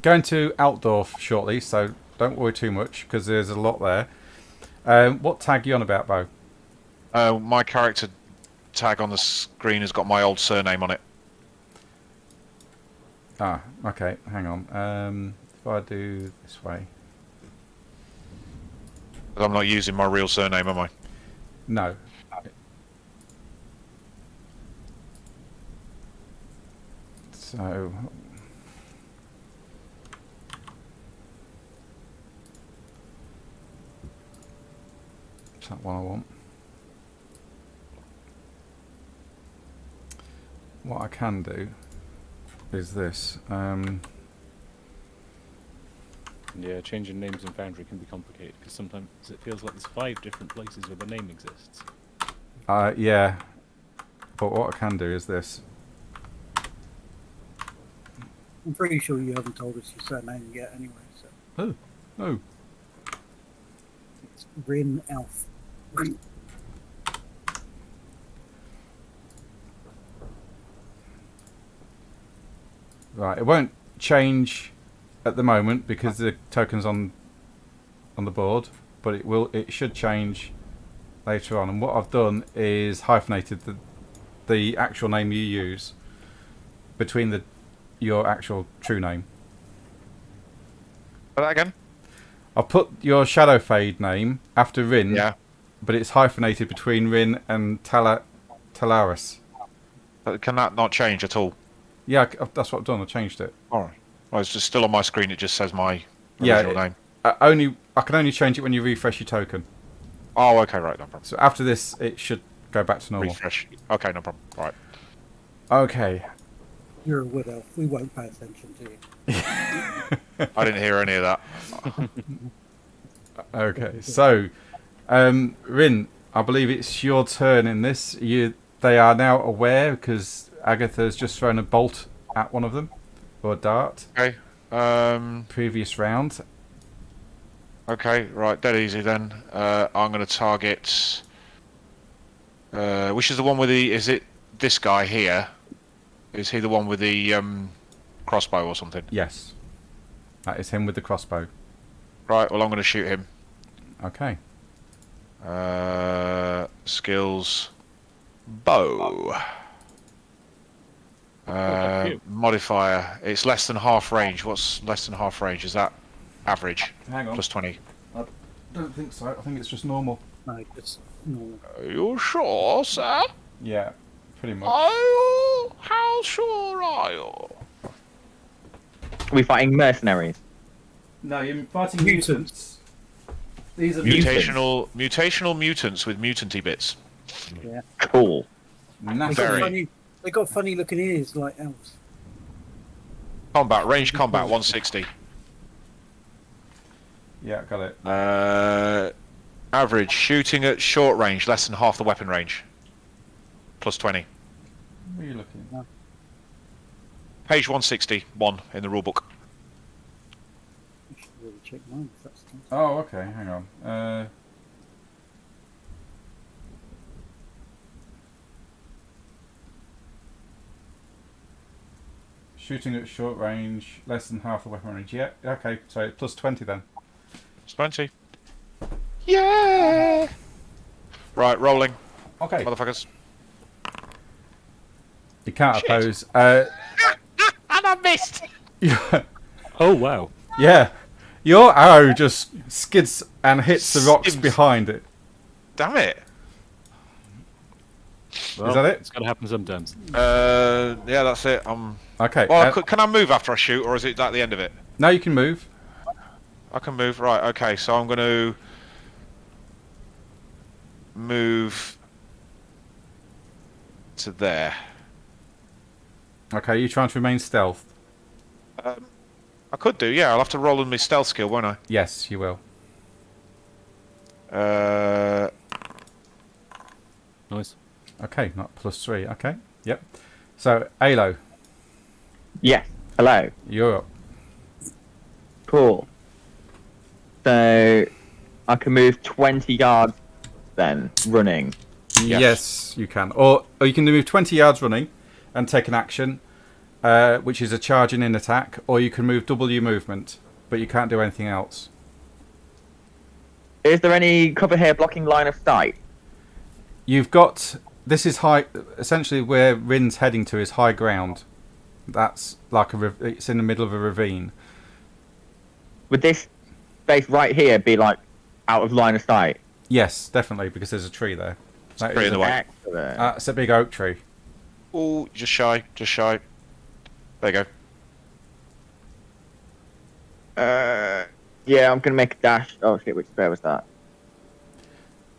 going to outdoor shortly, so don't worry too much because there's a lot there. What tag are you on about, Bo? My character tag on the screen has got my old surname on it. Ah, okay. Hang on. If I do this way. I'm not using my real surname, am I? No. So... Is that what I want? What I can do is this. Yeah, changing names in Foundry can be complicated because sometimes it feels like there's 5 different places where the name exists. Yeah. But what I can do is this. I'm pretty sure you haven't told us your surname yet anyway, so... Oh. It's Rin Elf. Right, it won't change at the moment because the token's on the board, but it should change later on. And what I've done is hyphenated the actual name you use between your actual true name. Say that again? I've put your Shadow Fade name after Rin, Yeah. but it's hyphenated between Rin and Talaris. But can that not change at all? Yeah, that's what I've done. I changed it. Alright. Well, it's just still on my screen, it just says my Yeah, original name. I can only change it when you refresh your token. Oh, okay, right, no problem. So after this, it should go back to normal. Refresh. Okay, no problem. Right. Okay. You're a wood elf. We won't pay attention to you. I didn't hear any of that. Okay. So, Rin, I believe it's your turn in this. They are now aware because Agatha's just thrown a bolt at one of them, or a dart. Okay. Previous round. Okay, right, dead easy then. I'm going to target... which is the one with the... Is it this guy here? Is he the one with the crossbow or something? Yes. That is him with the crossbow. Right, well, I'm going to shoot him. Okay. Skills... Bow. Modifier. It's less than half range. What's less than half range? Is that average? Hang on. Plus 20. I don't think so. I think it's just normal. No, it's normal. Are you sure, sir? Yeah, pretty much. Oh, how sure are you? Are we fighting mercenaries? No, you're fighting Mutants. These are Mutational mutants with mutanty bits. Yeah. Cool. Very. They got funny looking ears like elves. Combat, range combat, 160. Yeah, got it. Average, shooting at short range, less than half the weapon range. Plus 20. Where are you looking? Page 161 in the rulebook. I should really check mine if that's the case. Oh, okay. Hang on. Shooting at short range, less than half the weapon range. Yeah, okay. So plus 20 then. It's 20. Yeah! Right, rolling. Okay. Motherfuckers. You can't Shit. oppose. And I missed! Oh, wow. Yeah. Your arrow just skids and hits the rocks Skims. behind it. Damn it. Well, that it? It's going to happen sometimes. Yeah, that's it. Okay. Well, can I move after I shoot, or is it at the end of it? Now you can move. I can move. Right, okay, so I'm going to move to there. Okay, you're trying to remain stealth. I could do, yeah. I'll have to roll in my stealth skill, won't I? Yes, you will. Nice. Okay, not plus 3. Okay. Yep. So, Alo, Yes. Hello. you're up. Cool. So I can move 20 yards then, running. Yes, you can. Or you can move 20 yards running and take an action. which is a charging in attack, or you can move double your movement, but you can't do anything else. Is there any cover here blocking line of sight? You've got... This is high... Essentially where Rin's heading to is high ground. That's like it's in the middle of a ravine. Would this space right here be like out of line of sight? Yes, definitely, because there's a tree there. That Tree is in the way. Excellent. That's a big oak tree. Oh, just shy. There you go. Yeah, I'm gonna make a dash. Oh shit, which square was that?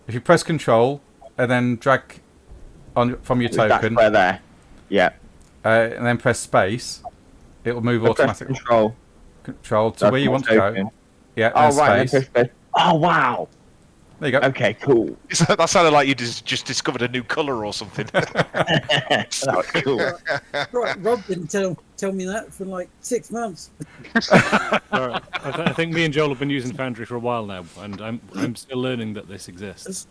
If you press Control and then drag on from your That token, square there. Yeah. and then press space, it will move So press automatically. Control. Control to That's where you my want to go. token. Yeah, Oh and right, then space. press space. Oh wow. There you go. Okay, cool. That sounded like you just discovered a new colour or something. That's cool. Right, Rob didn't tell me that for like 6 months. Alright, I think me and Joel have been using Foundry for a while now, and I'm still learning that this exists.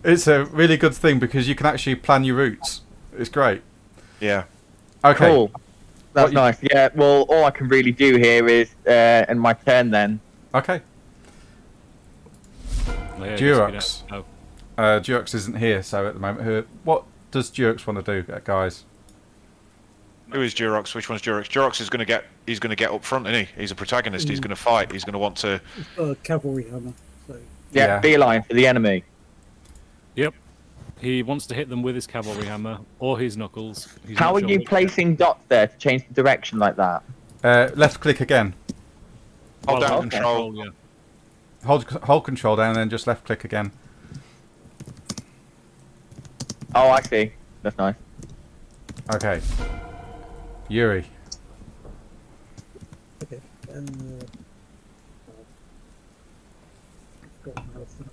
It's a really good thing because you can actually plan your routes. It's great. Yeah. Okay. Cool. That's What you- nice. Yeah. Well, all I can really do here is in my turn then. Okay. Oh, yeah, Durox. Oh, Durox isn't here, so at the moment, what does Durox want to do, guys? Who is Durox? Which one's Durox? Durox is going to get up front, isn't he? He's a protagonist. He's going to fight. He's going to want to. He's got a cavalry hammer. So Yeah. Yeah. Beeline for the enemy. yep. He wants to hit them with his cavalry hammer or his knuckles. He's How not are sure you which. placing dots there to change the direction like that? Left click again. Hold Well, down okay. control. Yeah. Hold Control down and then just left click again. Oh, I see. That's nice. Okay. Yuri. okay. Got another thing.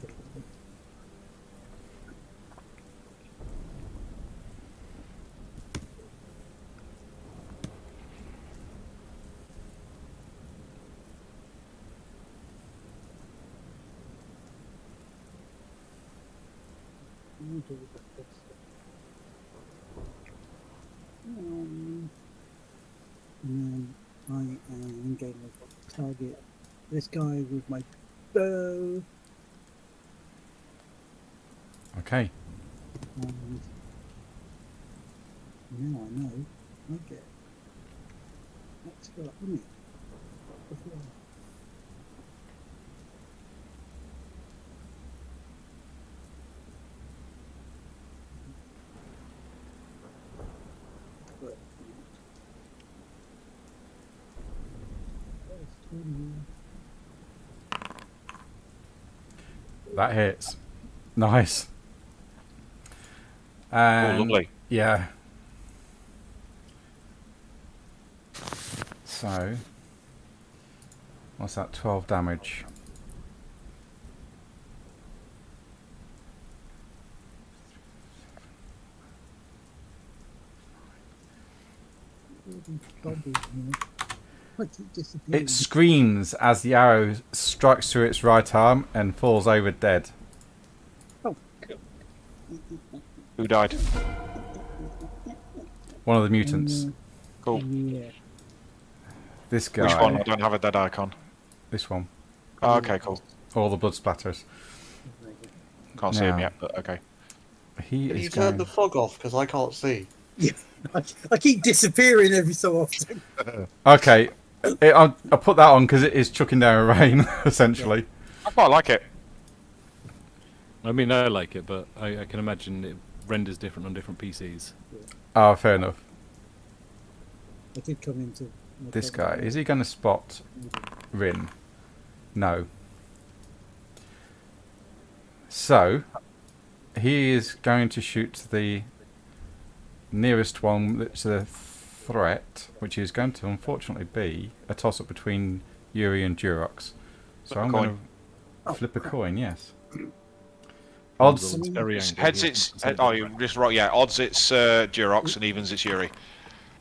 And then I am going to target this guy with my bow. Okay. And now I know I get extra money. Before. But, That hits. Nice. Oh, And lovely. yeah. So, what's that? 12 damage. It screams as the arrow strikes through its right arm and falls over dead. Who died? One of the mutants. Cool. Yeah. This guy. Which one? I don't have a dead icon. This one. Oh, okay, cool. All the blood splatters. Can't see him Now. yet, but okay. He Can is you turn going... the fog off because I can't see? I keep disappearing every so often. Okay. I put that on because it is chucking down rain, essentially. I quite like it. I mean, I like it, but I can imagine it renders different on different PCs. Oh, fair enough. I did come into This guy, is he going to spot Rin? No. So, he is going to shoot the nearest one that's a threat, which is going to unfortunately be a toss-up between Yuri and Durox. So Flip a I'm coin. going to flip a coin, yes. Odds. Odds, Very angry. Heads it's. Oh, you just right. Yeah, odds it's Durox and evens it's Yuri.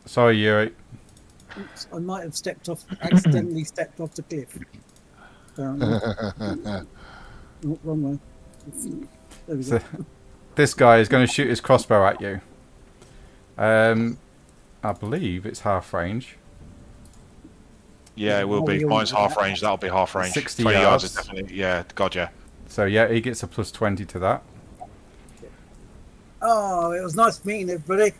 sorry Yuri. Oops, I might have accidentally stepped off the cliff. Oh, wrong way. There we So, go. this guy is going to shoot his crossbow at you. I believe it's half range. Yeah, it will Oh, be. you'll Mine's know half that. range. That'll be half range. 60 20 yards is yards. definitely. Yeah, God, yeah. So yeah, he gets a plus 20 to that. Oh, it was nice meeting everybody.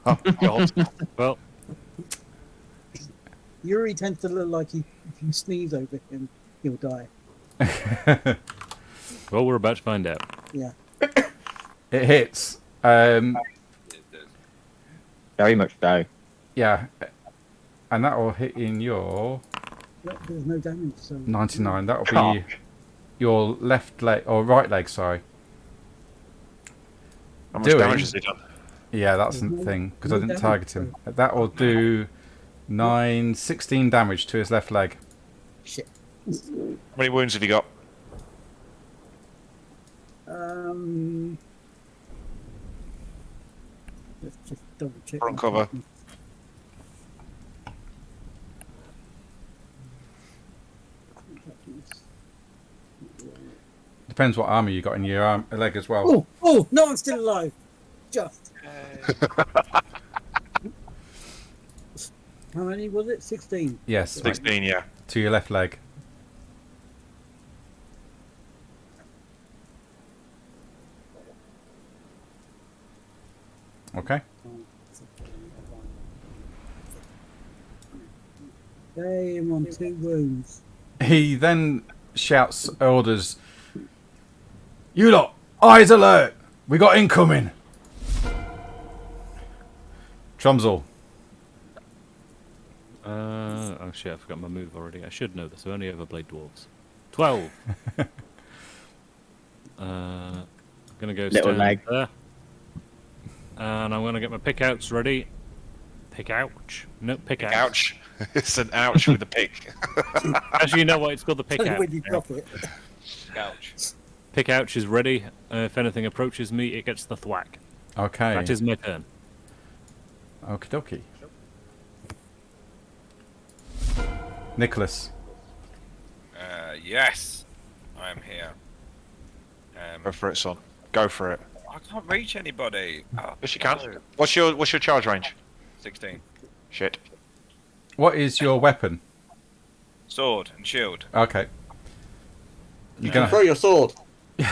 Oh, God. Well, Yuri tends to look like if you sneeze over him, he'll die. well, we're about to find out. Yeah. It hits. Very much so. Yeah, and that will hit in your Look, there's no damage. So 99. That will be Cock. your left leg or right leg. Sorry. How much Doing- damage has he done? Yeah, that's the There's no- thing because I no didn't damage, target him. That will do 16 damage to his left leg. Shit. How many wounds have you got? Let's just double check. Front my cover. buttons. Depends what armor you got in your leg as well. Oh, oh, no, I'm still alive. Just. How many was it? 16. Yes, mate, 16, yeah. to your left leg. Okay. Okay, I'm on 2 wounds. He then shouts orders. You lot, eyes alert! We got incoming! Trumsel. Oh shit, I forgot my move already. I should know this. I only ever played dwarves. 12. I'm gonna go Little stand leg. there. And I'm gonna get my pick outs ready. Pick ouch. No, pick outs. Ouch. It's an ouch with a pick. Actually, you know what? It's called the pick Tell you out. when you drop it. Ouch. Pick ouch is ready. If anything approaches me, it gets the thwack. Okay. That is my turn. Okie dokie. Nicholas. Yes, I am here. Go for it, son. Go for it. I can't reach anybody. Oh, Yes, you can. no. What's your charge range? 16. Shit. What is your weapon? Sword and shield. Okay. You're You gonna. throw your sword. Do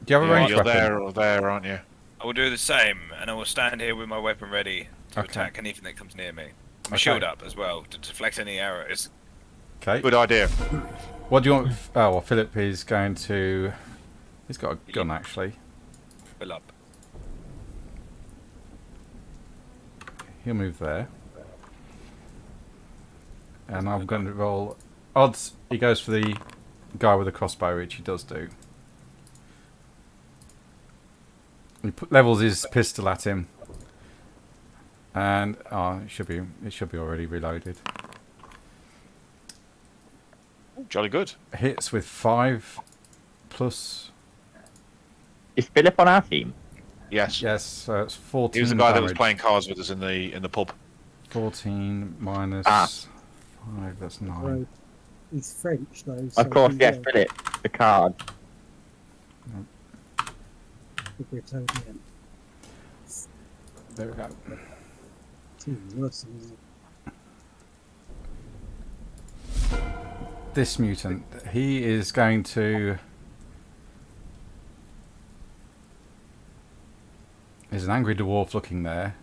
you have a Yeah, ranged you're weapon? there or there, aren't you? I will do the same, and I will stand here with my weapon ready to Okay. attack anything that comes near me. My Okay. shield up as well to deflect any arrows. Okay. Good idea. What do you want? Oh, well, Philip is going to. He's got a gun actually. Fill up. He'll move there. And I'm going to roll odds. He goes for the guy with the crossbow, which he does do. He levels his pistol at him, and it should be already reloaded. Jolly good. Hits with 5 plus. Is Philip on our team? Yes. Yes, so it's 14. He was the guy that was damage. playing cards with us in the pub. 14 minus Ah. 5. That's 9. Right. He's French, though. Of course, he, yes, Philip. The card. the Bretonian. There we go. It's even worse than that. This mutant, he is going to. There's an angry dwarf looking there.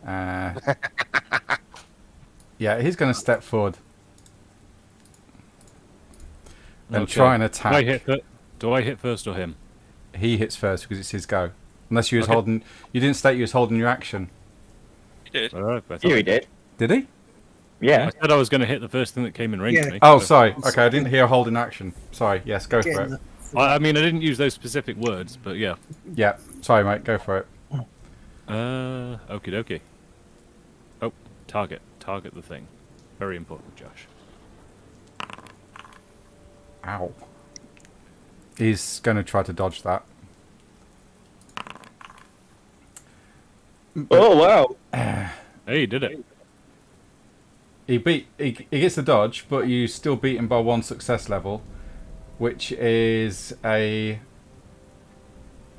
Yeah, he's going to step forward and Okay. try and Do I attack. do I hit first or him? He hits first because it's his go. Unless you was Okay. holding. You didn't state you was holding your action. You did. Alright, I thought- Here he did. Did he? Yeah. I said I was going to hit the first thing that came in range Yeah. of me. Oh, so- sorry. Okay, I didn't hear holding action. Sorry. Yes, go for Getting it. the- I mean, I didn't use those specific words, but yeah. Yeah. Sorry, mate. Go for it. Okie dokie. Oh, target. Target the thing. Very important, Josh. Ow. He's going to try to dodge that. Oh, wow. Hey, you did it. He gets the dodge, but you still beat him by 1 success level, which is a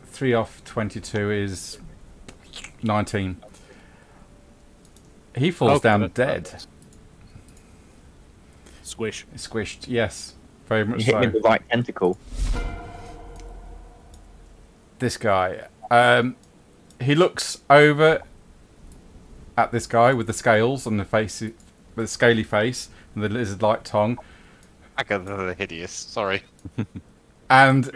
3 off 22 is 19. He falls Okay, down that's dead. nice. Squish. Squished, yes. Very You much hit me so. with the right tentacle. This guy. He looks over at this guy with the scales and the face, with the scaly face and the lizard-like tongue, I got the hideous. Sorry. and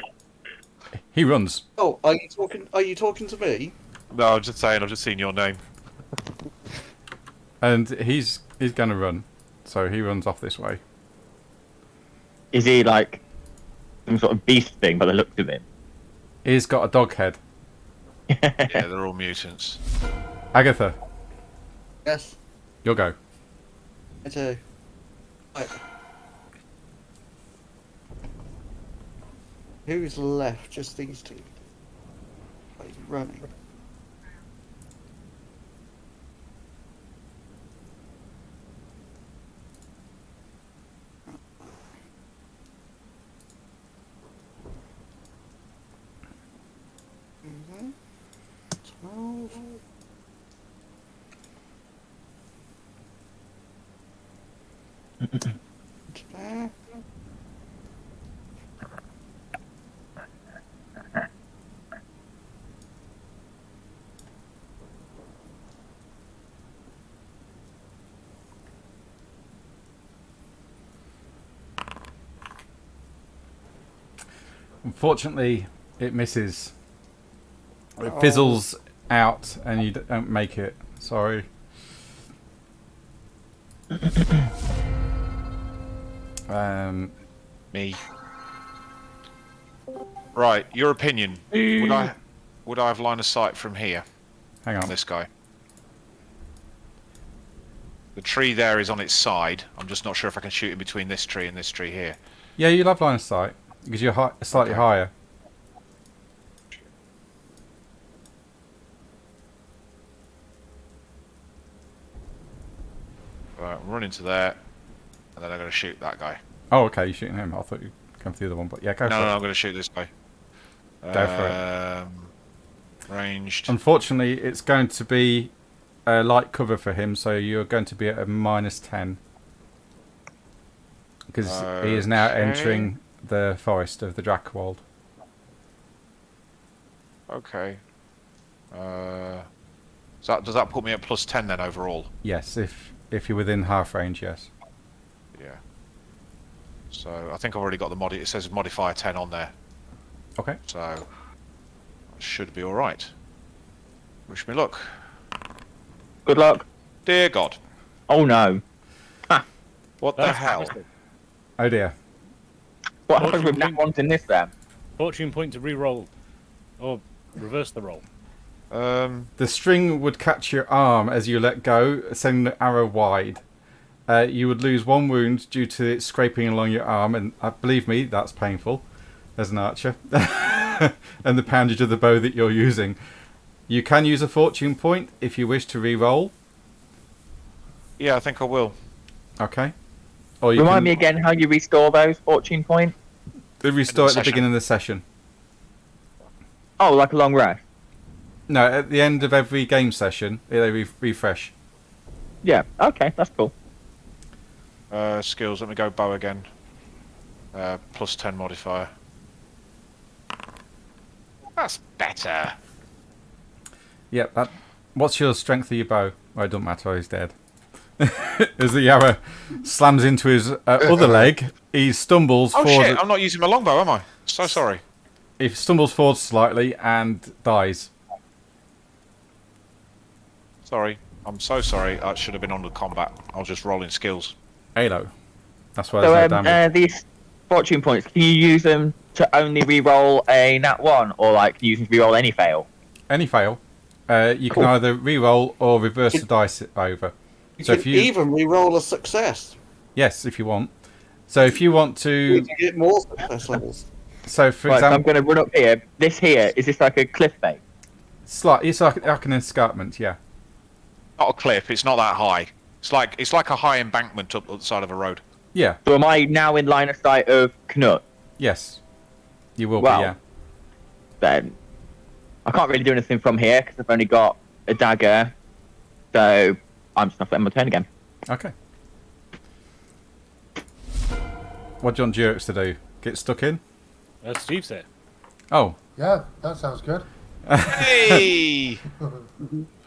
he runs. Oh, are you talking? Are you talking to me? No, I'm just saying. I've just seen your name. And he's going to run. So he runs off this way. Is he like some sort of beast thing by the looks of him? He's got a dog head. Yeah, they're all mutants. Agatha, Yes, you'll go. I do. Right. Who's left? Just these two. Like, running. Mhm. 12. There. Unfortunately, it misses. It fizzles out and you don't make it. Sorry. Me. Right, your opinion. Would I have line of sight from here Hang on on. this guy? The tree there is on its side. I'm just not sure if I can shoot in between this tree and this tree here. Yeah, you'll have line of sight because you're slightly Okay. higher. Right, I'm running to there, and then I'm going to shoot that guy. Oh, okay, you're shooting him. I thought you'd come for the other one, but yeah, go No, for no, it. I'm going to shoot this guy. Go for it. Ranged. Unfortunately, it's going to be a light cover for him, so you're going to be at a -10 because he is now Okay. entering the forest of the Drakewald. Okay. Does that put me at +10 then overall? Yes, if you're within half range, yes. Yeah. So I think I've already got the mod. It says modifier 10 on there, Okay. so I should be all right. Wish me luck. Good luck. Dear God, Oh no. what the That's hell? fantastic. Oh dear. What happens with Fortune nat ones in this then? Fortune point to re-roll. Or reverse the roll. The string would catch your arm as you let go, sending the arrow wide. You would lose 1 wound due to it scraping along your arm, and believe me, that's painful as an archer. And the poundage of the bow that you're using. You can use a fortune point if you wish to re-roll. Yeah, I think I will. Okay. Or you Remind can me again how you restore those fortune points. restore at the session. beginning of the session. Oh, like a long rest. No, at the end of every game session, they refresh. Yeah, okay, that's cool. Skills. Let me go bow again. +10 modifier. That's better. Yep. What's your strength of your bow? Well, it doesn't matter. He's dead. As the arrow slams into his other leg, he stumbles Oh forward. shit! I'm not using my longbow, am I? So sorry. He stumbles forward slightly and dies. Sorry. I'm so sorry. I should have been on the combat. I was just rolling skills. Halo. That's why So there's no damage. these fortune points, can you use them to only re-roll a nat 1, or like can you use them to re-roll any fail? Any fail, you can Cool. either re-roll or reverse the dice over. You So can if you even re-roll a success. yes, if you want. So if you want You to, can get more success levels. so for Right, so I'm example, going to run up here. This here, is this like a cliff face? it's like an escarpment, yeah. Not a cliff. It's not that high. It's like a high embankment up the side of a road. Yeah, So am I now in line of sight of Knut? yes. You will Wow. be, yeah. Then I can't really do anything from here because I've only got a dagger. So I'm just not letting my turn again. Okay. What do you want Durex to do? Get stuck in? Steve's there. Oh. Yeah, that sounds good. Hey!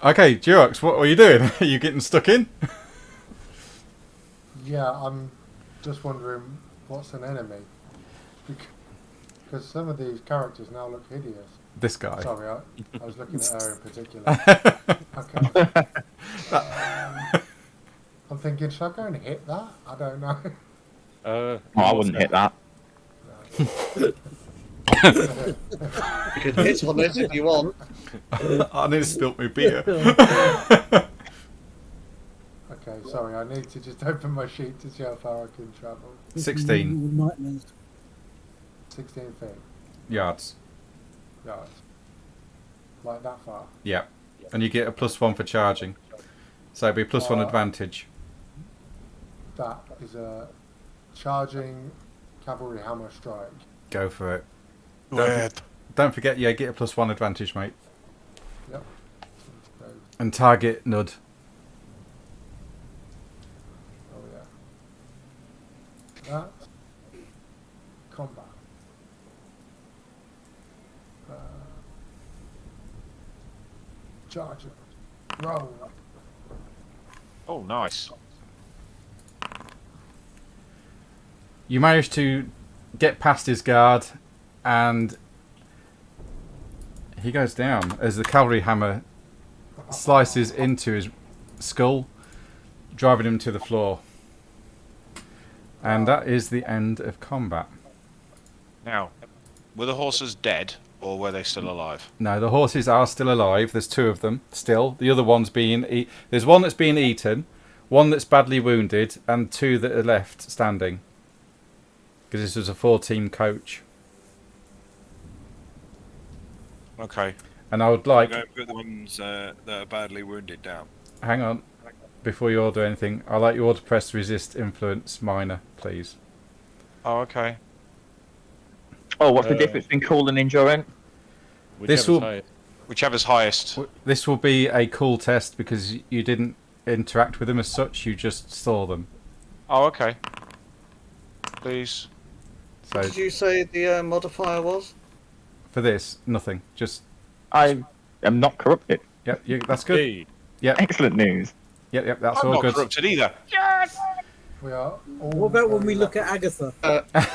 Okay, Durex, what are you doing? Are you getting stuck in? Yeah, I'm just wondering what's an enemy. Because some of these characters now look hideous. This guy. Sorry, I was looking at her in particular. Okay. I'm thinking, should I go and hit that? I don't know. Oh, I wouldn't hit that. You can hit on it if you want. I nearly spilt my beer. Okay, sorry, I need to just open my sheet to see how far I can travel. 16 Nightmares. 16 feet. yards. Yards. Like that far. Yeah. And you get a +1 for charging. So it'd be a +1 advantage. That is a charging cavalry hammer strike. Go for it. Weird. Don't forget, yeah, get a +1 advantage, mate. Yep. So, And target Nud. oh yeah. That's combat. Charge it. Roll. Oh, nice. You manage to get past his guard, and he goes down as the cavalry hammer slices into his skull, driving him to the floor. And that is the end of combat. Now, were the horses dead, or were they still alive? No, the horses are still alive. There's 2 of them still. The other one's being there's one that's being eaten, one that's badly wounded, and 2 that are left standing. Because this was a 4-team coach. Okay. And I would like... Go put the ones that are badly wounded down. Hang on. Before you order anything, I'd like you all to press resist influence minor, please. Oh, okay. Oh, what's the difference between cool and endurance? This will- Highest. Whichever's highest. This will be a cool test because you didn't interact with them as such, you just saw them. Oh, okay. Please. So What did you say the modifier was? for this, nothing. Just, I am not corrupted. yep, that's good. Hey, Yep, Excellent news. yep, that's I'm all not good. corrupted either. We are all What about when we very look lucky. at Agatha?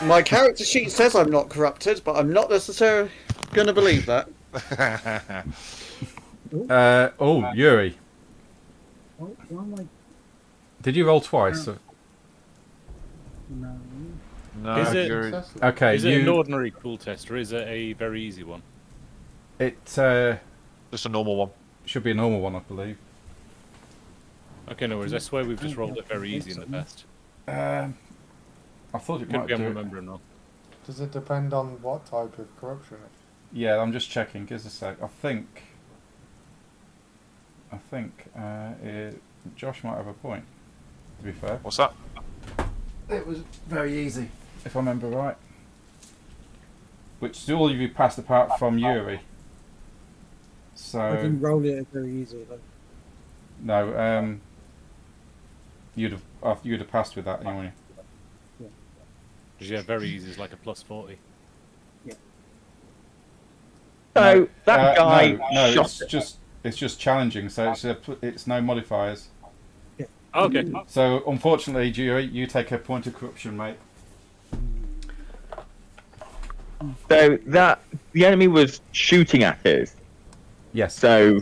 My character sheet says I'm not corrupted, but I'm not necessarily going to believe that. Oh, Yuri. Oh, why am I? Did you roll twice? No. No, Is it- you're... Successful. Okay, is it an ordinary cool test, or is it a very easy one? it just a normal one. should be a normal one, I believe. Okay, no worries. I swear we've just rolled it very easy in the past. I thought it Could might be I'm do it. remembering wrong. Does it depend on what type of corruption it is? Yeah, I'm just checking. Give us a sec. I think Josh might have a point, to be fair. What's that? It was very easy, if I remember right. Which all of you passed apart from Yuri. I So, didn't roll it very easy. Though. no, you'd have passed with that anyway. Because yeah, very easy is like a +40. So that guy no, shot it's just challenging. So it's no modifiers. Okay. So unfortunately, Yuri, you take a point of corruption, mate. So that the enemy was shooting at us. Yes, So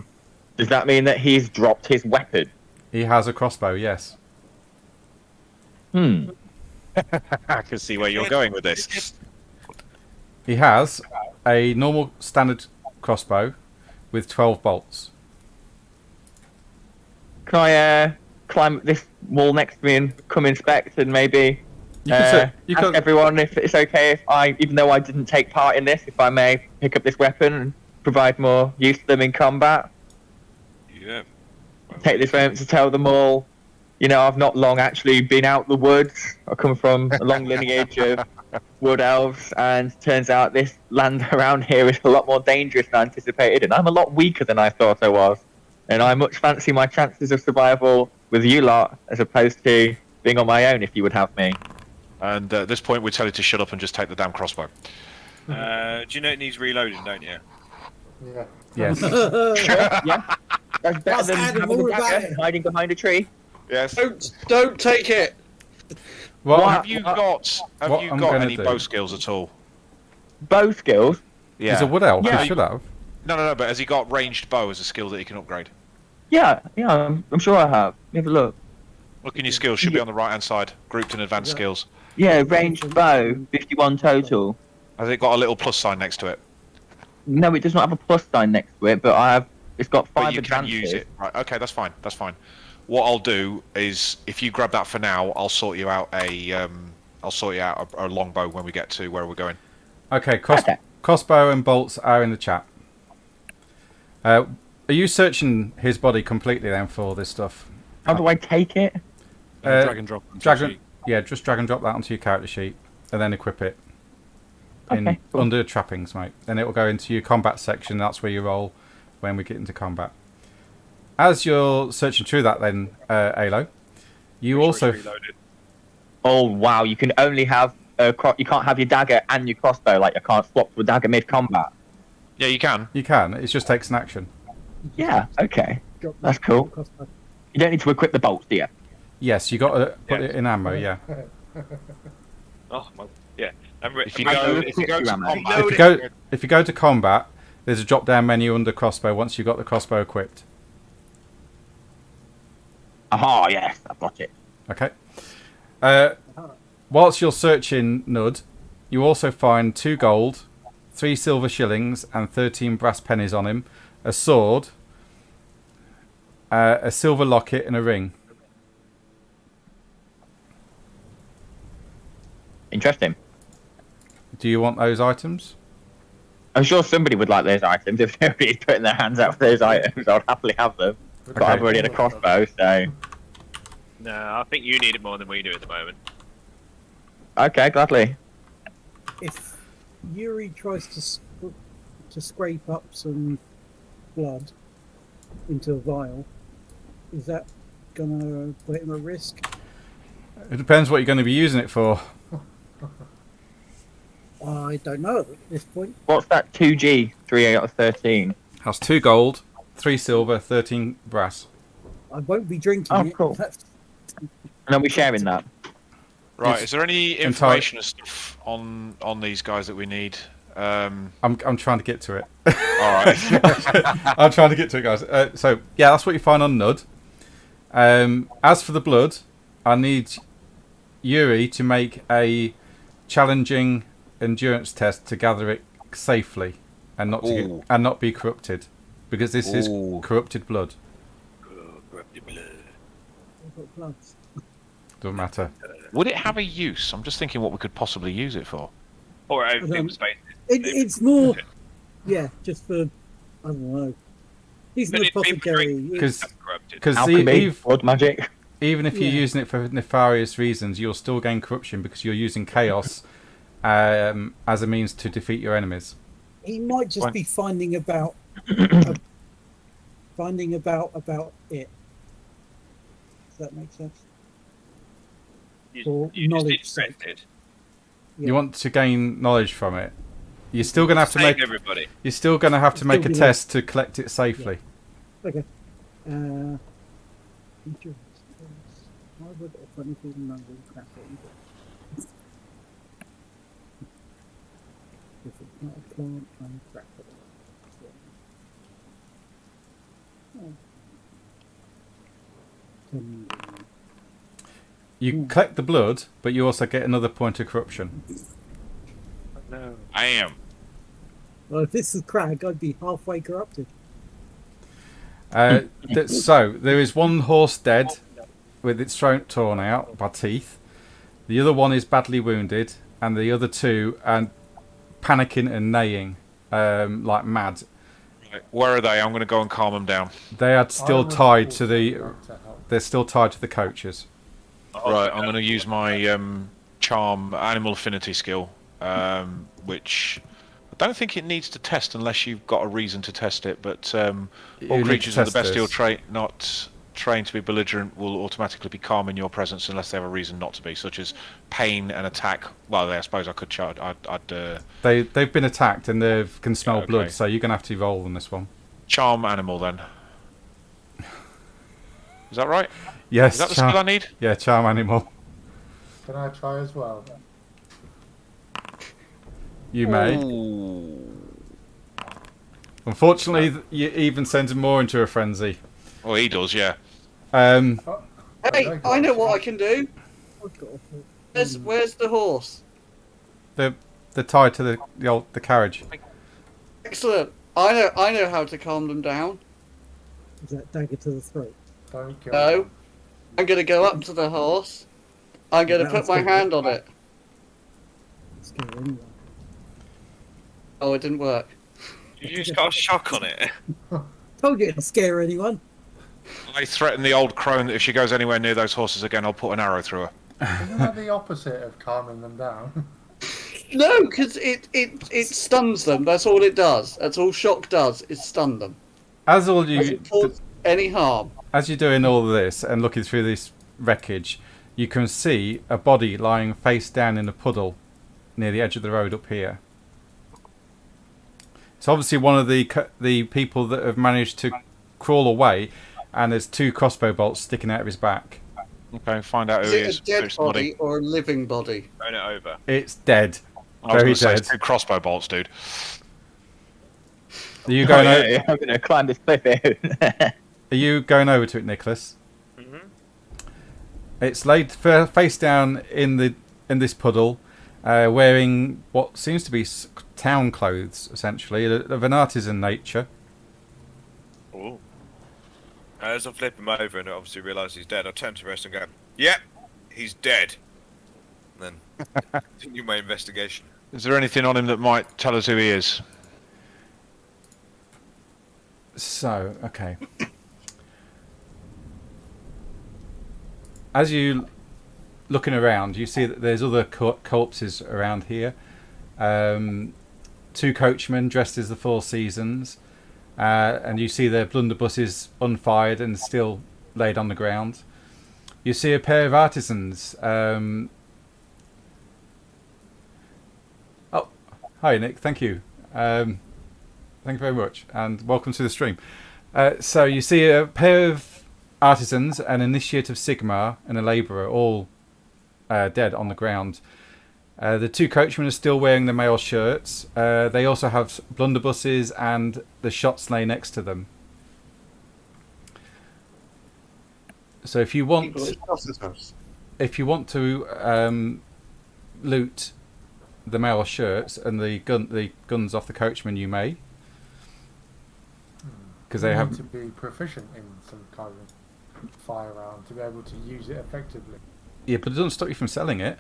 does that mean that he's dropped his weapon? he has a crossbow. Yes. Hmm. I can see where you're going with this. He has a normal standard crossbow with 12 bolts. Can I climb this wall next to me and come inspect and maybe You can say, you ask can, everyone if it's okay if I, even though I didn't take part in this, if I may pick up this weapon and provide more use to them in combat? Yeah. Take this moment to tell them all, you know, I've not long actually been out the woods. I come from a long lineage of wood elves, and turns out this land around here is a lot more dangerous than I anticipated, and I'm a lot weaker than I thought I was. And I much fancy my chances of survival with you lot as opposed to being on my own if you would have me. And at this point, we tell you to shut up and just take the damn crossbow. Do you know it needs reloading, don't you? Yeah. Yes. Yeah. That's better That's than Adam, having all a about dagger it. and hiding behind a tree. Yes. Don't take it. Well, Have you got what I'm gonna any do- bow skills at all? Bow skills. Yeah. he's a wood elf. Yeah. He should have. No. But has he got ranged bow as a skill that he can upgrade? Yeah, I'm sure I have. Let me have a look. Look in your skills. Should be on the right hand side. Grouped in advanced skills. Yeah, ranged bow, 51 total. Has it got a little plus sign next to it? No, it does not have a plus sign next to it, but it's got 5 But you advances. can use it. Right. Okay. That's fine. That's fine. What I'll do is, if you grab that for now, I'll sort you out a longbow when we get to where we're going. Okay, Okay. crossbow and bolts are in the chat. Are you searching his body completely then for this stuff? How do I take it? Drag and drop. onto the Drag, sheet. yeah, just drag and drop that onto your character sheet, and then equip it in Okay, cool. under trappings, mate. Then it will go into your combat section. That's where you roll when we get into combat. As you're searching through that, then Alo, you also Reloaded. Oh wow, you can only have you can't have your dagger and your crossbow. Like, you can't swap to a dagger mid-combat. Yeah, you can. you can. It just takes an action. Yeah, okay. Drop That's that cool. crossbow. You don't need to equip the bolts, do you? Yes, you got to put Yeah. it in ammo. Yeah. Oh, my, yeah. If you I go, know if you go quick to ammo. combat, If you go to combat, there's a drop down menu under crossbow once you've got the crossbow equipped. Aha, yes, I've got it. Okay. Whilst you're searching Nud, you also find 2 gold, 3 silver shillings, and 13 brass pennies on him, a sword, a silver locket, and a ring. Interesting. Do you want those items? I'm sure somebody would like those items. If nobody's putting their hands out for those items, I'd happily have them. But Okay. I've already had a crossbow, so... No, I think you need it more than we do at the moment. Okay, gladly. If Yuri tries to scrape up some blood into a vial, is that gonna put him at risk? It depends what you're going to be using it for. I don't know at this point. What's that 2G? 3 out of 13. Has 2 gold, 3 silver, 13 brass. I won't be drinking Oh, it. cool. That's, And are we sharing that? right? It's Is there any information or stuff on these guys that we need? I'm trying to get to it. All right. I'm trying to get to it, guys. So, yeah, that's what you find on Nud. As for the blood, I need Yuri to make a challenging endurance test to gather it safely and not Ooh. and not be corrupted, because this is Ooh. corrupted blood. I've got bloods. Doesn't matter. Would it have a use? I'm just thinking what we could possibly use it for. Or over Um, people's spaces. It's more, yeah, just for, I don't know. He's an But people apothecary. drink- Because Corrupted. Alchemy, blood magic. even if you're Yeah. using it for nefarious reasons, you'll still gain corruption because you're using chaos as a means to defeat your enemies. He might just Fine. be finding about it. Does that make sense? for You just knowledge need sake. sake. Yeah. You want to gain knowledge from it. You're still going to have to Save make. everybody. You're still going to have to Still make a be test to collect it safely. Okay. Endurance. Why would a funny feeling number crap it? If it's not a plant, I'm crap it. Oh. You collect the blood, but you also get another point of corruption. No. I am. Well, if this is Crag, I'd be halfway corrupted. So there is one horse dead, with its throat torn out by teeth. The other one is badly wounded, and the other 2 are panicking and neighing like mad. Right, where are they? I'm going to go and calm them down. They are still I'm tied to the. to help. They're still tied to the coaches. Right, I'm going to use my charm animal affinity skill, which I don't think it needs to test unless you've got a reason to test it, but You all need to creatures of the test bestial this. trait not trained to be belligerent will automatically be calm in your presence unless they have a reason not to be, such as pain and attack. Well, I suppose I could charge. They've been attacked and they can smell Okay. blood, so you're gonna have to evolve on this one. Charm animal then. Is that right? Yes. Is that the skill I need? Yeah, charm animal. Can I try as well? You may. Unfortunately, you even sends him more into a frenzy. Oh, he does, yeah. Um, Hey, I know what I can do. I've got a thought. Where's the horse? they're tied to the carriage. Excellent. I know how to calm them down. Is that dagger to the throat? Don't kill No. them. I'm gonna go up to the horse. I'm gonna put my hand on it. Scare anyone. Oh, it didn't work. You just got a shock on it. Told you it'd scare anyone. I threaten the old crone that if she goes anywhere near those horses again, I'll put an arrow through her. Isn't that the opposite of calming them down? No, because it stuns them. That's all it does. That's all shock does. Is stun them. As all Doesn't you cause any harm. as you're doing all of this and looking through this wreckage, you can see a body lying face down in a puddle near the edge of the road up here. It's obviously one of the people that have managed to crawl away, and there's 2 crossbow bolts sticking out of his back. Okay, find out who Is he it is. a dead Who's the body. body or a living body? Turn it over. It's dead. I was Very going to say dead. it's 2 crossbow bolts, dude. Are you going? yeah, I'm gonna climb this cliff out. Are you going over to it, Nicholas? Mhm. It's laid face down in this puddle, wearing what seems to be town clothes, essentially, of an artisan nature. Ooh. As I flip him over and obviously realise he's dead, I turn to rest and go, "Yep, he's dead." And then continue my investigation. Is there anything on him that might tell us who he is? So, okay. As you looking around, you see that there's other corpses around here. 2 coachmen dressed as the 4 seasons, and you see their blunderbusses unfired and still laid on the ground. You see a pair of artisans. Oh, hi Nick, thank you. Thank you very much, and welcome to the stream. So you see a pair of artisans, an initiate of Sigmar, and a labourer, all dead on the ground. The 2 coachmen are still wearing the mail shirts. They also have blunderbusses, and the shots lay next to them. So if you want to loot the mail shirts and the guns off the coachman, you may. Because they You have need to be proficient in some kind of firearm to be able to use it effectively. Yeah, but it doesn't stop you from selling it.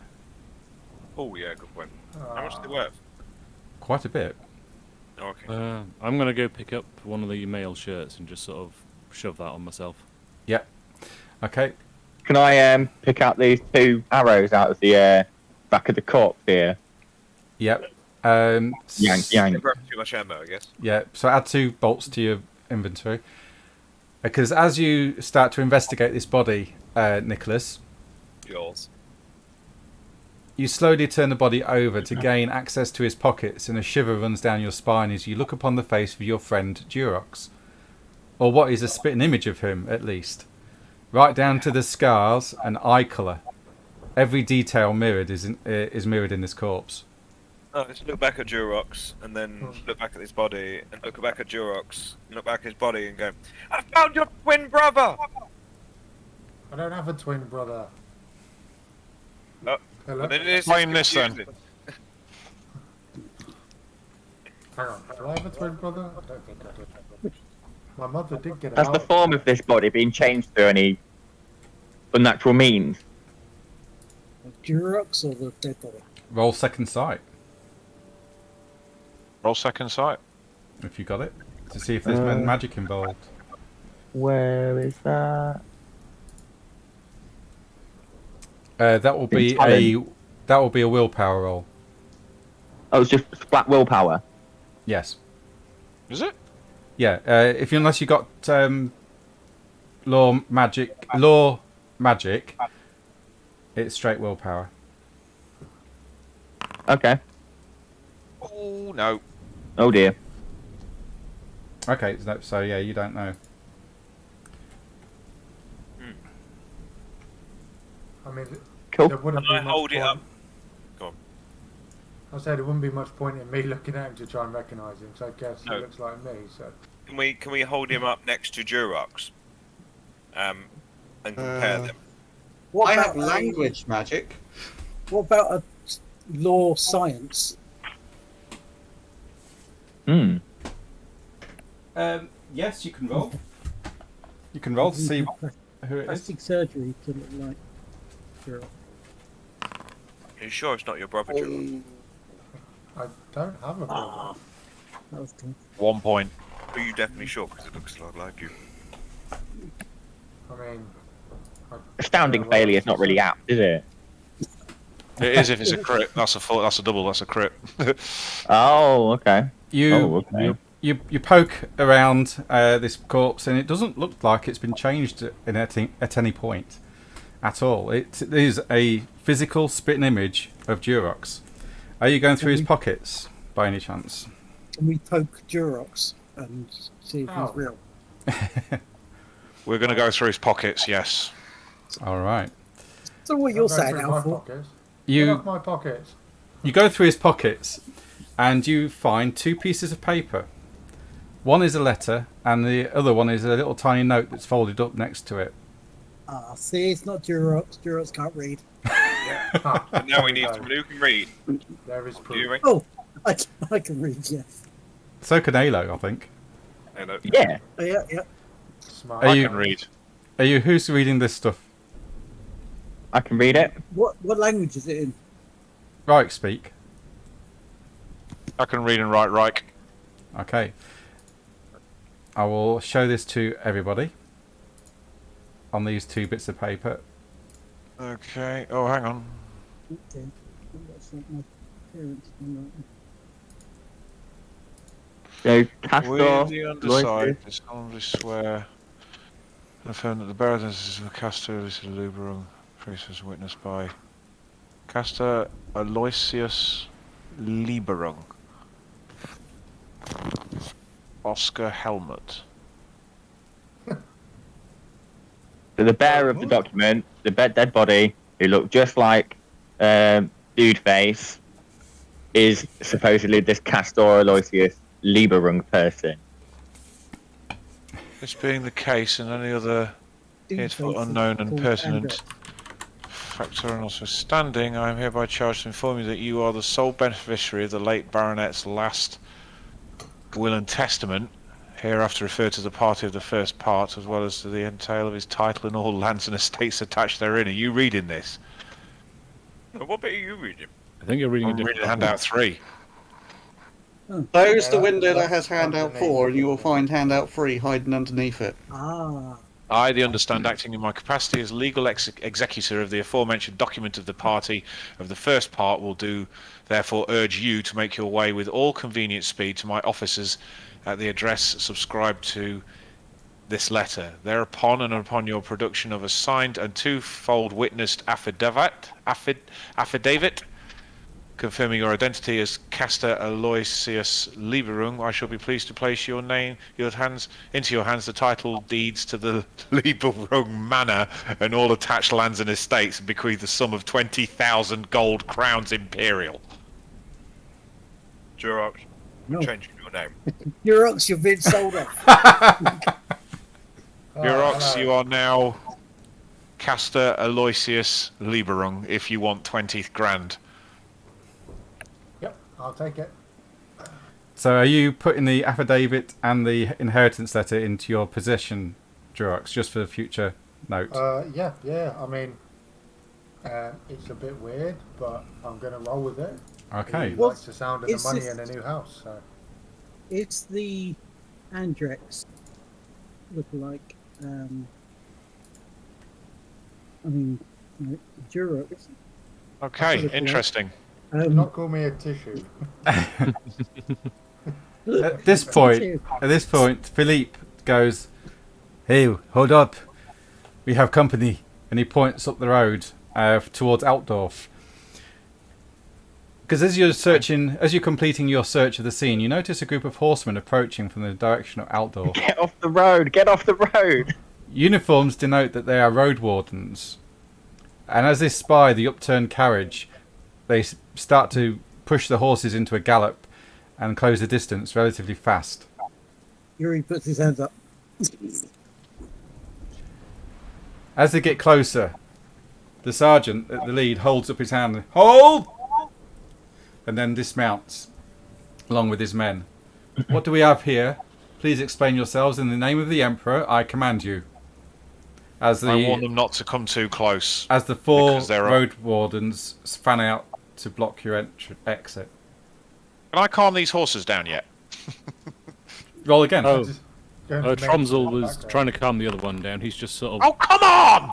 Oh yeah, good point. How much are they worth? Quite a bit. Oh, okay. I'm gonna go pick up one of the male shirts and just sort of shove that on myself. Yep. Okay. Can I pick out these 2 arrows out of the back of the corpse here? Yep. Yank, yank. Too much ammo, I guess. Yeah. So add 2 bolts to your inventory. Because as you start to investigate this body, Nicholas, Yours. you slowly turn the body over to gain access to his pockets, and a shiver runs down your spine as you look upon the face of your friend Durox. Or what is a spitting image of him, at least. Right down to the scars and eye colour. Every detail mirrored is mirrored in this corpse. Oh, let's look back at Durox, and then look back at his body, and look back at Durox, and look back at his body, and go, "I found your twin brother!" I don't have a twin brother. Oh, Hello? and then it is Blame this then. confusing. Hang on, do I have a twin brother? I don't think I do. My mother did get Has out. the form of this body been changed through any unnatural means? Durox or the dead body? Roll second sight, Roll second sight. if you got it, to see if there's magic involved. Where is that? That will be a willpower roll. Oh, it's just flat willpower. Yes. Is it? Yeah. Unless you got law magic, it's straight willpower. Okay. Oh no. Oh dear. Okay. So yeah, you don't know. I mean, Cool. there wouldn't Can be I much hold it point. up? Go on. I said there wouldn't be much point in me looking at him to try and recognise him. So I guess No. he looks like me. So Can we hold him up next to Durox? And compare them. What I about have language magic. What about a law science? Hmm. Yes, you can roll. You can roll to see who it is. Plastic surgery to look like. Sure. Are you sure it's not your brother, Durox? I don't have a brother. Ah, that was good. 1 point. Are you definitely sure? Because it looks a lot like you. I mean, Astounding failure is not really apt, is it? It is if it's a crit. That's a double. That's a crit. Oh, okay. You you poke around this corpse, and it doesn't look like it's been changed at any point at all. It is a physical spitting image of Durox. Are you going through his pockets by any chance? Can we poke Durox and see if Ow. he's real? We're going to go through his pockets. Yes. All right. So what don't you're go saying through now my for? pockets. Get You off my pockets. you go through his pockets, and you find 2 pieces of paper. One is a letter, and the other one is a little tiny note that's folded up next to it. Ah, see, it's not Durox. Durox can't read. Ah, And now there we we need go. someone who can read. There is Do you proof. read? Oh, I can read, yes. So can Alo, I think. Hello. Yeah. Oh, yeah, yeah. Smart. Are I you- can read. Are you? Who's reading this stuff? I can read it. What language is it in? Right, speak. I can read and write Reich. Okay. I will show this to everybody on these 2 bits of paper. Okay. Oh, hang on. Okay. That's like my parents. So, We, Castor, the underside, Loyalty. do solemnly swear and affirm that the bearer is the Castor is the Luberum priest as witnessed by Castor Aloysius Liberung. Oscar Helmut. So the bearer of the document, the dead body, who looked just like Dude Face, is supposedly this Castor Aloysius Lieberung person. This being the case, and any other heretofore unknown and pertinent factor and also standing, I am hereby charged to inform you that you are the sole beneficiary of the late baronet's last will and testament, hereafter referred to the party of the first part, as well as to the entail of his title and all lands and estates attached therein. Are you reading this? What bit are you reading? I think you're reading a I'm different reading handout 3. Close the Yeah, window that that's has handout underneath. 4 and you will find handout 3 hiding underneath it. Ah, I, the understand, acting in my capacity as legal executor of the aforementioned document of the party of the first part, will do therefore urge you to make your way with all convenient speed to my offices at the address subscribed to this letter. Thereupon, and upon your production of a signed and 2-fold witnessed affidavit confirming your identity as Castor Aloysius Lieberung, I shall be pleased to place into your hands the title deeds to the Lieberung Manor and all attached lands and estates, and bequeath the sum of 20,000 gold crowns imperial. Durox, no. changing your name. Durox, you've been sold off. Durox, hello. you are now Castor Aloysius Lieberung if you want 20 grand. Yep, I'll take it. So are you putting the affidavit and the inheritance letter into your possession, Durox, just for the future note? Yeah. I mean, it's a bit weird, but I'm gonna roll with it. Okay. He Well, likes the sound of it's the money just- in a new house. So It's the Andrex look like. I mean, Durox. Okay, Absolutely. interesting. do not call me a tissue. At this point, Philippe goes, "Hey, hold up! We have company." And he points up the road towards Altdorf. Because as you're completing your search of the scene, you notice a group of horsemen approaching from the direction of Altdorf. Get off the road! Get off the road! Uniforms denote that they are road wardens. And as they spy the upturned carriage, they start to push the horses into a gallop and close the distance relatively fast. Yuri puts his hands up. As they get closer, the sergeant at the lead holds up his hand. Hold! And then dismounts, along with his men. "What do we have here? Please explain yourselves. In the name of the Emperor, I command you." I warn them not to come too close. As the 4 road wardens fan out to block your exit. Can I calm these horses down yet? Roll again. Oh, Going to make Tromsel some was background. trying to calm the other one down. He's just sort of... Oh, come on!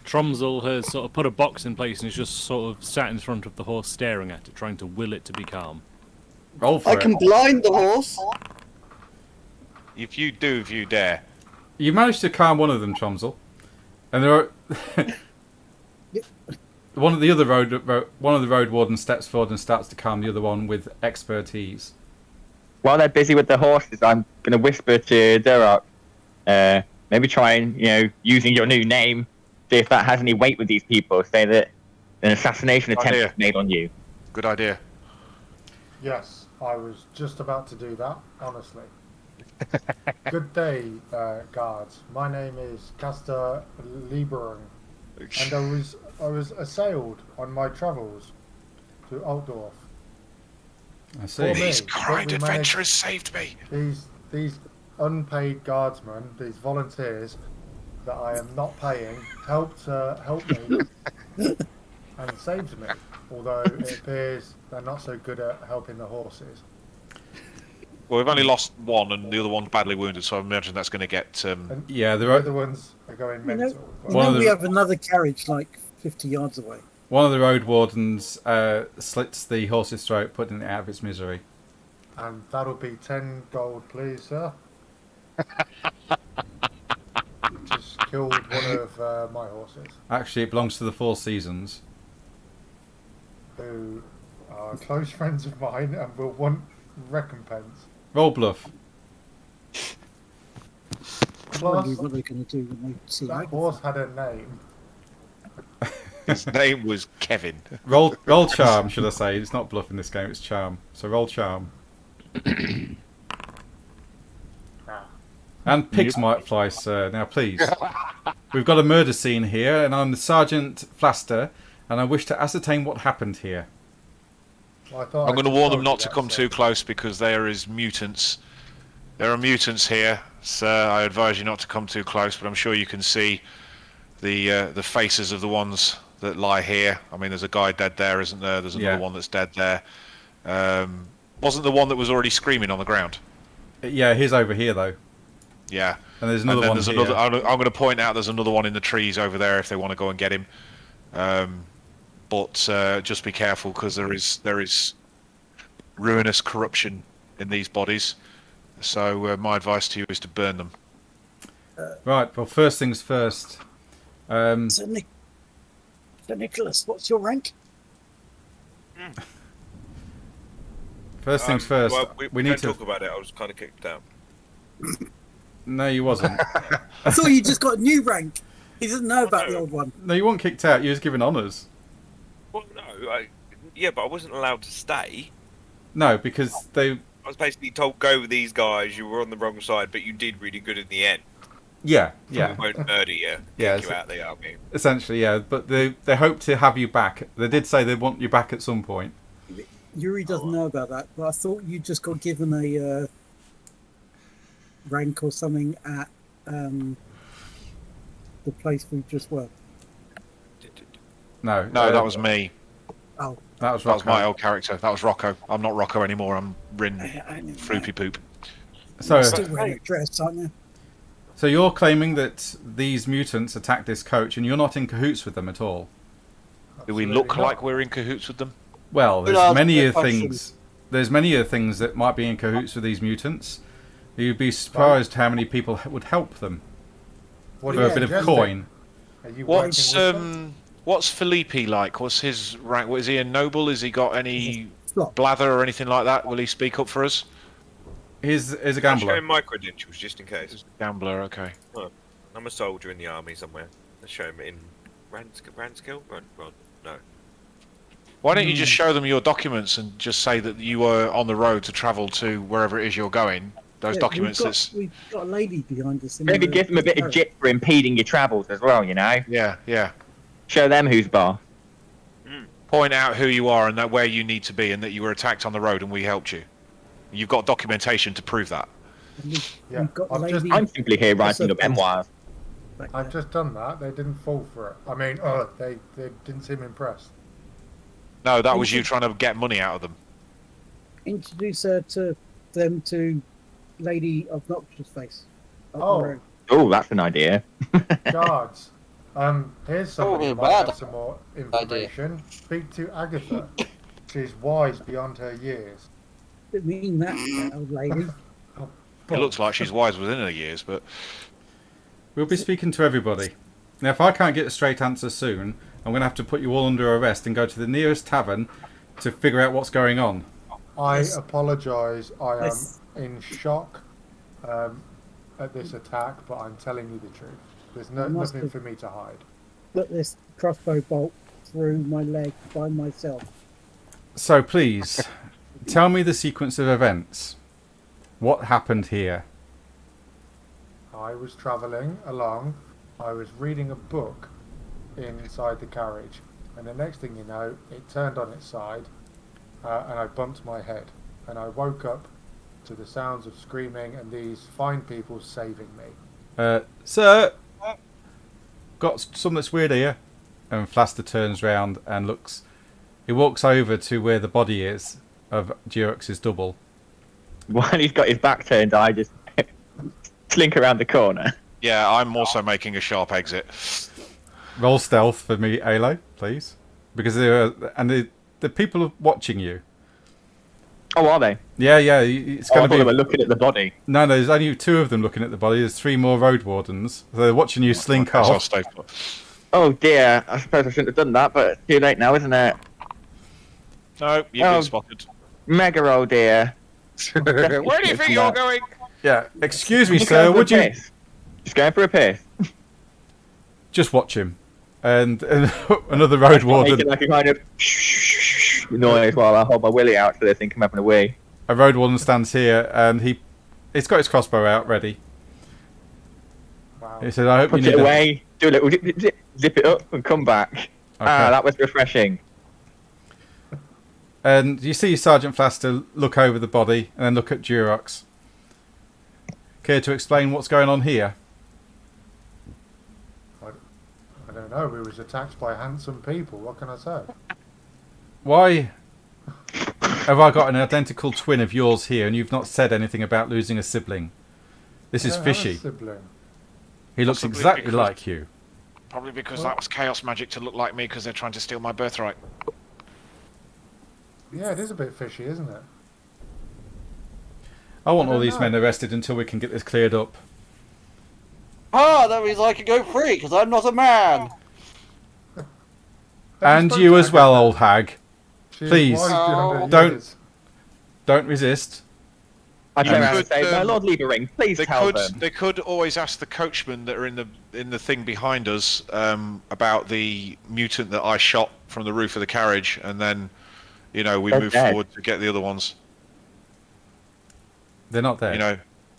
Tromsel has sort of put a box in place and is just sort of sat in front of the horse staring at it, trying to will it to be calm. Roll for I it. can blind the horse. If you dare. You managed to calm one of them, Tromsel. And there are... one of the road wardens steps forward and starts to calm the other one with expertise. While they're busy with their horses, I'm going to whisper to Duroc, maybe try and, using your new name, see if that has any weight with these people. Say that an assassination attempt was made on you. Good idea. Yes, I was just about to do that, honestly. Good day, guards. My name is Castor Lieberung, and I was assailed on my travels to Altdorf. I see. Poor me, These but kind we adventurers saved me. These unpaid guardsmen, these volunteers that I am not paying, helped me and saved me. Although it appears they're not so good at helping the horses. Well, we've only lost one, and the other one's badly wounded, so I imagine that's going to get... And Yeah, the other ones are going mental. One we of have another carriage like 50 yards away. One of the road wardens slits the horse's throat, putting it out of its misery. And that'll be 10 gold, please, sir. Just killed one of my horses, Actually, it belongs to the Four Seasons. who are close friends of mine and will want recompense. Roll bluff. I wonder Plus, what they're going to do when they see that that. horse had a name. His name was Kevin. Roll charm, should I say? It's not bluff in this game. It's charm. So roll charm. And pigs might fly, sir. Now, please. We've got a murder scene here, and I'm the Sergeant Flaster, and I wish to ascertain what happened here. Well, I thought I'm I going to warn them told not you to that, come so- too close because there is mutants. There are mutants here, sir. I advise you not to come too close, but I'm sure you can see the faces of the ones that lie here. I mean, there's a guy dead there, isn't there? There's another one that's dead there. Wasn't the one that was already screaming on the ground? Yeah, he's over here, though. Yeah. And there's another then one there's here. another. I'm going to point out there's another one in the trees over there if they want to go and get him. But just be careful because there is ruinous corruption in these bodies. So my advice to you is to burn them. Right, well, first things first. So, Nicholas, what's your rank? First things first. Well, we need don't to... talk about it. I was kind of kicked out. No, you wasn't. I thought you just got a new rank. He doesn't know about the old one. No, you weren't kicked out. You was given honours. Well, no, yeah, but I wasn't allowed to stay. No, because they... I was basically told go with these guys. You were on the wrong side, but you did really good in the end. Yeah, We yeah. won't murder you. Yeah, Kick you out of the army. Essentially, yeah. But they hope to have you back. They did say they want you back at some point. Yuri doesn't know about that, but I thought you just got given a rank or something at the place we just were. No, That was me. Oh, that was That was Rocco. my old character. That was Rocco. I'm not Rocco anymore. I'm Rin I know. Froopy Poop. So, Still wearing a dress, aren't you? so you're claiming that these mutants attacked this coach, and you're not in cahoots with them at all. Do we Absolutely look not. like we're in cahoots with them? Well, there's ask many that question. things. there's many other things that might be in cahoots with these mutants. You'd be surprised how many people would help them What for are a you bit of suggesting? coin. Are you What's working with them? what's Felipe like? What's his rank? Is he a noble? Has he got any Flop. blather or anything like that? Will he speak up for us? He's a I'll show gambler. him my credentials just in case. He's a gambler, okay. I'm a soldier in the army somewhere. Let's show him in Randskill? Well, no. Why don't you just show them your documents and just say that you were on the road to travel to wherever it is you're going? Those Yeah, documents that's... We've got a lady behind us. In Maybe the give them a bit of carriage. jip for impeding your travels as well, you know? Yeah. Show them who's boss. Point out who you are and that where you need to be and that you were attacked on the road and we helped you. You've got documentation to prove that. And Yeah, we've got a I've lady I'm simply here writing up Also- memoirs. back I've there. just done that. They didn't fall for it. I mean, they didn't seem impressed. No, that was you trying to get money out of them. Introduce her to them to Lady Obnoxious Face. Up the Oh. road. Oh, that's an idea. Guards, here's somebody Oh, who might bad have some more information. Speak to Agatha. She's wise beyond her years. Didn't mean that, old lady. It looks like she's wise within her years, but We'll be speaking to everybody. Now, if I can't get a straight answer soon, I'm going to have to put you all under arrest and go to the nearest tavern to figure out what's going on. I Yes. apologise. I am Yes. in shock at this attack, but I'm telling you the truth. There's I must nothing have- for me to hide. Put this crossbow bolt through my leg by myself. So please, tell me the sequence of events. What happened here? I was travelling along. I was reading a book inside the carriage, and the next thing you know, it turned on its side, and I bumped my head, and I woke up to the sounds of screaming and these fine people saving me. Sir, got something that's weird here. And Flaster turns round and looks. He walks over to where the body is of Durox's double. While he's got his back turned, I just slink around the corner. yeah, I'm also making a sharp exit. Roll stealth for me, Alo, please, because the people are watching you. Oh, are they? Yeah, it's Oh, I going thought to they were be. looking at the body. No, there's only 2 of them looking at the body. There's 3 more road wardens. So they're watching you slink I'll off. stay put. Oh dear, I suppose I shouldn't have done that, but it's too late now, isn't it? No, you've Oh. been spotted. Mega oh dear. Where do you think you're going? Yeah, excuse me, Just sir. going for a Would you piss. Just going for a piss. just watch him? And another road Making warden. like a kind of noise while I hold my willy out so they think I'm having a wee. A road warden stands here, and he's got his crossbow out ready. Wow. He said, "I hope Put you it need away, do a little zip it up and come back. Ah, that was refreshing. And you see Sergeant Flaster look over the body and then look at Durox. Care to explain what's going on here? I don't know. We was attacked by handsome people. What can I say? Why have I got an identical twin of yours here and you've not said anything about losing a sibling? This is I don't have a fishy. sibling. He looks Possibly exactly because- like you. Probably because that was chaos magic to look like me because they're trying to steal my birthright. Yeah, it is a bit fishy, isn't it? I want I all don't these know. men arrested until we can get this cleared up. That means I can go free because I'm not a man. Have And spoken you to as well, Agatha? old hag. She is Please. wise beyond her Don't- years. Don't resist. I turn You around and could, say, my um, Lord Liebering, please tell them. They could always ask the coachmen that are in the thing behind us about the mutant that I shot from the roof of the carriage, and then, we They're move dead. forward to get the other ones. They're not there. You know,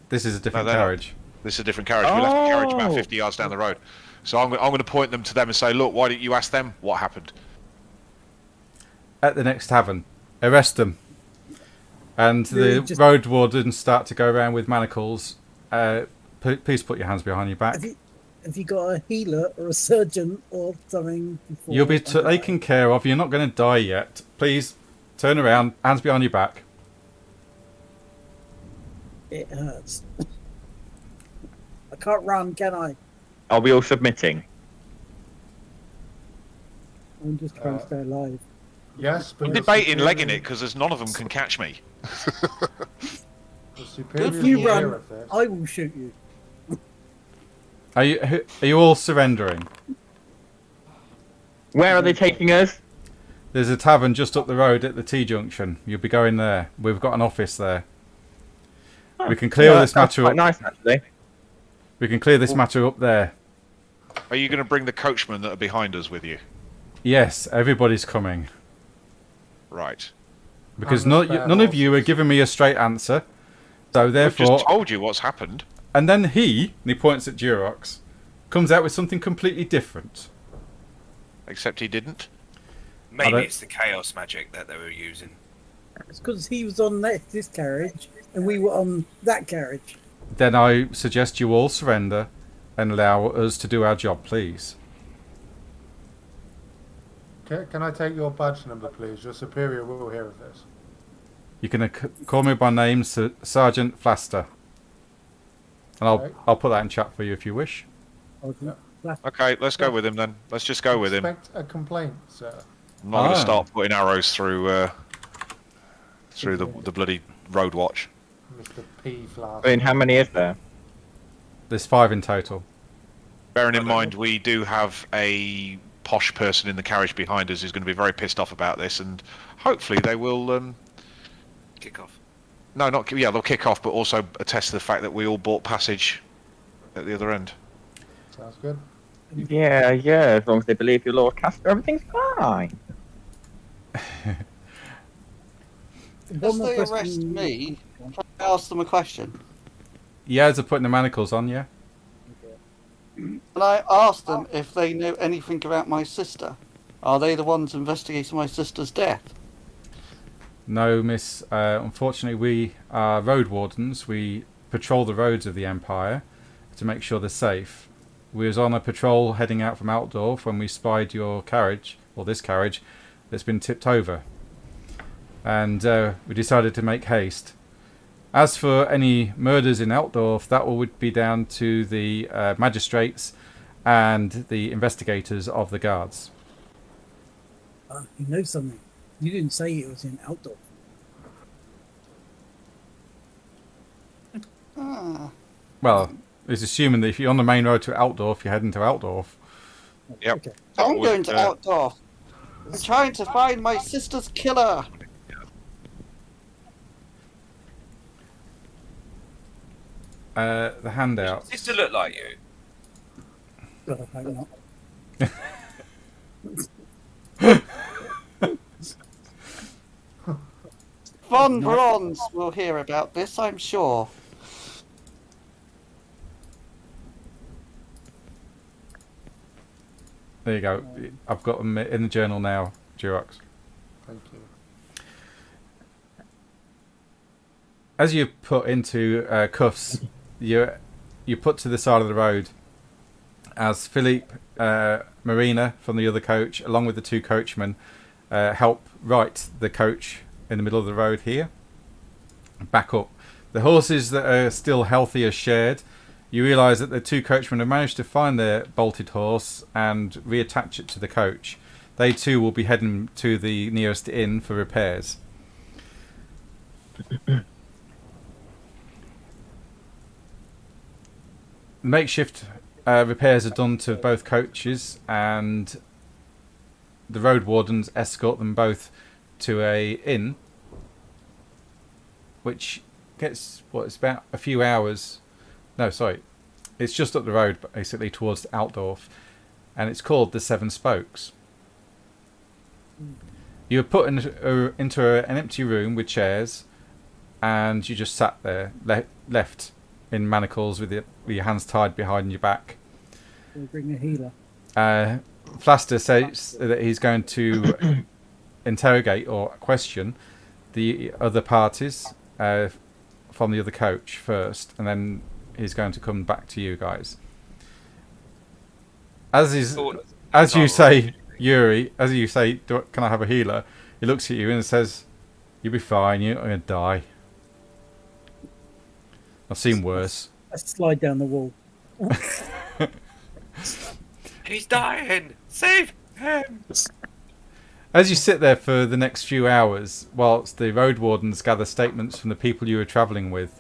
This is a different they're not. carriage. this is a different carriage. We left the carriage about Oh. 50 yards down the road. So I'm going to point them to them and say, look, why didn't you ask them what happened? At the next tavern. Arrest them. And the Just- road wardens start to go around with manacles. Please put your hands behind your back. Have you got a healer or a surgeon or something? Before You'll be I die? taken care of. You're not going to die yet. Please turn around. Hands behind your back. It hurts. I can't run, can I? Are we all submitting? I'm just trying to Uh, stay alive. Yes, but I'm the debating superior- legging it because there's none of them can catch me. The superiors If you will hear run, of this. I will shoot you. Are you all surrendering? Where are they taking us? There's a tavern just up the road at the T-junction. You'll be going there. We've got an office there. We can clear this That's matter quite up. nice, actually. We can clear this matter up there. Are you going to bring the coachmen that are behind us with you? Yes, everybody's coming. Right. Because And the spare none of you are horses. giving me a straight answer. So I've therefore, just told you what's happened. and then and he points at Durox, comes out with something completely different. Except he didn't. Maybe don't- it's the chaos magic that they were using. It's because he was on this carriage and we were on that carriage. Then I suggest you all surrender and allow us to do our job, please. Can I take your badge number, please? Your superior will hear of this. You can call me by name, Sergeant Flaster. And Okay. I'll put that in chat for you if you wish. Okay, let's go with him then. Let's just go with him. Expect a complaint, sir. I'm not going Ah. to start putting arrows through the bloody road watch. Mr. P. Flask. I mean, how many is there? There's 5 in total. Bearing in mind, we do have a posh person in the carriage behind us who's going to be very pissed off about this, and hopefully they will. Kick off. No, not yeah, they'll kick off, but also attest to the fact that we all bought passage at the other end. Sounds good. Yeah, as long as they believe your Lord Castor, everything's fine. If they arrest me, can I ask them a question? Yeah, they're putting the manacles on, yeah? Can I ask them if they know anything about my sister? Are they the ones investigating my sister's death? No, miss. Unfortunately, we are road wardens. We patrol the roads of the Empire to make sure they're safe. We was on a patrol heading out from Altdorf when we spied your carriage, or this carriage, that's been tipped over. And we decided to make haste. As for any murders in Altdorf, that would be down to the magistrates and the investigators of the guards. You know something. You didn't say it was in outdoor. Ah. Well, it's assuming that if you're on the main road to Altdorf, you're heading to Altdorf. Yep. Okay. I'm Would, going to Outdoor. I'm trying to find my sister's killer. The handout. Does it look like you? God, I hope not. Von Bronze will hear about this, I'm sure. There you go. I've got them in the journal now, Durox. Thank you. As you put into cuffs, you put to the side of the road as Philippe Marina from the other coach, along with the 2 coachmen, help right the coach in the middle of the road here. Back up. The horses that are still healthy are shared. You realise that the 2 coachmen have managed to find their bolted horse and reattach it to the coach. They too will be heading to the nearest inn for repairs. Makeshift repairs are done to both coaches, and the road wardens escort them both to a inn, which gets it's about a few hours. No, sorry, it's just up the road, basically towards Altdorf, and it's called the Seven Spokes. You were put into an empty room with chairs, and you just sat there, left in manacles with your hands tied behind your back. We'll bring a healer. Flaster says that he's going to interrogate or question the other parties from the other coach first, and then he's going to come back to you guys. As you say, Yuri, as you say, can I have a healer? He looks at you and says, "You'll be fine. You're not going to die. I've seen worse." I slide down the wall. He's dying! Save him! As you sit there for the next few hours, whilst the road wardens gather statements from the people you were travelling with,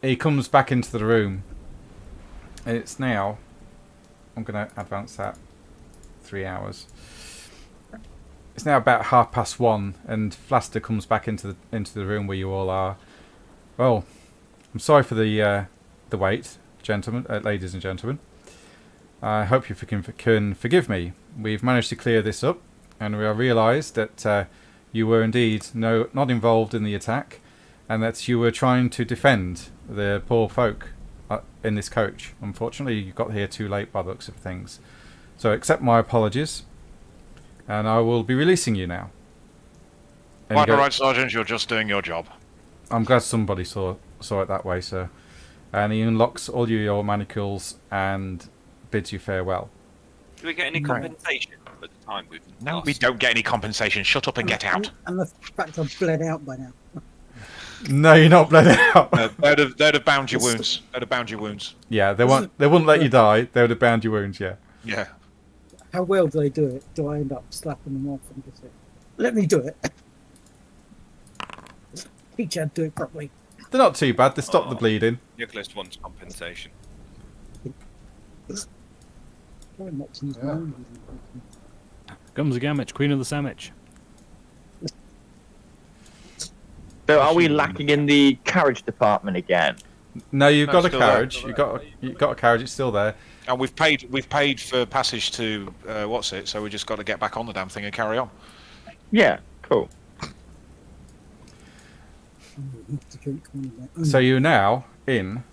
he comes back into the room. And it's now... I'm going to advance that 3 hours. It's now about 1:30, and Flaster comes back into the room where you all are. Well, I'm sorry for the wait, gentlemen, ladies and gentlemen. I hope you can forgive me. We've managed to clear this up, and we have realised that you were indeed not involved in the attack, and that you were trying to defend the poor folk in this coach. Unfortunately, you got here too late by the looks of things. So accept my apologies, and I will be releasing you now. And Quite alright, Sergeant, you're just doing your job. I'm glad somebody saw it that way, sir. And he unlocks all your manacles and bids you farewell. Do we get any compensation for the time we've No, lost? we don't get any compensation. Shut up and get out. And the fact I've bled out by now. No, you're not bled out. They'd have bound your wounds. They'd have bound your wounds. Yeah, they wouldn't let you die. They would have bound your wounds, yeah. Yeah. How well do they do it? Do I end up slapping them off and just say, let me do it? Teach you how to do it properly. They're not too bad. They stop the bleeding. Nicholas wants compensation. Try not to use my own. Comes a Gamage, Queen of the Sandwich. So are we lacking in the carriage department again? No, you've No, got a still there. carriage. You've got a carriage. It's still there. And we've paid for passage to so we just got to get back on the damn thing and carry on. Yeah, cool. To drink one of their own. So you're now in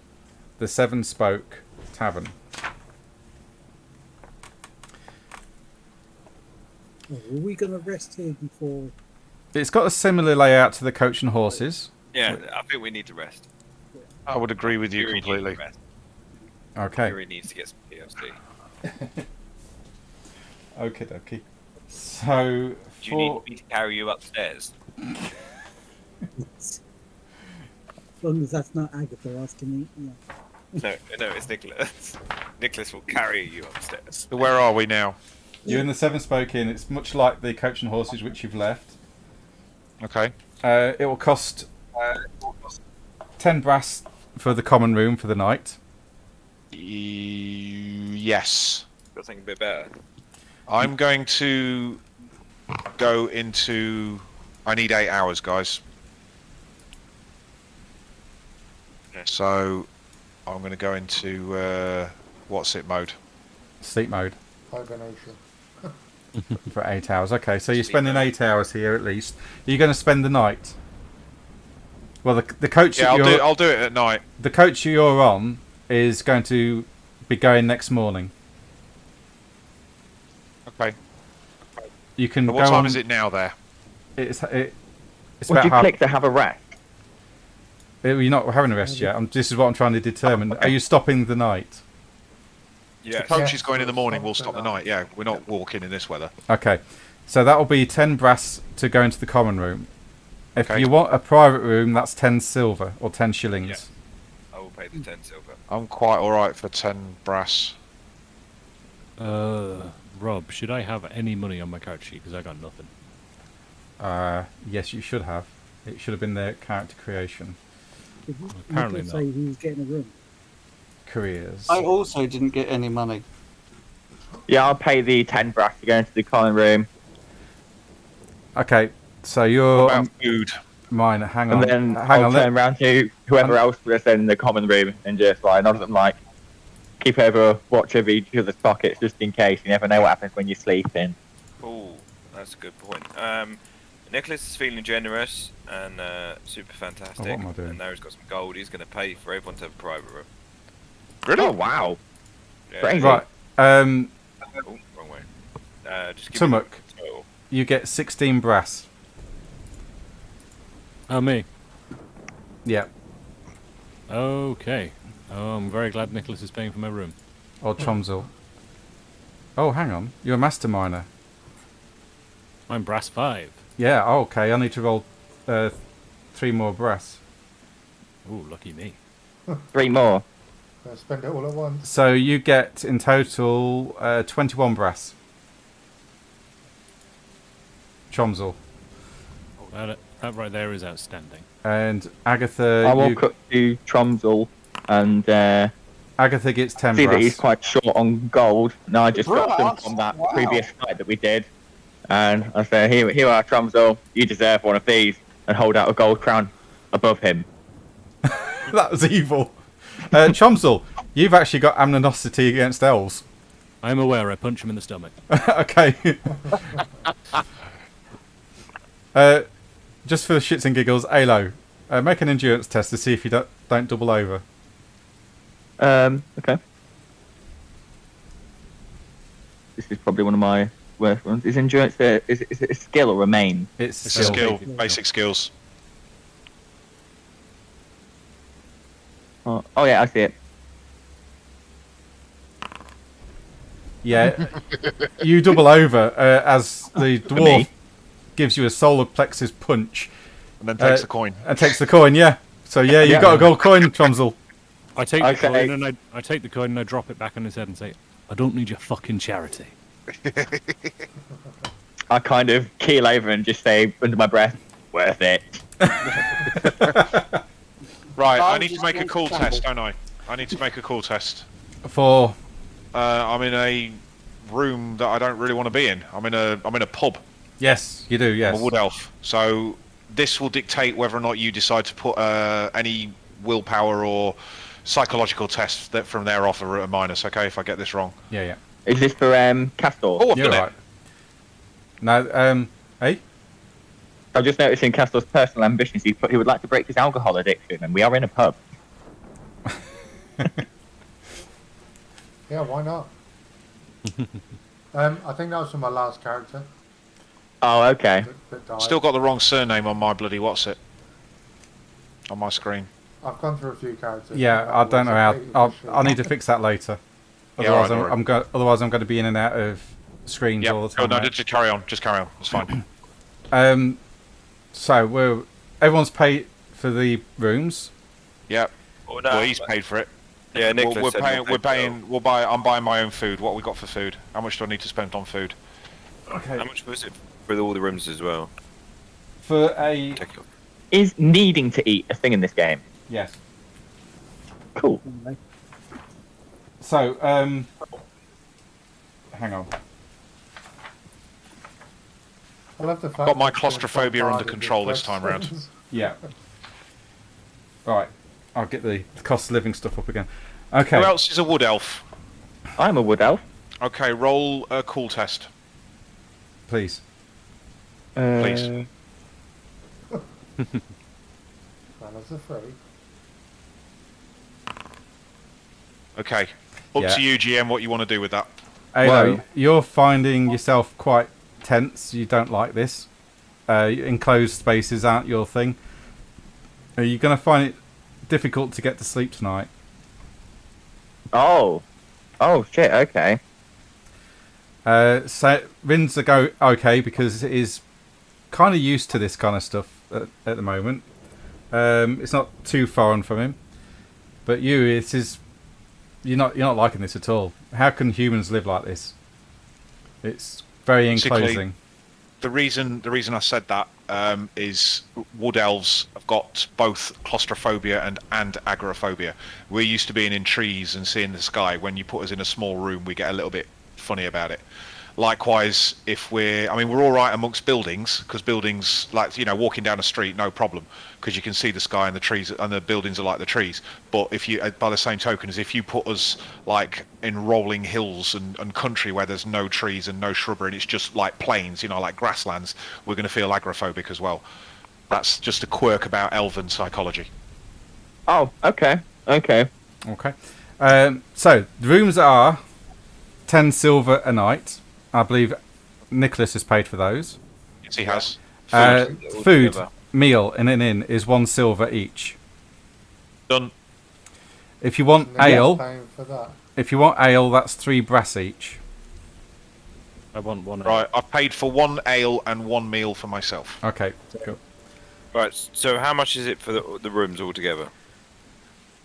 the Seven Spoke Tavern. Oh, are we going to rest here before? It's got a similar layout to the Coach and Horses. Yeah, I think we need to rest. I would agree with you Yuri needs to completely. rest. Okay. Yuri needs to get some POC. Okie dokie. So Do you need me to carry you upstairs? As long as that's not Agatha asking me. Yeah. No, it's Nicholas. Nicholas will carry you upstairs. So where are we now? you're in the Seven Spoke Inn. It's much like the Coach and Horses which you've left. Okay. It will cost 10 brass for the common room for the night. Yes. Got something a bit better. I'm going to go into... I need 8 hours, guys. Okay. So I'm going to go into what's it mode. Sleep mode Hibernation. for 8 hours. Okay, so you're Sleep spending mode. 8 hours here at least. Are you going to spend the night? Well, the coach Yeah, that I'll do it at night. the coach you're on is going to be going next morning. Okay. You can So go what time on, is it now there? It's Would about you half. click to have a rest? You're not having a rest yet. This is what I'm trying to determine. Are you stopping the night? The Yes. coach Yes, is going in the we'll morning, we'll stop stop the the night. Yeah, we're not walking in this weather. Okay, so that will be 10 brass to go into the common room. If Okay. you want a private room, that's 10 silver or 10 shillings. Yeah. I will pay the 10 silver. I'm quite alright for 10 brass. Rob, should I have any money on my character sheet? Because I got nothing. Yes, you should have. It should have been their character creation. Did you Apparently Nicholas say he was getting a room? Careers. I also didn't get any money. Yeah, I'll pay the 10 brass to go into the common room. Okay, so you're What about food? mine. Hang And on. then Hang I'll on. turn around to whoever else was in the common room and just like nod at them like, keep over watch over each other's pockets just in case. You never know what happens when you're sleeping. Oh, that's a good point. Nicholas is feeling generous and super fantastic. Oh, what am I doing? And now he's got some gold. He's going to pay for everyone to have a private room. Oh, wow. Yeah. Crazy. Right. Oh, wrong way. Just give me Tumuk, the total. you get 16 brass. Oh, me. Yeah. Okay. Oh, I'm very glad Nicholas is paying for my room. Or Chomzil. Oh, hang on. You're a master miner. I'm brass 5. Yeah, oh, okay. I need to roll 3 more brass. Ooh, lucky me. 3 more. Gonna spend it all at once. So you get in total 21 brass. Chomzel. That right there is outstanding. And Agatha, I walk up to Tromsel and Agatha gets 10 see brass. that he's quite short on gold. And I just dropped him Brass? from that Wow. previous fight that we did. And I say, here are Tromsel, you deserve one of these. And hold out a gold crown above him. That was evil. Chomzel, you've actually got amnosity against elves. I'm aware. I punch him in the stomach. Okay. Just for the shits and giggles, Alo, make an endurance test to see if you don't double over. Okay. This is probably one of my worst ones. Is endurance is it a skill or a main? It's It's a skill, basic skills. Oh yeah, I see it. Yeah, you double over as the dwarf me? gives you a solar plexus punch And then takes the coin. and takes the coin. Yeah, so yeah, you Yeah. got a gold coin, Tromsel. I take Okay. the coin and I take the coin and I drop it back on his head and say, "I don't need your fucking charity." I kind of keel over and just say under my breath, worth it. Right, I I'm need to just make a going to cool stumble. test, don't I? I need to make a cool test. For I'm in a room that I don't really want to be in. I'm in a pub. yes, you do. Yes. I'm a wood elf. So this will dictate whether or not you decide to put any willpower or psychological tests that from there off are at a minus. Okay, if I get this wrong. Yeah, yeah. Is this for Castor? Oh, I've You're done right. No, hey. I'm just noticing Castor's personal ambitions. He would like to break his alcohol addiction, and we are in a pub. Yeah, why not? I think that was from my last character Oh, okay. that died. Still got the wrong surname on my bloody what's it on my screen. I've gone through a few characters. Yeah, I don't know how. I'll need to fix that later. Yeah, Otherwise, alright, otherwise I'm going to be in and out of screens Yeah. all the Oh, time. no, mate. just carry on. Just carry on. It's fine. So everyone's paid for the rooms. Yeah. Oh, no. Well, he's paid for it. Yeah, Nicholas We're said paying. he'll We're pay for it. paying. I'm buying my own food. What we got for food? How much do I need to spend on food? Okay. How much was it for all the rooms as well? For a Take it off. Is needing to eat a thing in this game? yes. Cool. Anyway. So hang on. I love the fact Got my that you're claustrophobia under bombarded with control this time round. questions. Yeah. Right. I'll get the cost of living stuff up again. Okay. Who else is a wood elf? I'm a wood elf. Okay, roll a cool test. Please. Please. Manners are free. Okay. Up Yeah. to you, GM, what you want to do with that. Alo, Whoa. you're finding yourself quite tense. You don't like this. Enclosed spaces aren't your thing. Are you going to find it difficult to get to sleep tonight? Oh. Oh shit. Okay. So Rin's okay because it is kind of used to this kind of stuff at the moment. It's not too foreign from him, but you're not liking this at all. How can humans live like this? It's very Basically, enclosing. The reason I said that is wood elves have got both claustrophobia and agoraphobia. We're used to being in trees and seeing the sky. When you put us in a small room, we get a little bit funny about it. Likewise, we're all right amongst buildings, because buildings, like, walking down a street, no problem, because you can see the sky and the trees, and the buildings are like the trees. But if you, by the same token, if you put us like in rolling hills and country where there's no trees and no shrubbery, and it's just like plains, like grasslands, we're going to feel agoraphobic as well. That's just a quirk about elven psychology. Oh. Okay. Okay. Okay. So the rooms are 10 silver a night. I believe Nicholas has paid for those. Yes, he has. Food meal in an inn is 1 silver each. Done. If you want Nicholas ale, paying for that. that's 3 brass each. I want one. Right, I've paid for 1 ale and 1 meal for myself. Okay, cool. Right, so how much is it for the rooms altogether?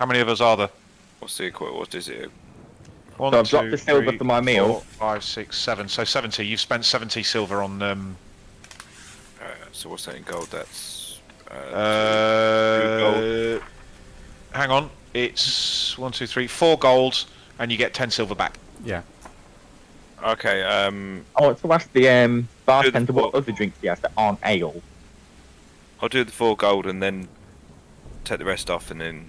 How many of us are there? What's the equal? What is it? One, So I've dropped two, the silver three, for my meal. 4, 5, 6, 7. So 70. You've spent 70 silver on So what's that in gold? That's hang on. It's 1, 2, 3, 4 gold, and you get 10 silver back. Yeah. okay. Oh, so ask the bartender four. what other drinks he has that aren't ale. I'll do the 4 gold and then take the rest off, and then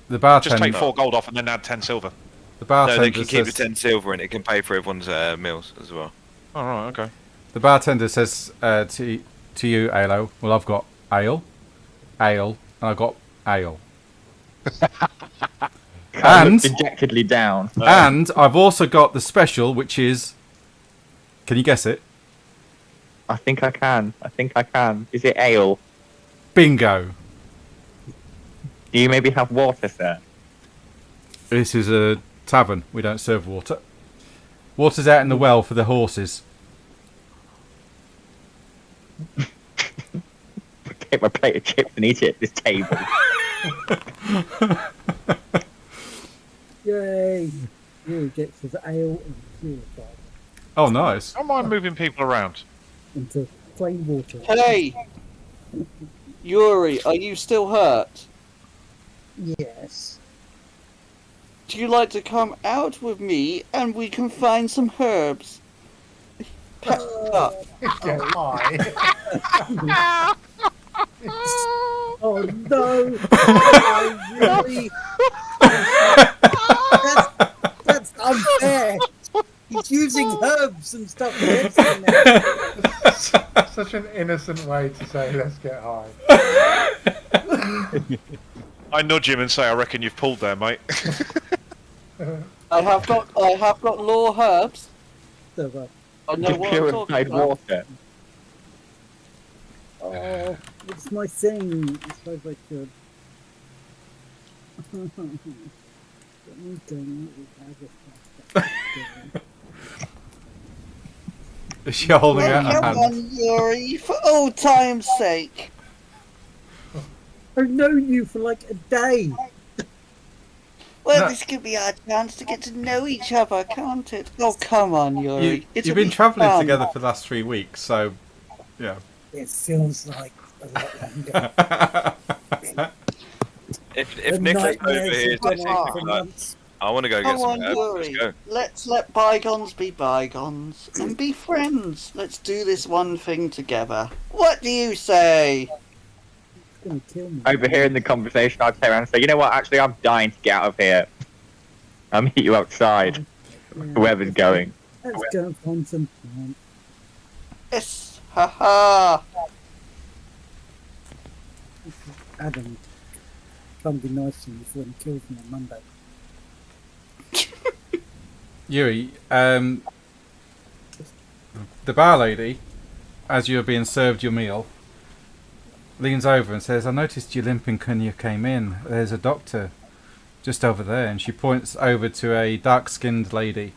The bartender. Just take 4 gold off and then add 10 silver. The no, bartender they can keep the says. 10 silver, and it can pay for everyone's meals as well. All right. Okay. The bartender says to you, Alo. Well, I've got ale, and I've got ale, and Dejectedly down. and I've also got the special, which is. Can you guess it? I think I can. Is it ale? Bingo. Do you maybe have water, sir? This is a tavern. We don't serve water. Water's out in the well for the horses. Take my plate of chips and eat it at this table. Yay! Yuri gets his ale and purified Oh, nice. Don't mind moving people around. into plain water. Hey, Yuri, are you still hurt? Yes. Do you like to come out with me and we can find some herbs? Pep up. Get high. Oh no! Oh, really? That's unfair. He's using herbs and stuff against him now. Such an innocent way to say let's get high. I nudge him and say, "I reckon you've pulled there, mate." I have got law herbs. So, I know Just what I'm talking purified about. water. oh, it's my thing. I suppose I should. Is she holding out her Come hand? on, Yuri, for old time's sake. I've known you for like a day. Well, No. this could be our chance to get to know each other, can't it? Oh, come on, Yuri. You've been travelling fun. together for the last 3 weeks, so yeah. It feels like a lot longer. If The Nicholas nightmares over here have gone takes on me for like, months. I want to go get Come some on, herbs. Let's Yuri. go. Let's let bygones be bygones and be friends. Let's do this one thing together. What do you say? It's gonna kill me. Overhearing the conversation, I'd turn around and say, you know what, actually, I'm dying to get out of here. I'll meet you outside, Yeah, whoever's going. Let's go and find some plant. Yes, haha. Adam, try and be nice to me before he kills me on Monday. Yuri, the bar lady, as you're being served your meal, leans over and says, I noticed you limping when you came in. There's a doctor just over there. And she points over to a dark-skinned lady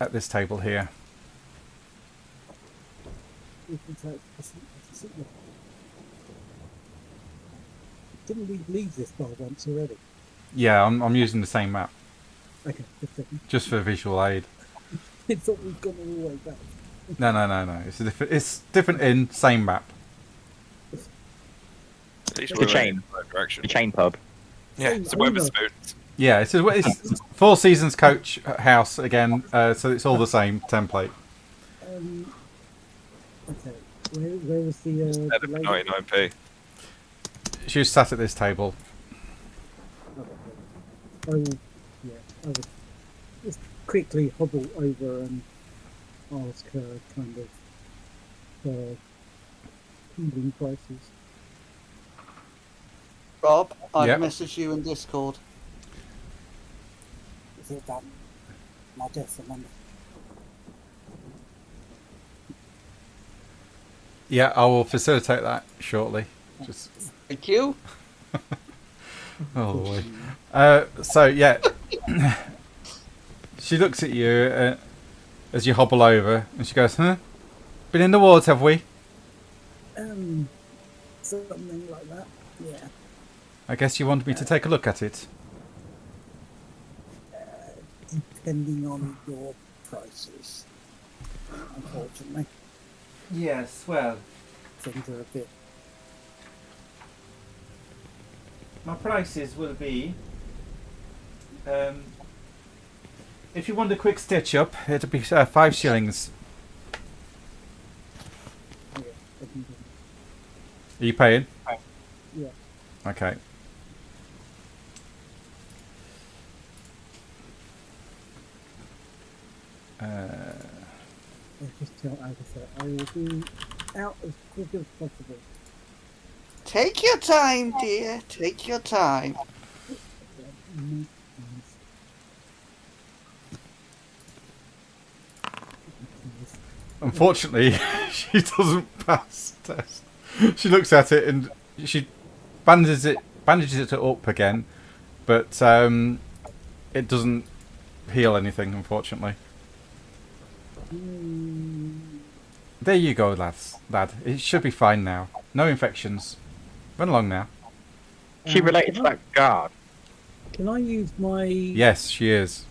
at this table here. Didn't we leave this bar once already? Yeah, I'm using the same map, Okay, just a second. just for visual aid. I thought we'd gone all the way back. No. It's different in same map. At least The we're chain. in the right direction. The chain pub. Yeah, it's a Weatherspoon. Yeah, it's Four Seasons Coach House again, so it's all the same template. Okay, where was the Instead of lady? 99p. She was sat at this table. I will, yeah, I would just quickly hobble over and ask her kind of healing prices. Rob, I've Yep. messaged you in Discord. Is it that? My death remember. Yeah, I will facilitate that shortly. Just Thank you. oh boy. So yeah, she looks at you as you hobble over, and she goes, "Huh? Been in the wars, have we? Something like that. Yeah. I guess you want me to take a look at it." depending on your prices. Unfortunately, Yes, well, things are a bit. my prices will be. If you want a quick stitch up, it'll be 5 shillings. Yeah, Are you paying? yeah. Okay. I'll just tell Agatha I will be out as quick as possible. Take your time, dear. Take your time. Unfortunately, she doesn't pass the test. She looks at it and she bandages it up again, but it doesn't heal anything, unfortunately. There you go, lad. It should be fine now. No infections. Run along now. She related to that guard. Can I use my Yes, she is.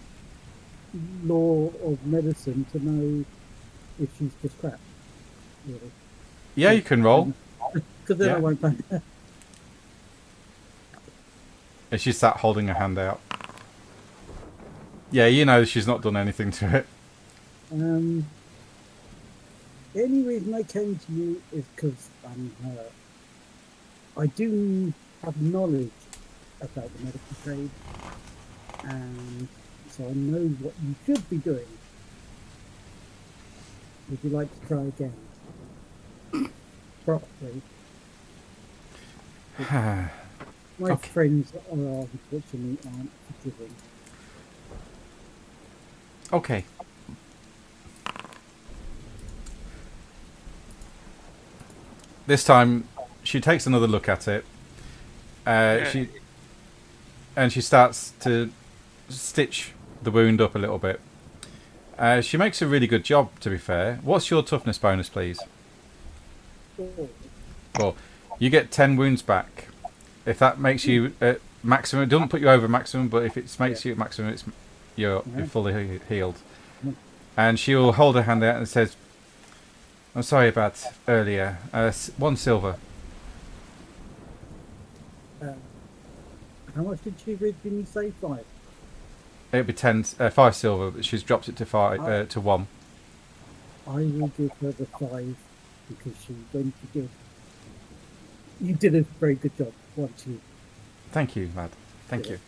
law of medicine to know if she's just crap? Really? Yeah, you can roll. Because then Yeah. I won't find her. And she sat holding her hand out. Yeah, you know she's not done anything to it. The only reason I came to you is because I'm hurt. I do have knowledge about the medical trade, and so I know what you should be doing. Would you like to try again? Properly. My Okay. friends are unfortunately aren't forgiving. Okay. This time, she takes another look at it. She starts to stitch the wound up a little bit. She makes a really good job, to be fair. What's your toughness bonus, please? Oh, Well, you get 10 wounds back. If that makes you maximum, it doesn't put you over maximum, but if it makes you maximum, you're fully healed. And she will hold her hand out and says, "I'm sorry about earlier. 1 silver." how much did she originally say? 5? It'd be 5 silver, but she's dropped it to 5 to 1. I will give her the 5 because she went to give. You did a very good job once you. Thank you, lad. Thank you.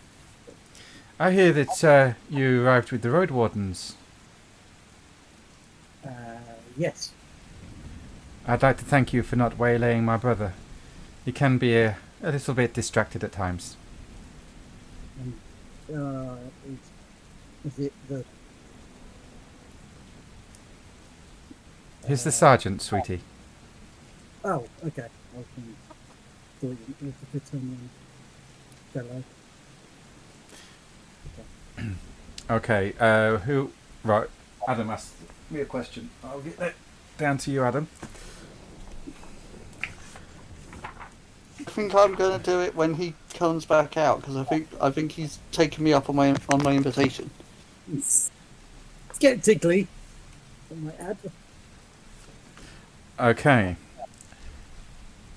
I hear that you arrived with the road wardens. Yes. I'd like to thank you for not waylaying my brother. He can be a little bit distracted at times. Is it the? He's the sergeant, sweetie. Oh, okay. I thought it was the Britonian fellow. Okay, who... Right, Adam asked me a question. I'll get that down to you, Adam. I think I'm going to do it when he comes back out because I think he's taken me up on my invitation. It's getting tickly. I might add. Okay.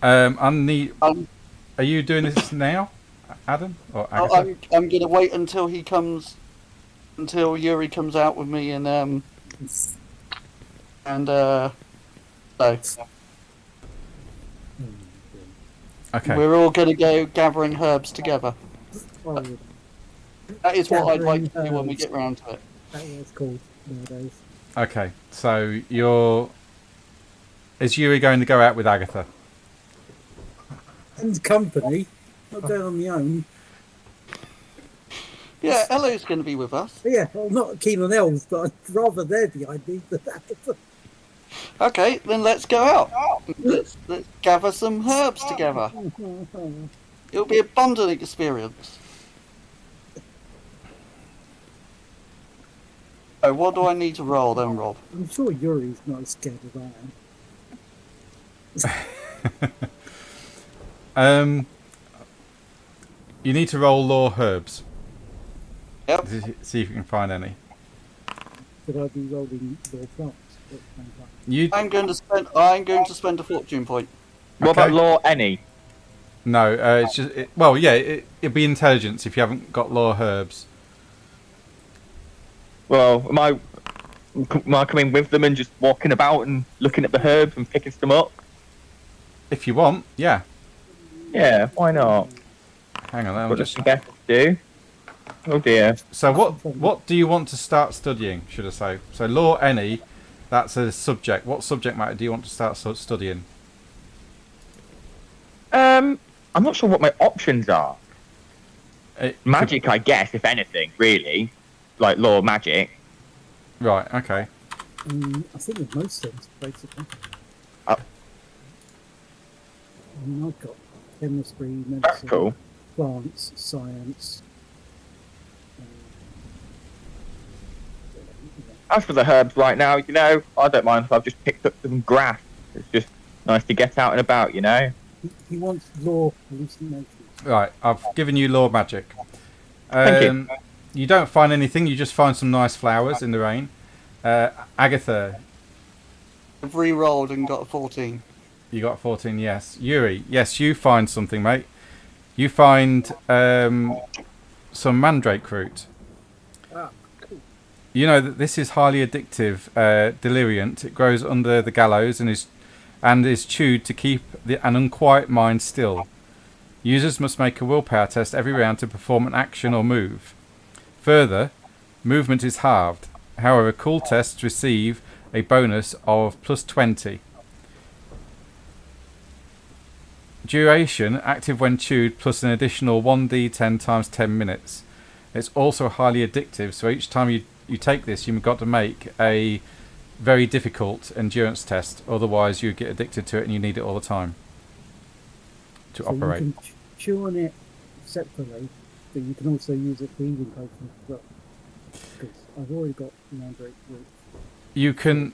Are you doing this now, Adam? Or Agatha? I'm going to wait until Yuri comes out with me so. Okay. We're all going to go gathering herbs together. Oh, That is what I'd like to Gathering do when we herbs. get round to it. that's what it's called nowadays. Okay, so is Yuri going to go out with Agatha? And company, not going on my own. Yeah, Elo's going to be with us. But yeah, I'm not keen on elves, but I'd rather they're behind me than that. Okay, then let's go out. Let's gather some herbs together. It'll be a bonding experience. So what do I need to roll then, Rob? I'm sure Yuri's not as scared as I am. You need to roll law herbs. Yep. See if you can find any. Should I be rolling law plants at the same time? You I'm going to spend a fortune point. What about Okay. law any? no, it's just well, yeah, it'd be intelligence if you haven't got law herbs. Well, am I coming with them and just walking about and looking at the herbs and picking them up? If you want, yeah. Yeah, why not? Hang on, I'm What just. does better do? Oh dear. So what do you want to start studying? Should I say? So law any, that's a subject. What subject matter do you want to start studying? I'm not sure what my options are. It could- Magic, I guess, if anything, really. Like law of magic. right. Okay. I think with most things, basically. Oh. I mean, I've got chemistry, That's medicine, cool. plants, science. As for the herbs right now, I don't mind if I've just picked up some grass. It's just nice to get out and about, He wants law hallucinations. Right. I've given you law magic. Thank you. You don't find anything. You just find some nice flowers in the rain. Agatha, I've re-rolled and got a 14. you got 14. Yes. Yuri, yes, you find something, mate. You find some mandrake root. Ah, cool. You know that this is highly addictive, deliriant. It grows under the gallows and is chewed to keep an unquiet mind still. Users must make a willpower test every round to perform an action or move. Further, movement is halved. However, cool tests receive a bonus of +20. Duration, active when chewed, plus an additional 1d10 times 10 minutes. It's also highly addictive, so each time you take this, you've got to make a very difficult endurance test. Otherwise, you get addicted to it and you need it all the time to operate. You can chew on it separately, but you can also use it for healing potions as well. Because I've already got mandrake root. You can,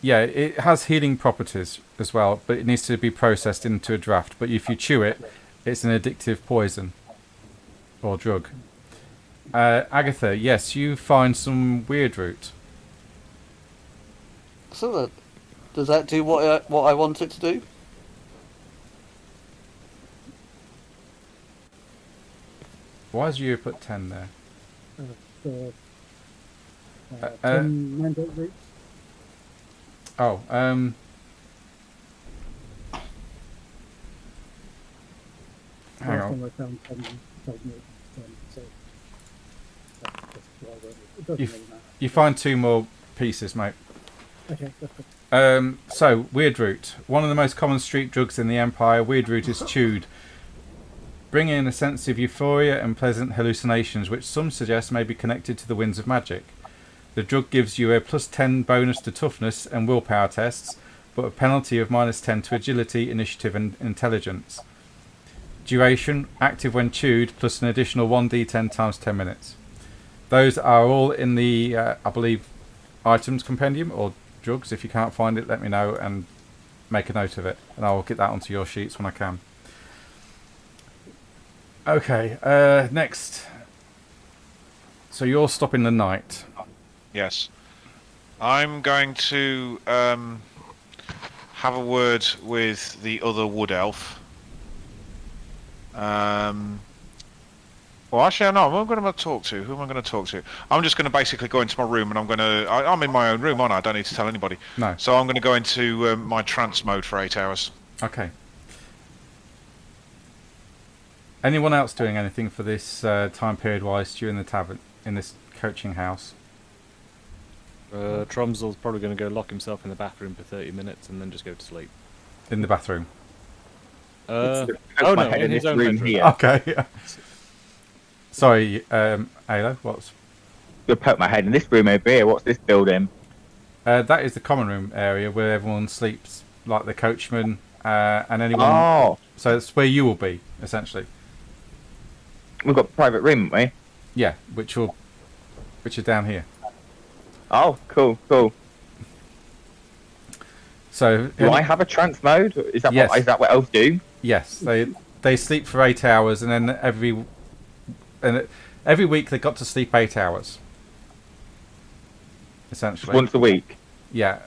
yeah, it has healing properties as well, but it needs to be processed into a draft. But if you chew it, it's an addictive poison or drug. Agatha, yes, you find some weird root. So does that do what I want it to do? Why has you put 10 there? For 10 10 mandrake roots. Oh, hang Last on. time I found 10 told me it was 10, so that's why I went with it. It doesn't really matter. You find 2 more pieces, mate. Okay, that's good. So, weird root. One of the most common street drugs in the Empire, weird root is chewed, bringing a sense of euphoria and pleasant hallucinations, which some suggest may be connected to the winds of magic. The drug gives you a +10 bonus to toughness and willpower tests, but a penalty of -10 to agility, initiative, and intelligence. Duration, active when chewed, plus an additional 1d10 times 10 minutes. Those are all in the, I believe, items compendium or drugs. If you can't find it, let me know and make a note of it, and I'll get that onto your sheets when I can. Okay, next. So you're stopping the night. Yes. I'm going to have a word with the other wood elf. Well, actually, no. Who am I going to talk to? Who am I going to talk to? I'm just going to basically go into my room, and I'm in my own room, aren't I? I don't need to tell anybody. No. So I'm going to go into my trance mode for 8 hours. Okay. Anyone else doing anything for this time period whilst you're in the tavern, in this coaching house? Tromsel's probably going to go lock himself in the bathroom for 30 minutes and then just go to sleep. In the bathroom? Oh my no, head in his this own room bedroom. here. Okay. Sorry, Ayla, what's... I'm gonna poke my head in this room over here. What's this building? that is the common room area where everyone sleeps, like the coachman and anyone... Oh, So it's where you will be, essentially. we've got a private room, haven't we? Yeah, which is down here. Oh, cool. So Do I have a trance mode? Is that Yes. what elves do? yes, they sleep for 8 hours, and then every week they got to sleep 8 hours. essentially. Once a week. Yeah.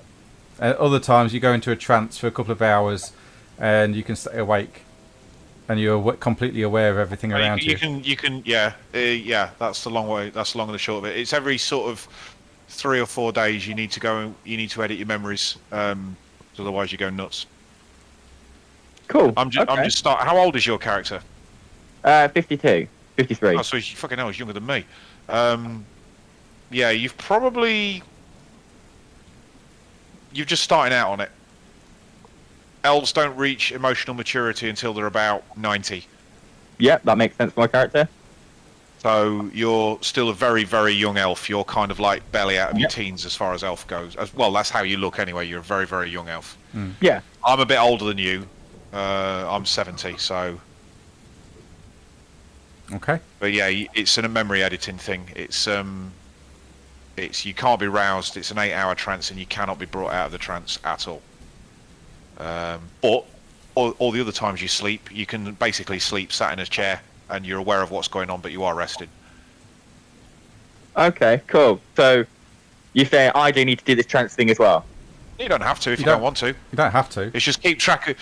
Other times you go into a trance for a couple of hours, and you can stay awake, and you're completely aware of everything around you. You can, yeah. That's the long way. That's the long and the short of it. It's every sort of 3 or 4 days you need to go. You need to edit your memories. Otherwise you go nuts. Cool. I'm just start. How old is your character? 52. 53. Oh, so he's fucking hell, he's younger than me. Yeah, you're just starting out on it. Elves don't reach emotional maturity until they're about 90. Yeah, that makes sense for my character. So you're still a very, very young elf. You're kind of like barely out of your teens as far as elf goes. Well, that's how you look anyway. You're a very, very young elf. Yeah. I'm a bit older than you. I'm 70, so... Okay. But yeah, it's a memory editing thing. It's you can't be roused. It's an 8-hour trance, and you cannot be brought out of the trance at all. But all the other times you sleep, you can basically sleep sat in a chair, and you're aware of what's going on, but you are rested. Okay, cool. So you say I do need to do this trance thing as well? You don't have to if you don't want to. You don't have to. It's just keep track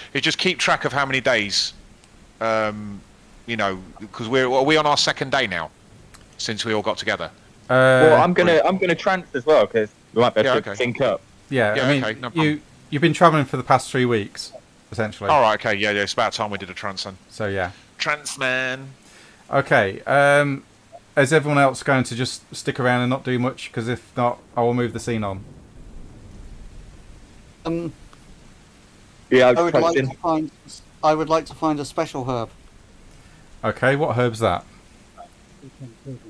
of how many days. You know, because are we on our second day now, since we all got together? Well, I'm gonna trance as well because we might be able to sync up. Yeah, Yeah, I mean, okay, no problem. you've been travelling for the past 3 weeks, essentially. All right, okay, yeah, it's about time we did a trance then. So yeah. Trance man. Okay. Is everyone else going to just stick around and not do much? Because if not, I will move the scene on. Yeah, I would like to find a special herb. Okay, what herb's that?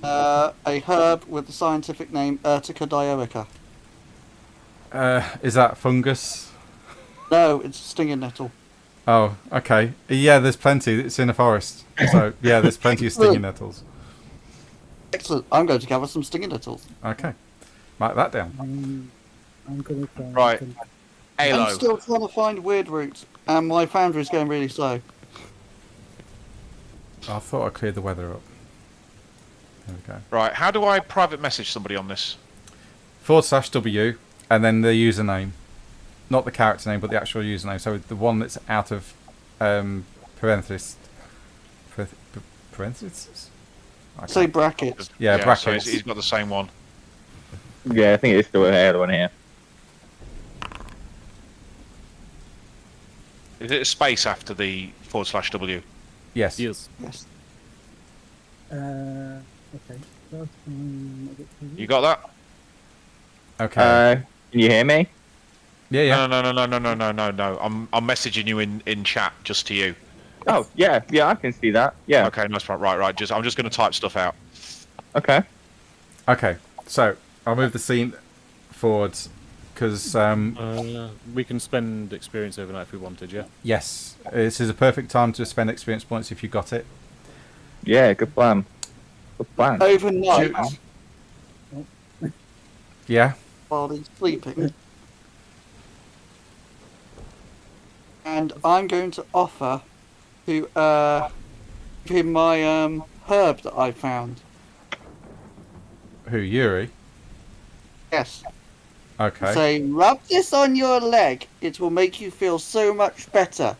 A herb with the scientific name Urtica dioica. Is that fungus? No, it's a stinging nettle. Oh, okay. Yeah, there's plenty. It's in a forest. So, yeah, there's plenty of stinging nettles. Excellent. I'm going to gather some stinging nettles. Okay. Mark that down. I'm going to try. Right. Halo. I'm still trying to find weird roots, and my foundry's going really slow. I thought I cleared the weather up. There we go. Right, how do I private message somebody on this? /W, and then the username. Not the character name, but the actual username. So the one that's out of parentheses. Parentheses? Okay. Say brackets. Yeah, brackets. So he's got the same one. Yeah, I think it's still the other one here. Is it a space after the /W? Yes. Yes. Yes. Okay. First time I get to You got that? Okay. Can you hear me? Yeah. No. I'm messaging you in chat just to you. Oh, yeah, I can see that. Yeah. Okay, nice one. Right. I'm just going to type stuff out. Okay. Okay. So I'll move the scene forwards because We can spend experience overnight if we wanted, yeah? yes, this is a perfect time to spend experience points if you got it. Yeah, good plan. Good plan. Overnight, Yeah. while he's sleeping. And I'm going to offer to give him my herb that I found. Who, Yuri? Yes. Okay. Say, rub this on your leg. It will make you feel so much better.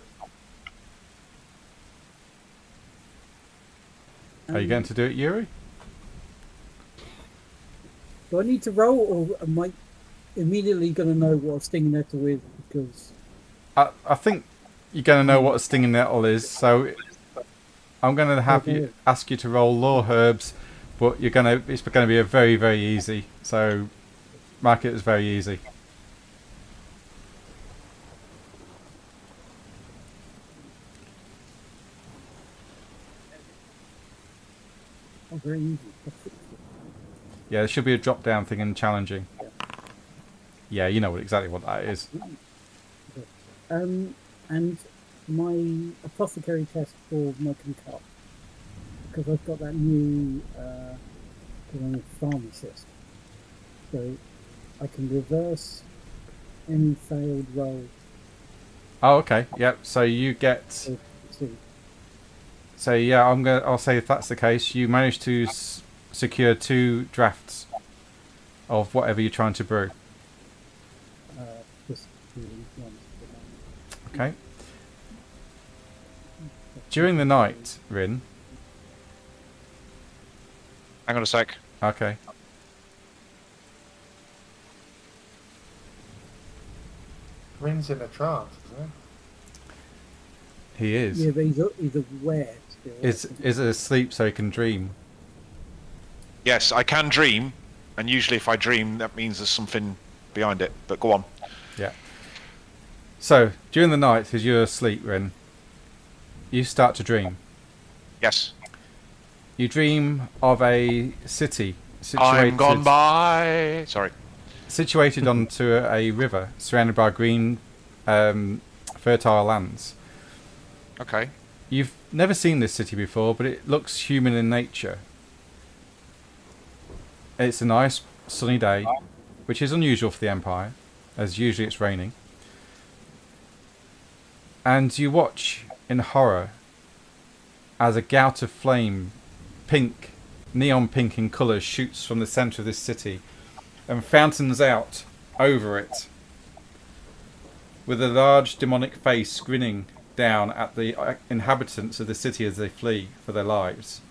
Are you going to do it, Yuri? Do I need to roll, or am I immediately going to know what a stinging nettle is? Because I think you're going to know what a stinging nettle is, so I'm going to have you ask you to roll lore herbs, but it's going to be a very, very easy. So mark it as very easy. oh, very easy. Yeah, there should be a drop down thing in challenging. Yeah, you know exactly what that is. And my apothecary test for my concuss, because I've got that new pharmacist, so I can reverse any failed roll. Oh, okay. Yep. So you get. So yeah, I'll say if that's the case, you manage to secure 2 drafts of whatever you're trying to brew. Just doing one. Okay. During the night, Rin. Hang on a sec. Okay. Rin's in a trance, isn't He is. Yeah, but he's aware still. Is asleep so he can dream. Yes, I can dream, and usually if I dream, that means there's something behind it. But go on. Yeah. So, during the night, as you're asleep, Rin, you start to dream. Yes. You dream of a city I'm gone by. Sorry. situated onto a river surrounded by green, fertile lands. Okay. You've never seen this city before, but it looks human in nature. It's a nice sunny day, which is unusual for the Empire, as usually it's raining. And you watch in horror as a gout of flame, pink, neon pink in colour, shoots from the centre of this city and fountains out over it, with a large demonic face grinning down at the inhabitants of the city as they flee for their lives.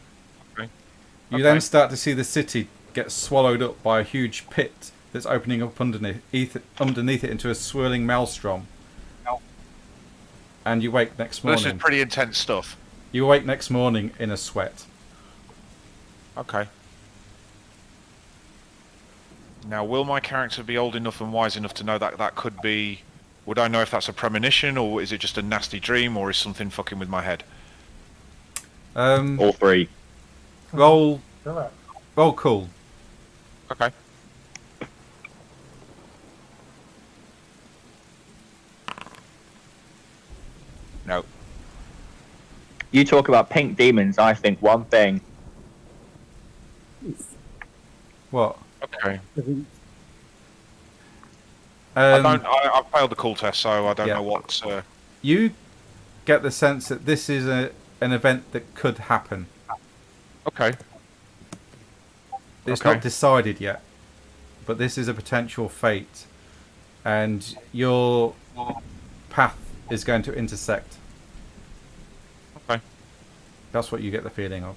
Okay. You then start to see the city get swallowed up by a huge pit that's opening up underneath it into a swirling maelstrom. And you wake next morning. This is pretty intense stuff. You awake next morning in a sweat. Okay. Now, will my character be old enough and wise enough to know that that could be... Would I know if that's a premonition, or is it just a nasty dream, or is something fucking with my head? All three. Roll Correct. cool. Okay. No. You talk about pink demons, I think one thing. What? Okay. I think I failed the cool test, so I don't Yeah. know what... You get the sense that this is an event that could happen. Okay. It's Okay. not decided yet, but this is a potential fate, and your path is going to intersect. Okay. That's what you get the feeling of.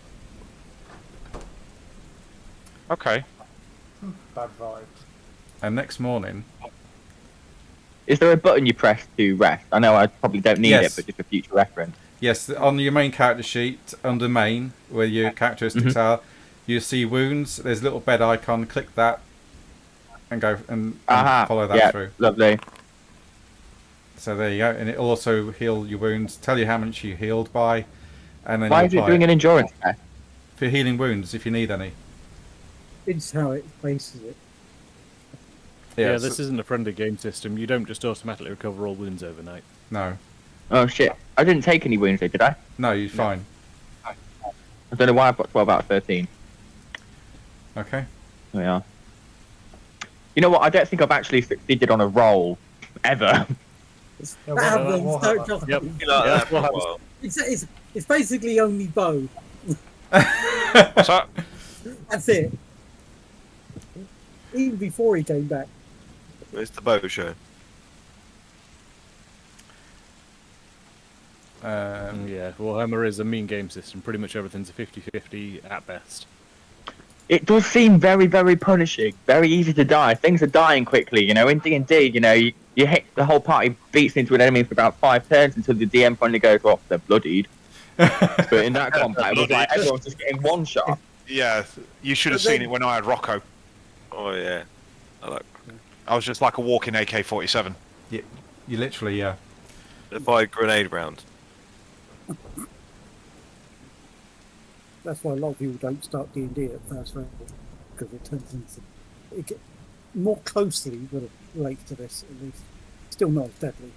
Okay. Bad vibes. And next morning, Is there a button you press to rest? I know I probably don't need Yes. it, but just for future reference. yes, on your main character sheet, under main, where your characteristics are, you see wounds. There's a little bed icon. Click that, and go and Aha, follow that yeah, through. lovely. So there you go, and it'll also heal your wounds, tell you how much you healed by, and then Why you is it apply doing an endurance test? for healing wounds if you need any. it's how it bases it. Yeah, so- this isn't a friendly game system. You don't just automatically recover all wounds overnight. No, Oh shit, I didn't take any wounds though, did I? no, you're fine. I don't know why I've got 12 out of 13. Okay. There we are. You know what, I don't think I've actually succeeded on a roll, ever. Yeah, That what- happens, what don't happened? Yep. You like Yeah, that for a well, while. It's basically only bow. So, That's it. Even before he came back. Where's the bow show? Yeah, Warhammer is a mean game system. Pretty much everything's a 50-50 at best. It does seem very, very punishing. Very easy to die. Things are dying quickly, you know. In D&D, you know, you hit the whole party beats into an enemy for about 5 turns until the DM finally goes, well, they're bloodied. But in that combat, it was like everyone's just getting one shot. yeah, you should have But then- seen it when I had Rocco. Oh yeah. I like I was just like a walking AK-47. You literally, yeah. the 5 grenade rounds. That's why a lot of people don't start D&D at first level, because it turns into more closely relates to this, at least. Still not as deadly.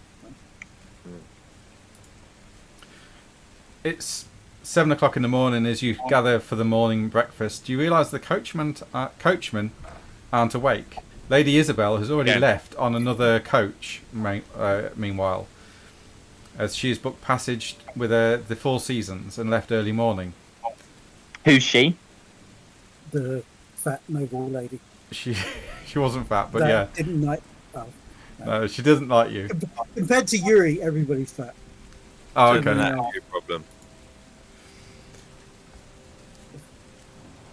It's 7 o'clock in the morning as you gather for the morning breakfast. You realise the coachmen aren't awake. Lady Isabel has already Yeah. left on another coach, meanwhile, as she's booked passage with the Four Seasons and left early morning. Who's she? The fat noble lady. She She wasn't fat, but that yeah. didn't like. Oh, No, she doesn't like you. compared to Yuri, everybody's fat. Oh, So okay. that's your problem.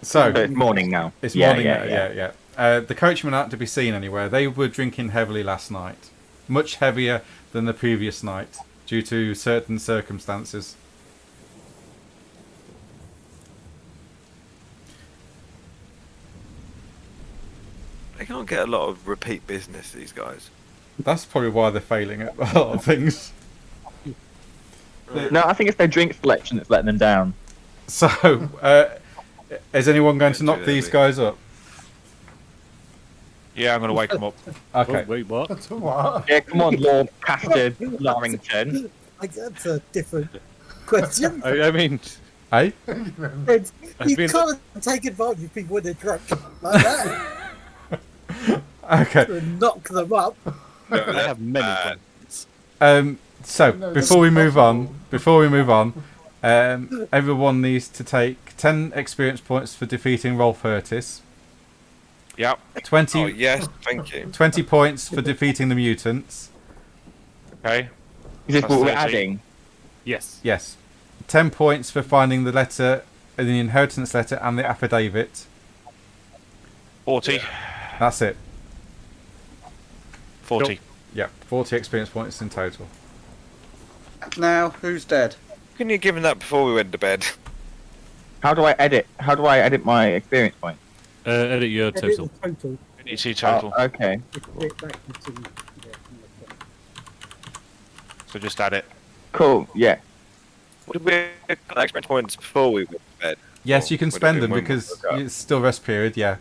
So, So it's morning now. it's Yeah, morning yeah, now, yeah. The coachmen aren't to be seen anywhere. They were drinking heavily last night. Much heavier than the previous night, due to certain circumstances. They can't get a lot of repeat business, these guys. That's probably why they're failing at a lot of things. No, I think it's their drink selection that's letting them down. So, is anyone going to knock these guys up? Yeah, I'm going to wake them up. Okay. Oh, wait, what? That's what? Yeah, come on, Lord Castor Larrington. Like, that's a different question. I mean, Hey? You been- can't take advantage of people when they're drunk like that. Okay. And knock them up. I have many plans. So No, before we that's move on, everyone needs to take 10 experience points for defeating Rolf Hurtis. Yep. 20, Oh, yes, thank you. 20 points for defeating the mutants. Okay. Is this That's what we're 30. adding? Yes. Yes. 10 points for finding the letter, the inheritance letter, and the affidavit. 40. That's it. 40. Yeah, 40 experience points in total. Now, who's dead? Couldn't you give him that before we went to bed? How do I edit my experience point? Edit your Edit total. the total. You see total. Oh, okay. Put it back into, yeah, So just add it. Cool. Yeah. Did we get experience points before we went to bed? Yes, Or you can would it spend be them when we because woke up? it's still rest period, yeah.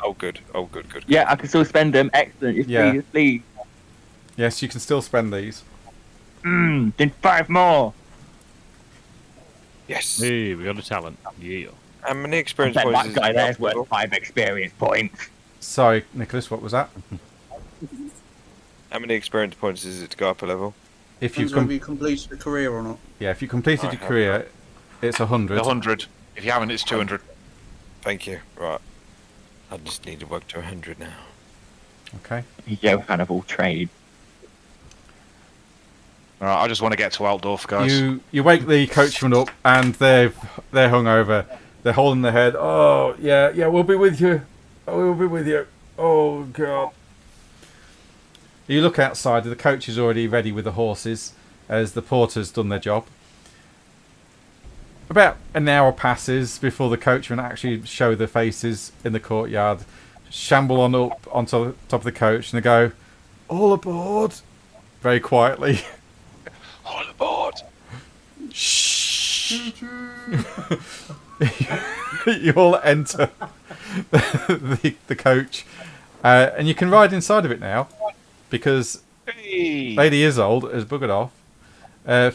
Oh, good. Oh, good, good. Yeah, I can still spend them. Excellent. Yes, Yeah. please, please. Yes, you can still spend these. Then 5 more. Yes. Hey, we got a talent. Yeah. How many experience Bet points that is guy it there's up level? worth 5 experience points. Sorry, Nicholas, what was that? How many experience points is it to go up a level? If Depends you've whether you completed a career or not. yeah, if you completed I your have career, it's 100. 100. If you haven't, it's 200. Thank you. Right. I just need to work to 100 now. Okay. Johan of all trades. Alright, I just want to get to Altdorf, guys. You wake the coachman up and they're hungover. They're holding their head. Oh yeah, we'll be with you. We'll be with you. Oh god. You look outside. The coach is already ready with the horses, as the porter's done their job. About an hour passes before the coachmen actually show their faces in the courtyard. Shamble on up onto the top of the coach and they go, "All aboard!" Very quietly. All aboard! Shh. You all enter the coach, and you can ride inside of it now because Hey! Lady Isolde has buggered off.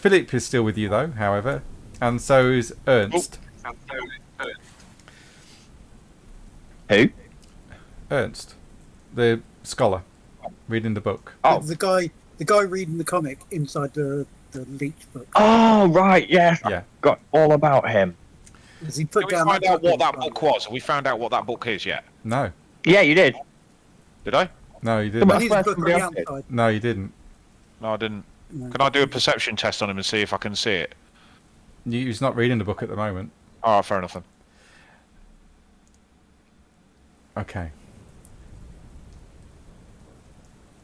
Philip is still with you though, however, and so is Ernst. Who? Ernst, the scholar, reading the book. Oh. The guy reading the comic inside the leech book. Oh, right, yes. Yeah. Got all about him. As he Did put we down find out what that book book was? Have we found out what that book is yet? No, Yeah, you did. Did I? no, you Come didn't. on. He's That's book on somebody the else did. outside. No, you didn't. No, I didn't. No. Can I do a perception test on him and see if I can see it? He's not reading the book at the moment. Oh, fair enough then. Okay.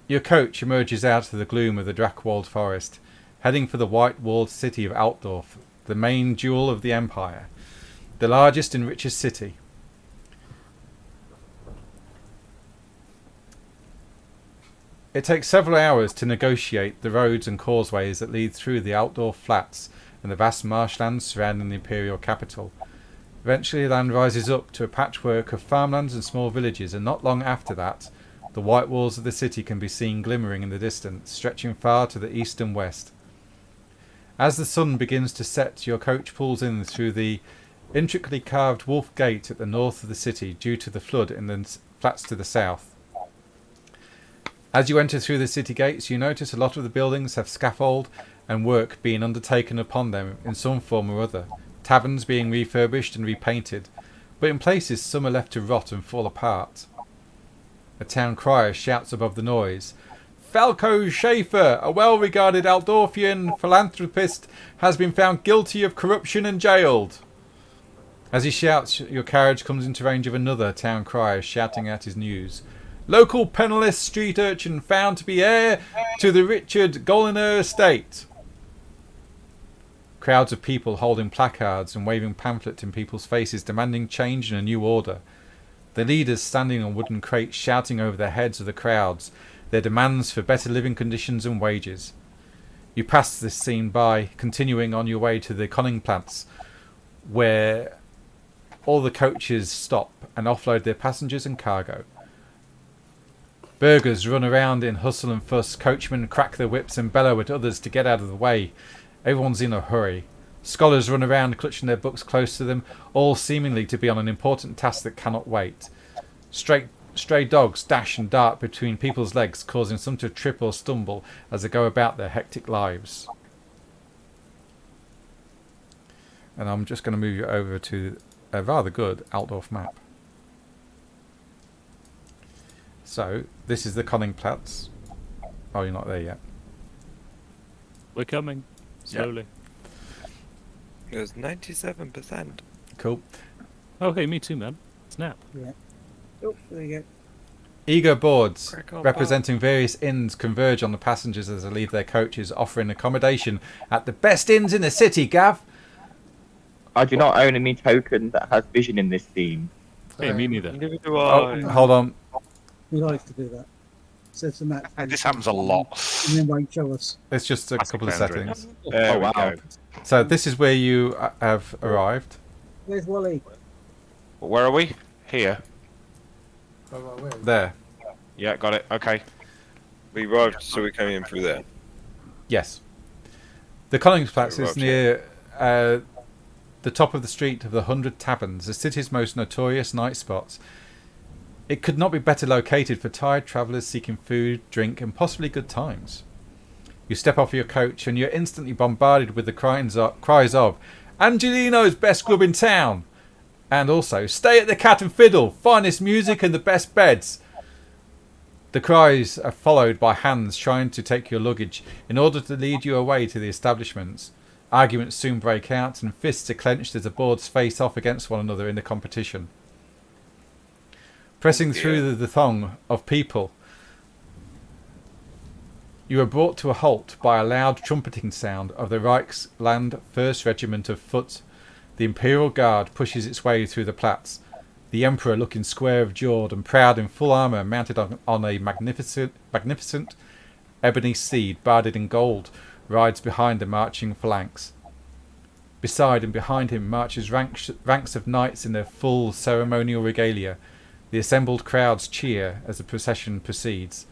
Your coach emerges out of the gloom of the Dracwald forest, heading for the white-walled city of Altdorf, the main jewel of the Empire, the largest and richest city. It takes several hours to negotiate the roads and causeways that lead through the Altdorf flats and the vast marshlands surrounding the imperial capital. Eventually, land rises up to a patchwork of farmlands and small villages, and not long after that, the white walls of the city can be seen glimmering in the distance, stretching far to the east and west. As the sun begins to set, your coach pulls in through the intricately carved wolf gate at the north of the city due to the flood in the flats to the south. As you enter through the city gates, you notice a lot of the buildings have scaffold and work being undertaken upon them in some form or other, taverns being refurbished and repainted, but in places some are left to rot and fall apart. A town crier shouts above the noise. Falco Schaefer, a well-regarded Aldorfian philanthropist, has been found guilty of corruption and jailed. As he shouts, your carriage comes into range of another town crier shouting out his news. Local penniless street urchin found to be heir to the Richard Golliner estate. Crowds of people holding placards and waving pamphlets in people's faces demanding change and a new order. The leaders standing on wooden crates shouting over the heads of the crowds their demands for better living conditions and wages. You pass this scene by, continuing on your way to the conning plants, where all the coaches stop and offload their passengers and cargo. Burghers run around in hustle and fuss, coachmen crack their whips and bellow at others to get out of the way. Everyone's in a hurry. Scholars run around clutching their books close to them, all seemingly to be on an important task that cannot wait. Stray dogs dash and dart between people's legs, causing some to trip or stumble as they go about their hectic lives. And I'm just going to move you over to a rather good Altdorf map. So, this is the Konningplatz. Oh, you're not there yet. We're coming. Slowly. It was 97%. Cool. Oh, hey, me too, man. Snap. Yeah. Oh, there you go. Eager boards Crack on, representing various inns converge on the passengers as they leave their coaches, offering accommodation at the best inns in the city, Gav. I do not own any token that has vision in this theme. Hey, me neither. Neither do Oh, I. hold on. He likes to do that. Says the map. Hey, this happens a lot. And then won't show us. It's just a Classic couple of Foundry. settings. There Oh, we wow. go. So this is where you have arrived. Where's Wally? Where are we? Here. There. Yeah, got it. Okay. We arrived, so we came in through there. Yes. The Konningplatz Right, is near the top of the street of the 100 Taverns, the city's most notorious night spots. It could not be better located for tired travellers seeking food, drink, and possibly good times. You step off your coach and you're instantly bombarded with the cries of Angelino's best club in town, and also stay at the Cat and Fiddle, finest music and the best beds. The cries are followed by hands trying to take your luggage in order to lead you away to the establishments. Arguments soon break out and fists are clenched as the boards face off against one another in the competition. Pressing through the throng of people, you are brought to a halt by a loud trumpeting sound of the Reichsland 1st Regiment of Foot. The Imperial Guard pushes its way through the Platz. The Emperor, looking square of jawed and proud in full armour, mounted on a magnificent ebony steed, barded in gold, rides behind the marching phalanx. Beside and behind him marches ranks of knights in their full ceremonial regalia. The assembled crowds cheer as the procession proceeds.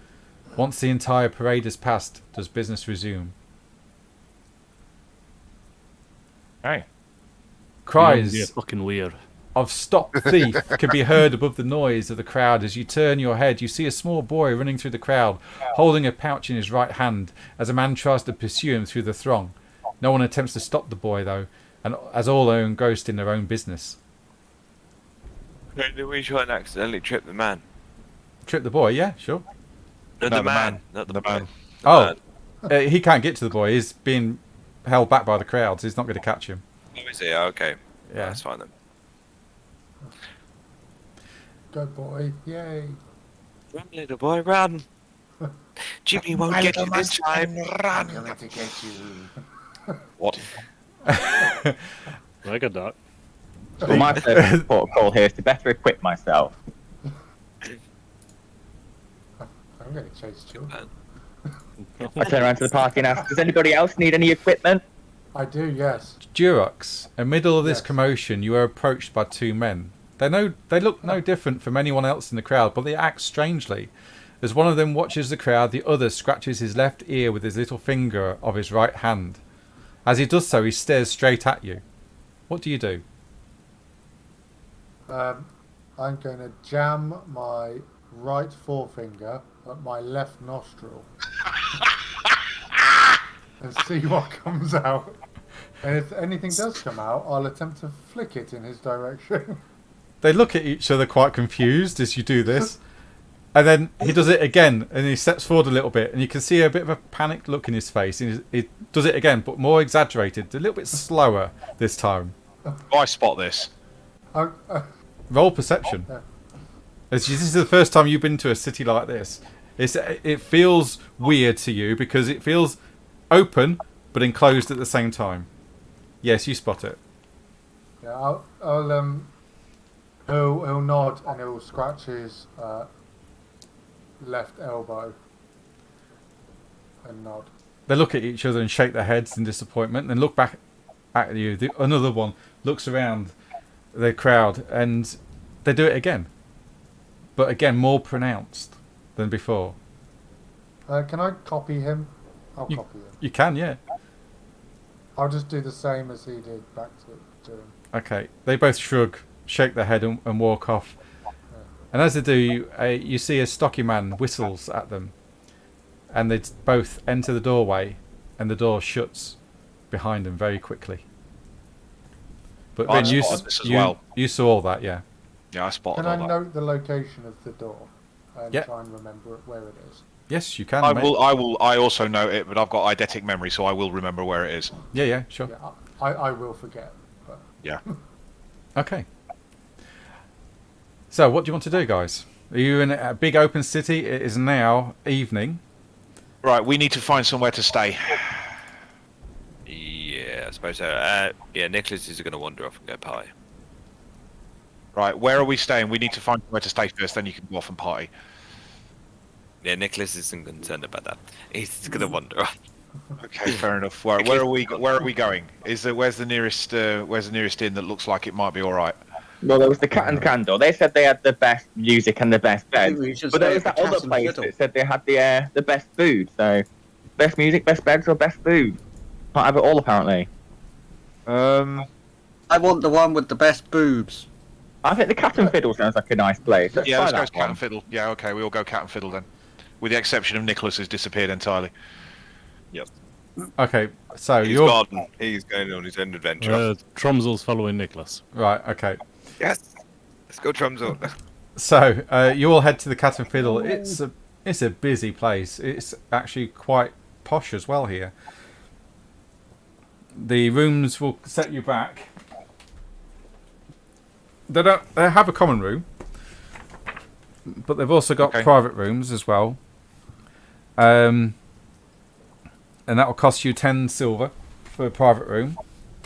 Once the entire parade has passed, does business resume. Hey. Yeah, Cries fucking weird. of "Stop thief" can be heard above the noise of the crowd. As you turn your head, you see a small boy running through the crowd, holding a pouch in his right hand, as a man tries to pursue him through the throng. No one attempts to stop the boy, though, and as all are engrossed in their own business. Did we try and accidentally trip the man? Trip the boy, yeah, sure. No, the man. Not The man. Oh, he can't get to the boy. He's being held back by the crowds. He's not going to catch him. Oh, is he? Okay. Yeah. That's fine then. Go boy, yay. Run, little boy, run. Jimmy won't get you this time. I'm going to get you. What? Like a duck. Well, my first protocol here is to better equip myself. I'm going to chase children. I turn around to the party and ask, does anybody else need any equipment? I do, yes. Durox, in the middle of this Yes. commotion, you are approached by two men. They look no different from anyone else in the crowd, but they act strangely. As one of them watches the crowd, the other scratches his left ear with his little finger of his right hand. As he does so, he stares straight at you. What do you do? I'm going to jam my right forefinger at my left nostril and see what comes out. And if anything does come out, I'll attempt to flick it in his direction. They look at each other quite confused as you do this. And then he does it again, and he steps forward a little bit, and you can see a bit of a panicked look in his face. And he does it again, but more exaggerated, a little bit slower this time. I spot this. Roll perception. This is the first time you've been to a city like this. It feels weird to you because it feels open but enclosed at the same time. Yes, you spot it. Yeah, he'll nod and he'll scratch his left elbow and nod. They look at each other and shake their heads in disappointment, and then look back at you. Another one looks around the crowd, and they do it again. But again, more pronounced than before. Can I copy him? I'll copy him. You can, yeah. I'll just do the same as he did back to him. Okay. They both shrug, shake their head, and walk off. And as they do, you see a stocky man whistles at them. And they both enter the doorway, and the door shuts behind them very quickly. But I Ben, you spotted this as well. you saw all that, yeah. Yeah, I spotted Can I all that. note the location of the door and Yeah. try and remember where it is? Yes, you can. I mate. will. I also know it, but I've got eidetic memory, so I will remember where it is. Yeah, sure. Yeah, I will forget. But Yeah. Okay. So, what do you want to do, guys? Are you in a big open city? It is now evening. Right, we need to find somewhere to stay. Yeah, I suppose so. Yeah, Nicholas is going to wander off and go party. Right, where are we staying? We need to find somewhere to stay first, then you can go off and party. Yeah, Nicholas isn't concerned about that. He's going to wander off. Okay, fair enough. Where are we? Where are we going? Where's the nearest inn that looks like it might be all right? Well, there was the Cat and Candle. They said they had the best music and the best I think beds. we should But there stay was at that the other Cat and place Fiddle. that said they had the best food. So, best music, best beds, or best food. Can't have it all, apparently. I want the one with the best boobs. I think the Cat and Fiddle sounds like a nice place. Yeah, try let's go that Cat one. and Fiddle. Yeah, okay, we all go Cat and Fiddle then. With the exception of Nicholas, who's disappeared entirely. Okay, so He's you're gone. He's going on his own adventure. Tromsel's following Nicholas. right. Okay, Yes. Let's go, Trumsel. so you all head to the Cat and Fiddle. It's a busy place. It's actually quite posh as well here. The rooms will set you back. They have a common room, but they've also got Okay. private rooms as well. And that will cost you 10 silver for a private room,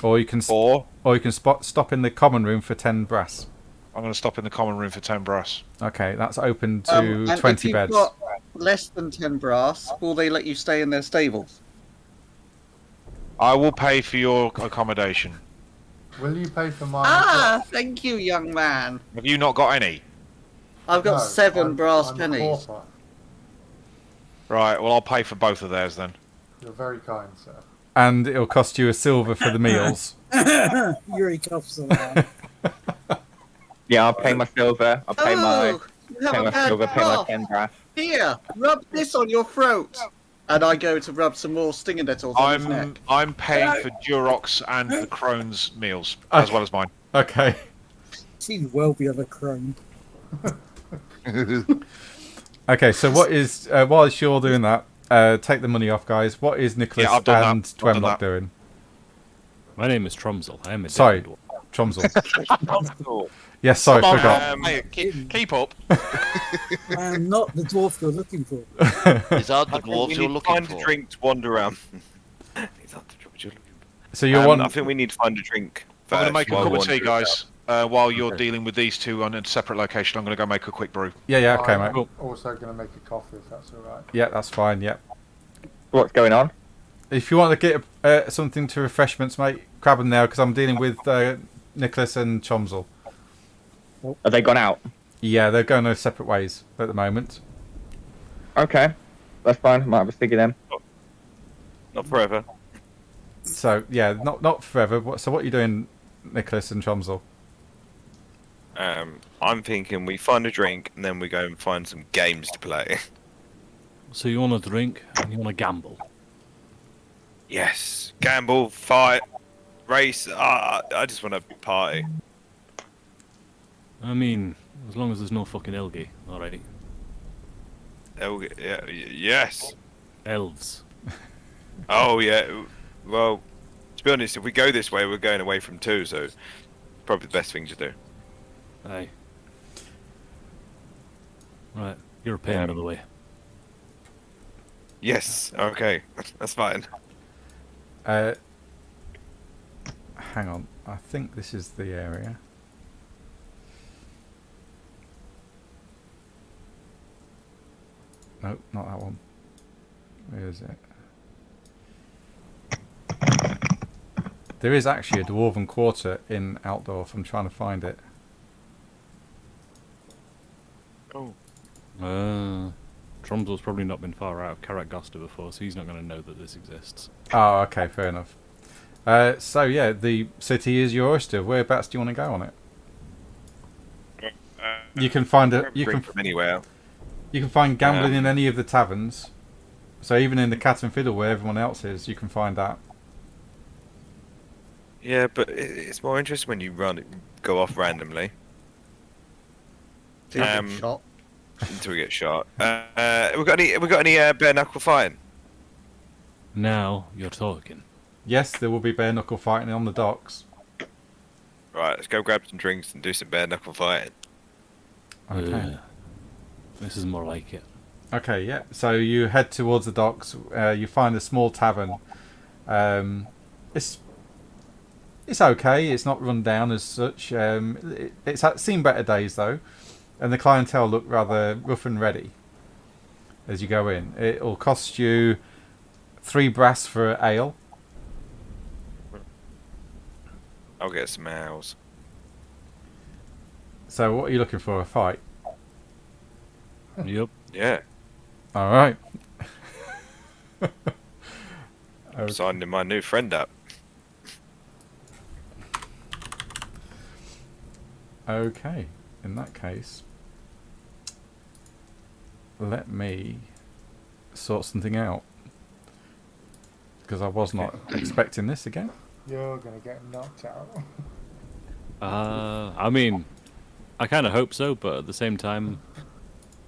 or you can stop in the common room for 10 brass. I'm going to stop in the common room for 10 brass. Okay, that's open to And 20 if you've beds. got less than 10 brass, will they let you stay in their stables? I will pay for your accommodation. Will you pay for mine? as well? Thank you, young man. Have you not got any? I've got No, 7 brass I'm pennies. corporate. Right, well, I'll pay for both of theirs then. You're very kind, sir. And it'll cost you a silver for the meals. Yuri coughs aloud. Yeah, I'll pay my silver. I'll pay my You have a bad silver. Pay my cough. 10 brass. Here, rub this on your throat. And I go to rub some more stinging nettles on his neck. I'm paying for Durox and the Crone's meals, as well as mine. Okay. Seems well beyond a crone. Okay, so what is whilst you're doing that, take the money off, guys. What is Nicholas Yeah, I've done that. and I've done Dwemlock that. doing? My name is Tromsel. I am a Sorry. dead dwarf. Tromsel. Yes, sorry, Come on, forgot. hey, keep up. I am not the dwarf you're looking for. Is that the I think we dwarves you're need to looking find for? a drink to wander around. These aren't the dwarves you're looking So you for. want? I think we need to find a drink I'm first. going to make a while cup we of tea, wander guys. While you're dealing with these two on a separate location, I'm going to go make a quick brew. Yeah, okay, I'm mate. also going to make a coffee if that's alright. Yeah, that's fine. Yeah. What's going on? If you want to get something to refreshments, mate, grab them now because I'm dealing with Nicholas and Chomsel. Have they gone out? Yeah, they're going their separate ways at the moment. Okay. That's fine. Might have a stick of them. Not forever. So yeah, not forever. So what are you doing, Nicholas and Chomsel? I'm thinking we find a drink and then we go and find some games to play. So you want to drink and you want to gamble. Yes. Gamble, fight, race. I just want to party. I mean, as long as there's no fucking Ilgi, alright. Oh, yeah, yes. Elves. Oh, yeah. Well, to be honest, if we go this way, we're going away from 2, so probably the best thing to do. Aye. Right, you're a pain, by the way. Yes, okay. That's fine. Hang on. I think this is the area. Nope, not that one. Where is it? There is actually a dwarven quarter in Altdorf. I'm trying to find it. Oh. Tromsel's probably not been far out of Carraggosta before, so he's not going to know that this exists. Oh, okay, fair enough. So yeah, the city is your oyster. Whereabouts do you want to go on it? You can find a from anywhere. You can find gambling in any of the taverns. So even in the Cat and Fiddle where everyone else is, you can find that. Yeah, but it's more interesting when you go off randomly. Shot. Until we get shot. We got any bare knuckle fighting? Now you're talking. Yes, there will be bare knuckle fighting on the docks. Right, let's go grab some drinks and do some bare knuckle fighting. Okay. This is more like it. Okay, yeah. So you head towards the docks. You find a small tavern. It's okay. It's not run down as such. It's seen better days though, and the clientele look rather rough and ready. As you go in, it'll cost you 3 brass for ale. I'll get some ales. So what are you looking for? A fight? Yep. Yeah. All right. I'm signing my new friend up. Okay. In that case, let me sort something out. Because I was not expecting this again. You're gonna get knocked out. I mean, I kind of hope so, but at the same time,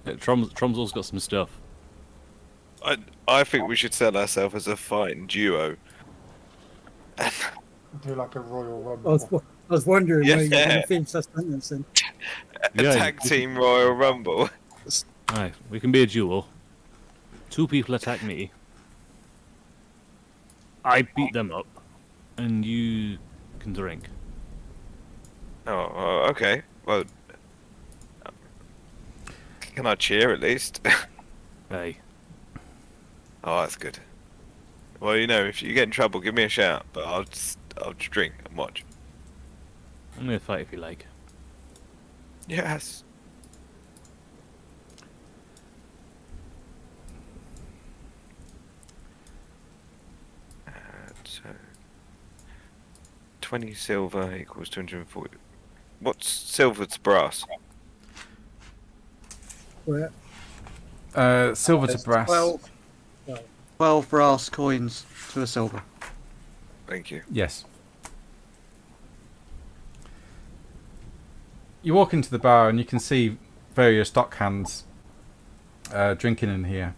Tromsel's got some stuff. I think we should sell ourselves as a fighting duo. Do like a Royal Rumble. I was wondering where you were going Yeah. to finish that sentence then. A Yeah, tag team Royal Rumble. Aye, we can be a duel. 2 people attack me. I beat them up, and you can drink. Oh, okay. Well, can I cheer at least? Aye. Oh, that's good. Well, you know, if you get in trouble, give me a shout. But I'll just drink and watch. I'm gonna fight if you like. Yes. So 20 silver equals 240. What's silver to brass? Where? Silver to brass. 12 brass coins to a silver. Thank you. Yes. You walk into the bar and you can see various dockhands drinking in here.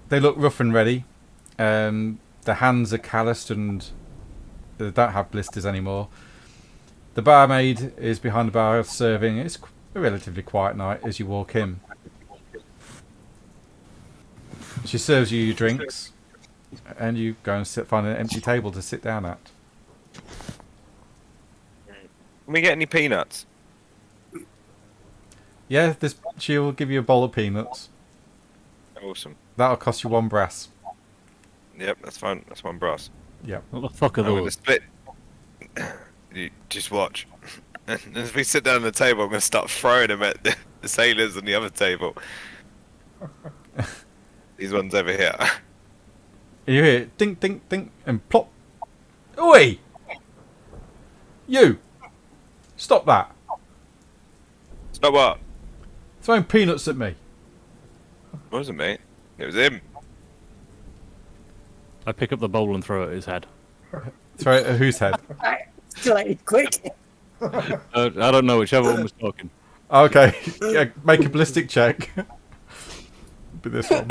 They look rough and ready. The hands are calloused and they don't have blisters anymore. The barmaid is behind the bar serving. It's a relatively quiet night as you walk in. She serves you your drinks and you go and find an empty table to sit down at. Can we get any peanuts? Yeah, she'll give you a bowl of peanuts. Awesome. That'll cost you 1 brass. Yep, that's fine. That's 1 brass. Yep. What the fuck are I'm gonna those? split. You just watch. And as we sit down at the table, I'm gonna start throwing them at the sailors on the other table. These ones over here. You hear it, dink, dink, dink, and plop. Oi! You! Stop that! Stop what? Throwing peanuts at me. It wasn't me. It was him. I pick up the bowl and throw it at his head. Throw it at whose head? Quick! I don't know, whichever one was talking. Okay, yeah, make a ballistic check. Be this one.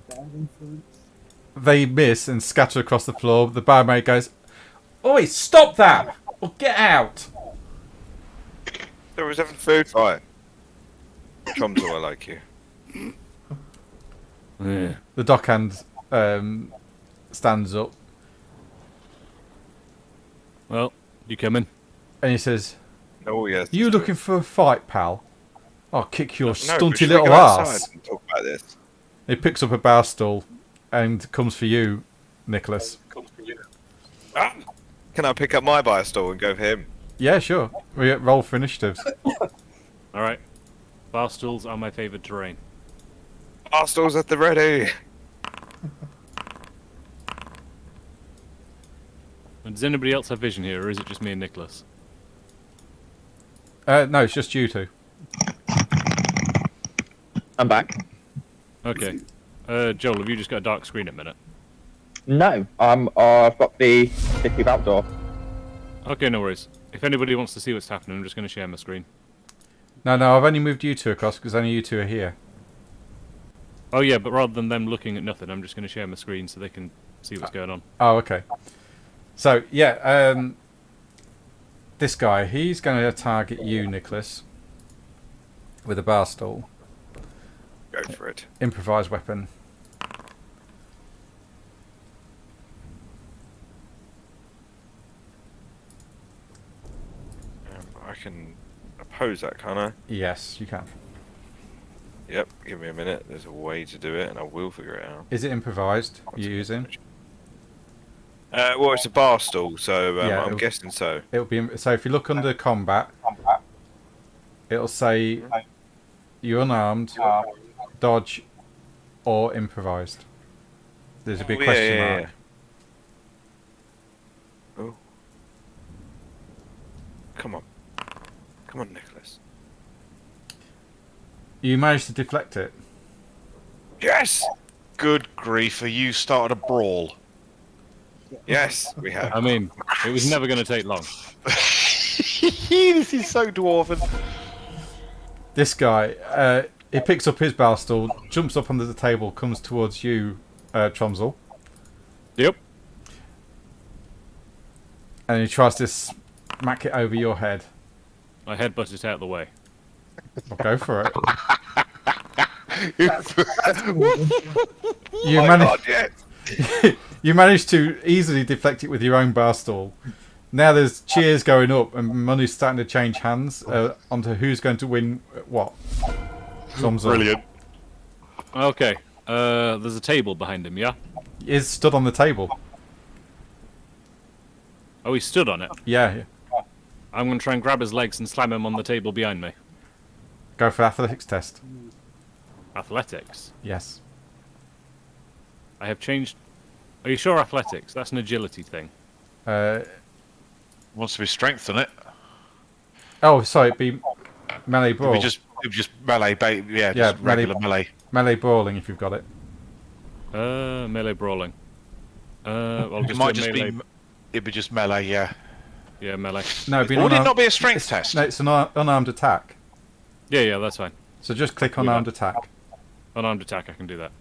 Bad influence. They miss and scatter across the floor. The barmaid goes, "Oi, stop that! Or get out!" There was having food fight. Tromsel, I like you. Yeah. The dockhand stands up Well, you coming? and he says, Oh yes. "You let's do looking for a fight, pal? I'll kick your it. No, but stunty should we little go outside ass." and talk about this? He picks up a bar stool and comes for you, Nicholas. Ah! Can I pick up my bar stool and go for him? Yeah, sure. We roll for initiatives. All right. Bar stools are my favourite terrain. Bar stools at the ready. And does anybody else have vision here, or is it just me and Nicholas? No, it's just you two. I'm back. Okay. Joel, have you just got a dark screen at the minute? No, I've got the city of outdoor. Okay, no worries. If anybody wants to see what's happening, I'm just going to share my screen. No, I've only moved you two across because only you two are here. Oh yeah, but rather than them looking at nothing, I'm just going to share my screen so they can see what's going on. Oh, okay. So, yeah, this guy, he's going to target you, Nicholas, with a bar stool. Go for it. Improvised weapon. I can oppose that, can't I? Yes, you can. Yep. Give me a minute. There's a way to do it, and I will figure it out. Is it improvised you're using? Well, it's a bar stool, so Yeah, I'm it'll- guessing so. It'll be so if you look under combat, it'll say you're unarmed, dodge, or improvised. There's a big Oh, question yeah, mark. yeah. Oh. Come on. Come on, Nicholas. You managed to deflect it. Yes! Good grief, you started a brawl. Yes, we have. I mean, it was never going to take long. This is so dwarven. This guy, he picks up his bar stool, jumps up onto the table, comes towards you, Tromsel, Yep. and he tries to smack it over your head. I headbutt it out of the way. Well, go for it. Oh You my managed. God, yes! You managed to easily deflect it with your own bar stool. Now there's cheers going up and money's starting to change hands onto who's going to win what. Tromsel Brilliant. Okay. There's a table behind him, yeah? is stood on the table. Oh, he stood on it. Yeah, I'm going to try and grab his legs and slam him on the table behind me. go for athletics test. Athletics. Yes. I have changed... Are you sure athletics? That's an agility thing. Wants to be strength on it. Oh, sorry, it'd be melee brawl. It'd be just melee, Yeah, just regular melee. Melee brawling if you've got it. Melee brawling. Well, It just might do just melee. be. It'd be just melee, yeah. Yeah, melee. No, it'd be an Would it unarmed- not be a strength test? No, it's an unarmed attack. Yeah, that's fine. So just click unarmed attack. Unarmed attack, I can do that.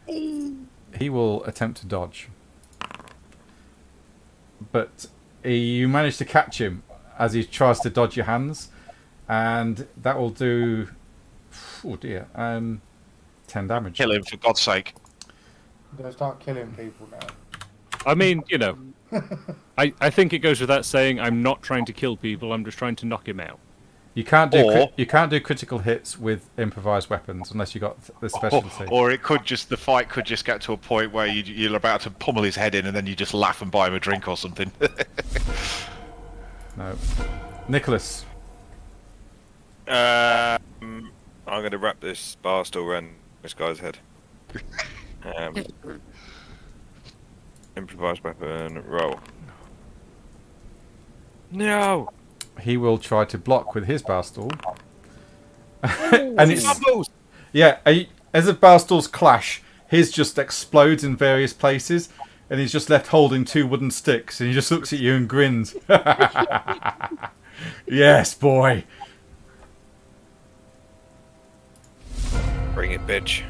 He will attempt to dodge. But you manage to catch him as he tries to dodge your hands. And that will do... Oh dear. 10 damage. Kill him, for God's sake. They'll start killing people now. I mean, you know, I think it goes without saying I'm not trying to kill people, I'm just trying to knock him out. You can't do Or- you can't do critical hits with improvised weapons unless you got the specialty. Or it could just, the fight could just get to a point where you're about to pummel his head in and then you just laugh and buy him a drink or something. No. Nicholas. I'm going to wrap this bar stool around this guy's head. Improvised weapon, roll. No! He will try to block with his bar stool. And it's yeah. As the bar stools clash, his just explodes in various places, and he's just left holding 2 wooden sticks, and he just looks at you and grins. Yes, boy. Bring it, bitch.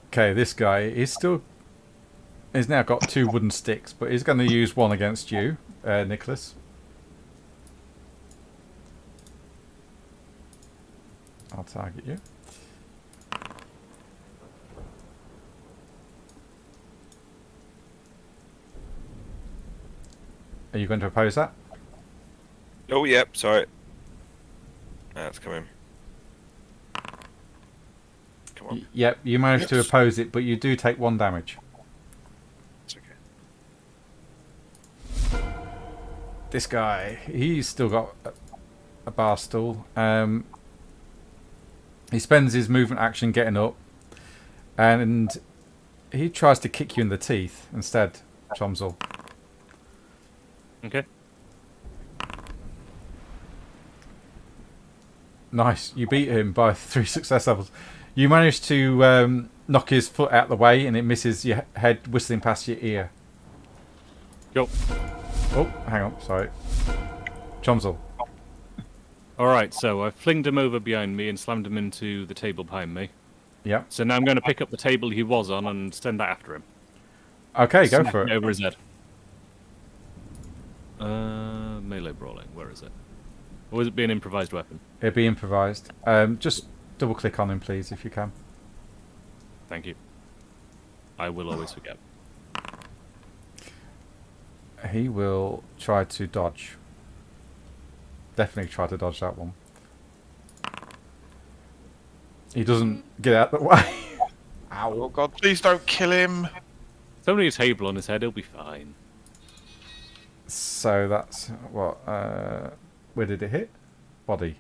Okay, this guy he's now got 2 wooden sticks, but he's going to use one against you, Nicholas. I'll target you. Are you going to oppose that? Oh, yep, sorry. That's coming. Come on. Yep, you managed to oppose it, but you do take 1 damage. It's okay. This guy, he's still got a bar stool. He spends his movement action getting up, and he tries to kick you in the teeth instead, Chomsel. Okay. Nice, you beat him by 3 success levels. You managed to knock his foot out the way, and it misses your head, whistling past your ear. Go. Oh, hang on, sorry. Chomsel. Alright, so I flinged him over behind me and slammed him into the table behind me. Yep. So now I'm going to pick up the table he was on and send that after him. Okay, go Smack for it. Over his head. Melee brawling, where is it? Or is it being an improvised weapon? It'll be improvised. Just double click on him, please, if you can. Thank you. I will always forget. He will try to dodge. Definitely try to dodge that one. He doesn't get out the way. Ow. Oh God, please don't kill him. It's only a table on his head, he'll be fine. So that's what? Where did it hit? Body.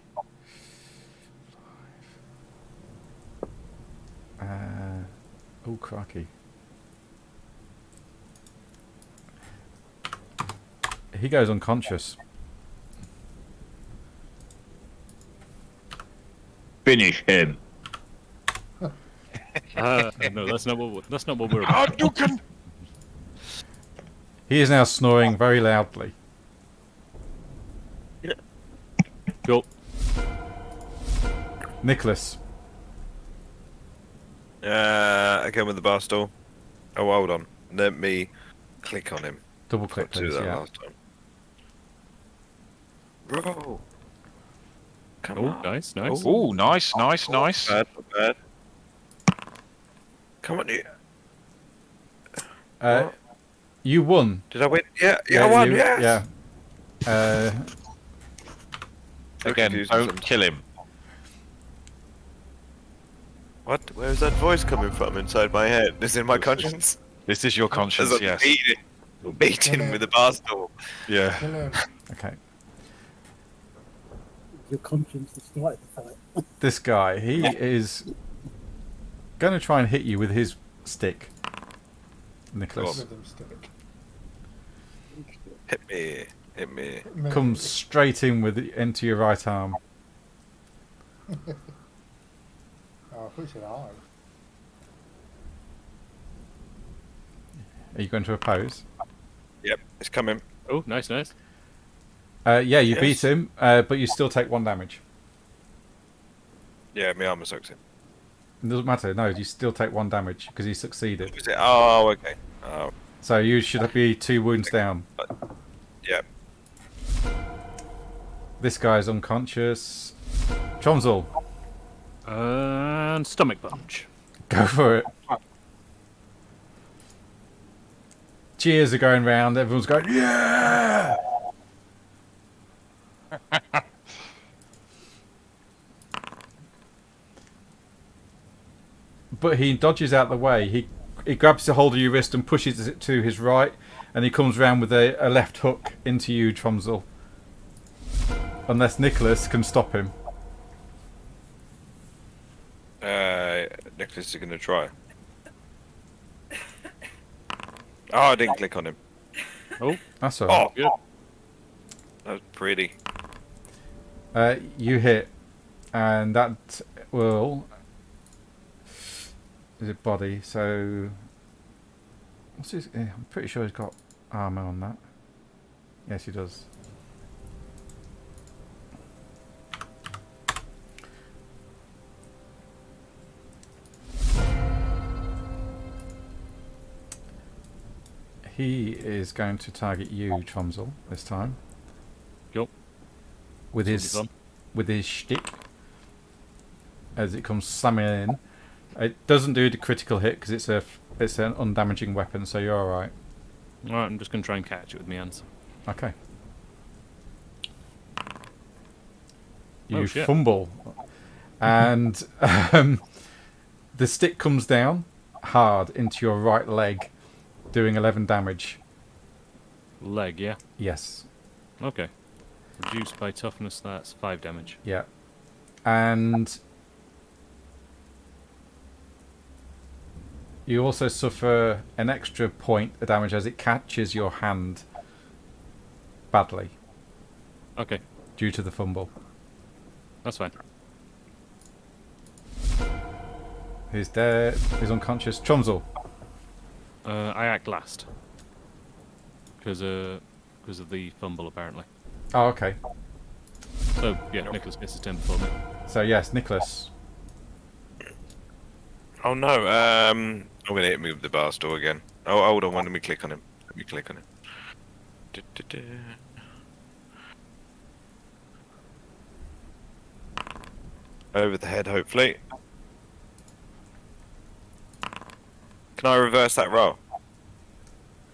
Oh, crikey. He goes unconscious. Finish him. No, that's not what we're about. Hadouken! He is now snoring very loudly. Go. Nicholas. Again with the bar stool. Oh, hold on. Let me click on him. Double click, Do please. that Yeah. last time. Bro. Come Oh, on. nice, nice. Oh, nice, nice, nice. Not bad. Come on, you. You won. Did I win? Yeah, I won. you- Yes. Yeah. Again, confused don't sometimes. kill him. What? Where's that voice coming from inside my head? Is it in my conscience? This is your As conscience, I'm yes. beating with the bar stool. Yeah. Kill him. Okay. Your conscience will start the fight. This guy, he is going to try and hit you with his stick, Nicholas. Rhythm stick. Hit me. Hit me. Comes straight in with into your right arm. Oh, I thought you said I. Are you going to oppose? Yep, it's coming. Oh, nice, nice. Yeah, you Yes. beat him, but you still take 1 damage. Yeah, my armor soaks in. It doesn't matter. No, you still take 1 damage because you succeeded. Was it? Oh, okay. Oh, So you should be 2 wounds down. yeah. This guy's unconscious. Chomsel, And stomach punch. go for it. Cheers are going round. Everyone's going, yeah! But he dodges out the way. He grabs a hold of your wrist and pushes it to his right, and he comes round with a left hook into you, Tromsel. Unless Nicholas can stop him. Nicholas is going to try. Oh, I didn't click on him. Oh, That's alright. Oh, good. that was pretty. You hit, and that will is it body? So what's his? I'm pretty sure he's got armor on that. Yes, he does. He is going to target you, Tromsel, this time. Yup. With This will be his shtick. As it comes slamming in. It doesn't do the critical hit because it's an undamaging weapon, so you're alright. fun. Alright, I'm just going to try and catch it with my hands. Okay. Oh, You shit. fumble. And the stick comes down hard into your right leg, doing 11 damage. Leg, yeah? Yes. Okay. Reduced by toughness, that's 5 damage. Yeah. And you also suffer an extra point of damage as it catches your hand badly Okay, due to the fumble. that's fine. He's dead. He's unconscious. Tromsel. I act last. Because of the fumble, apparently. Oh, okay. So, yeah, Nicholas gets his turn before me. So yes, Nicholas. Oh no, I'm gonna hit me with the bar store again. Oh, hold on, let me click on him. Let me click on him. Du-du-du. Over the head, hopefully. Can I reverse that roll?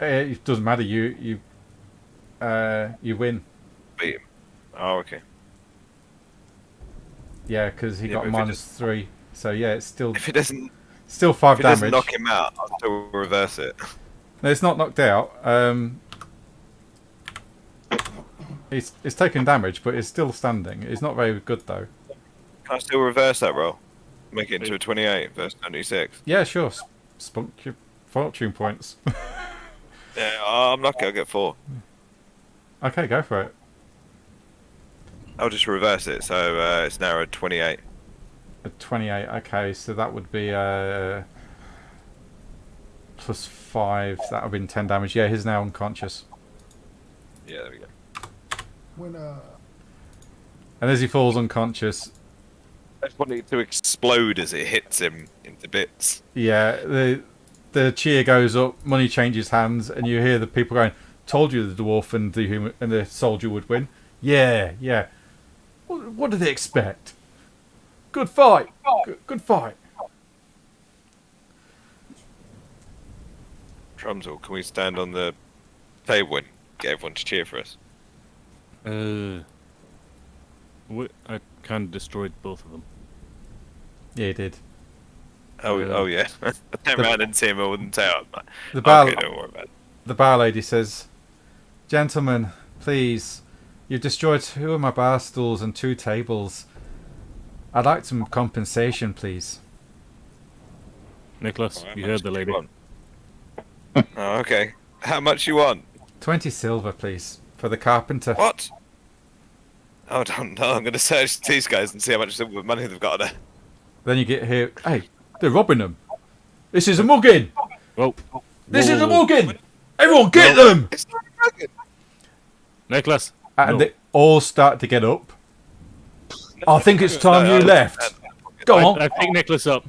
It doesn't matter. You win. Beat him. Oh, okay. Yeah, because he Yeah, got but if it -3. So yeah, it's still If it doesn't, 5 if it doesn't damage. knock him out, I'll still reverse it. No, it's not knocked out. It's taken damage, but it's still standing. It's not very good though. Can I still reverse that roll? Make it into a 28 versus 26. Yeah, sure. Spunk your fortune points. Yeah, I'm lucky. I'll get 4. Okay, go for it. I'll just reverse it, so it's now a 28. A 28. Okay, so that would be +5. That would have been 10 damage. Yeah, he's now unconscious. Yeah, there we go. Winner. And as he falls unconscious, I just want it to explode as it hits him into bits. yeah, the cheer goes up, money changes hands, and you hear the people going, "Told you the dwarf and the human and the soldier would win." Yeah, yeah. What did they expect? Good fight. Good fight. Tromsel, can we stand on the table and get everyone to cheer for us? I kind of destroyed both of them. Yeah, he did. Oh yeah. I turned around and see him. I wouldn't say it. The bar, Okay, don't worry about it. the bar lady says, "Gentlemen, please, you've destroyed 2 of my bar stools and 2 tables. I'd like some compensation, please." Nicholas, Alright, you how heard much the do lady. you want? Oh, okay. How much you want? 20 silver, please, for the carpenter. What? Oh, no, I'm going to search these guys and see how much silver money they've got there. Then you get here. Hey, they're robbing them. This is a mugging. Whoa. This is a Whoa. mugging. Everyone, get them. It's not a dragon. Nicholas! And no. they all start to get up. I think it's time No, you left. Go on. I pick Nicholas up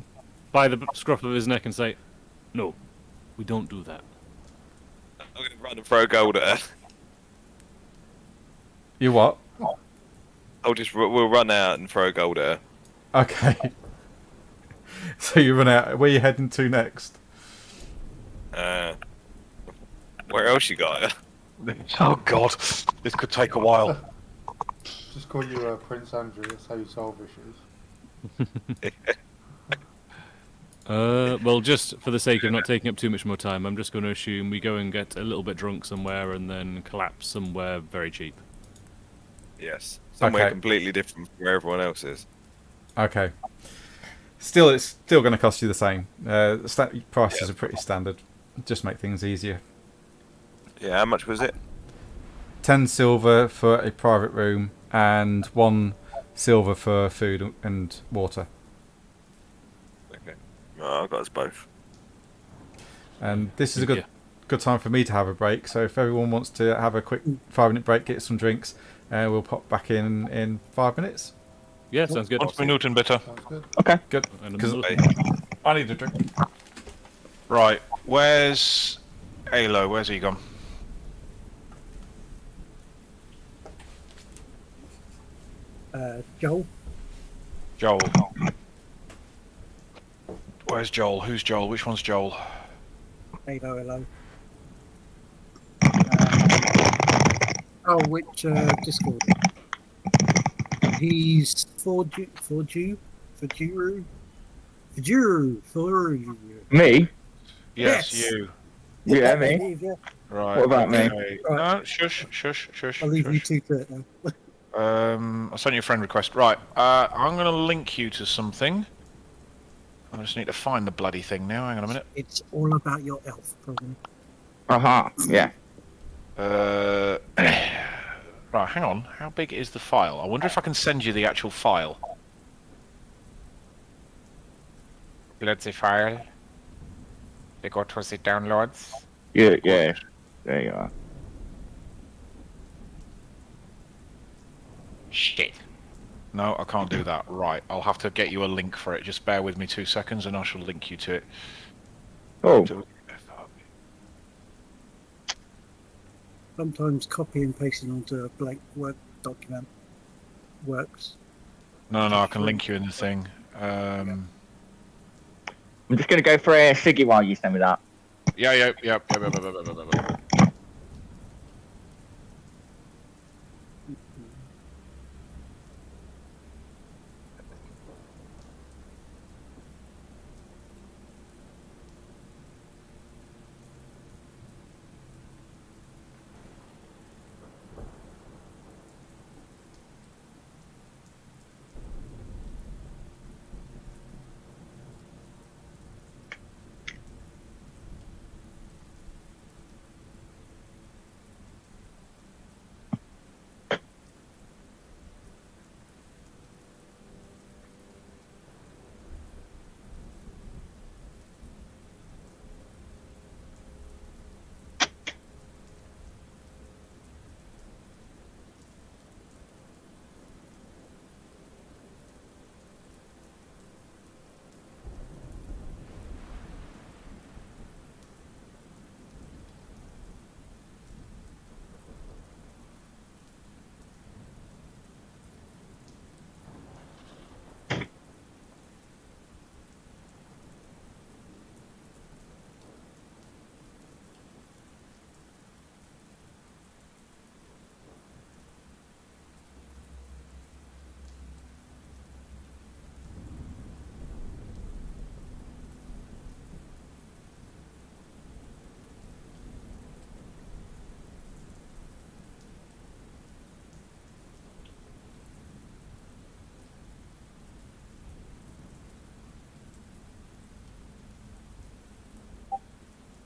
by the scruff of his neck and say, "No, we don't do that." I'm going to run and throw gold at her. You what? We'll run out and throw gold at her. Okay. So you run out. Where are you heading to next? Where else you got her? Oh god, this could take a while. Just call you Prince Andrew. That's how you solve issues. Well, just for the sake of not taking up too much more time, I'm just going to assume we go and get a little bit drunk somewhere and then collapse somewhere very cheap. Yes. Somewhere Okay. completely different from where everyone else is. Okay. Still, it's still going to cost you the same. Prices are pretty standard. Just make things easier. Yeah, how much was it? 10 silver for a private room and 1 silver for food and water. Okay. Oh, I've got us both. And this is a Yeah. good time for me to have a break. So if everyone wants to have a quick 5-minute break, get some drinks, we'll pop back in 5 minutes. Yeah, sounds good. 1 Minuten bitte. Sounds good. Okay. Good. And Because another- I need a drink. Right, where's Alo? Where's he gone? Joel, Joel. Where's Joel? Who's Joel? Which one's Joel? hello. Which Discord? He's for Me? Yes, Yes. you. Yeah, me. Yeah. Right. What about me? okay. Right. No, shush. I'll leave you shush. two to it now. I sent you a friend request. Right, I'm going to link you to something. I just need to find the bloody thing now. Hang on a minute. It's all about your elf problem. Aha. Yeah. Right, hang on. How big is the file? I wonder if I can send you the actual file. Let's see file. You go to the downloads. Yeah. Yeah. There you are. Shit. No, I can't do that. Right, I'll have to get you a link for it. Just bear with me 2 seconds and I shall link you to it. Oh. Sometimes copy and pasting onto a blank Word document works. No, I can link you in the thing. I'm just gonna go for a ciggy while you send me that. Yeah.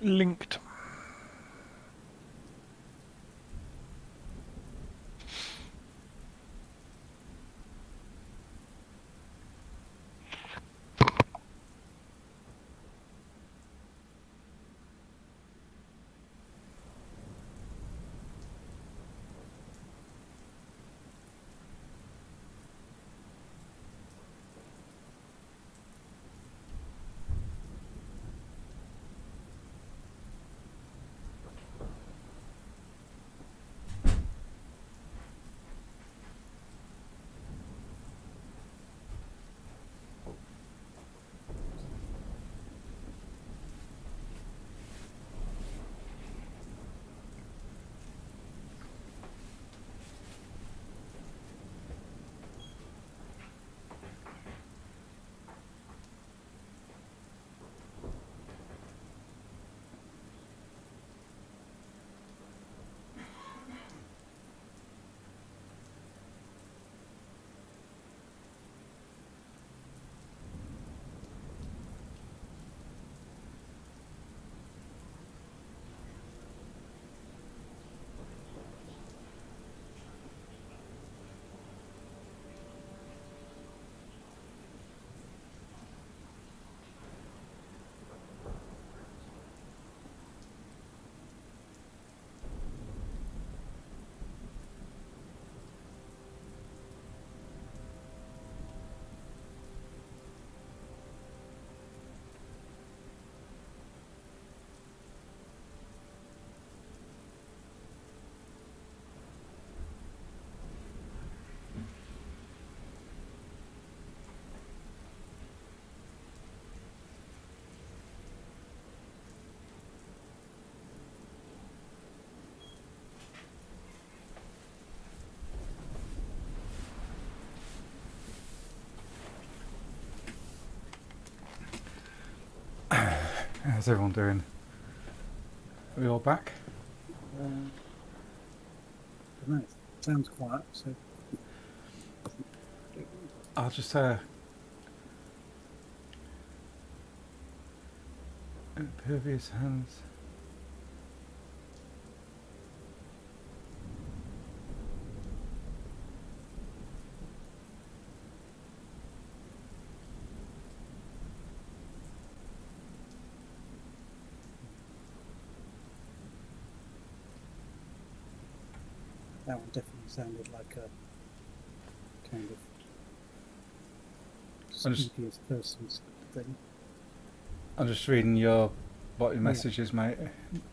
Linked. How's everyone doing? Are we all back? I don't know. Sounds quiet, so. I'll just impervious hands. That one definitely sounded like a kind of I'm just- studious person's thing. I'm just reading your messages, mate.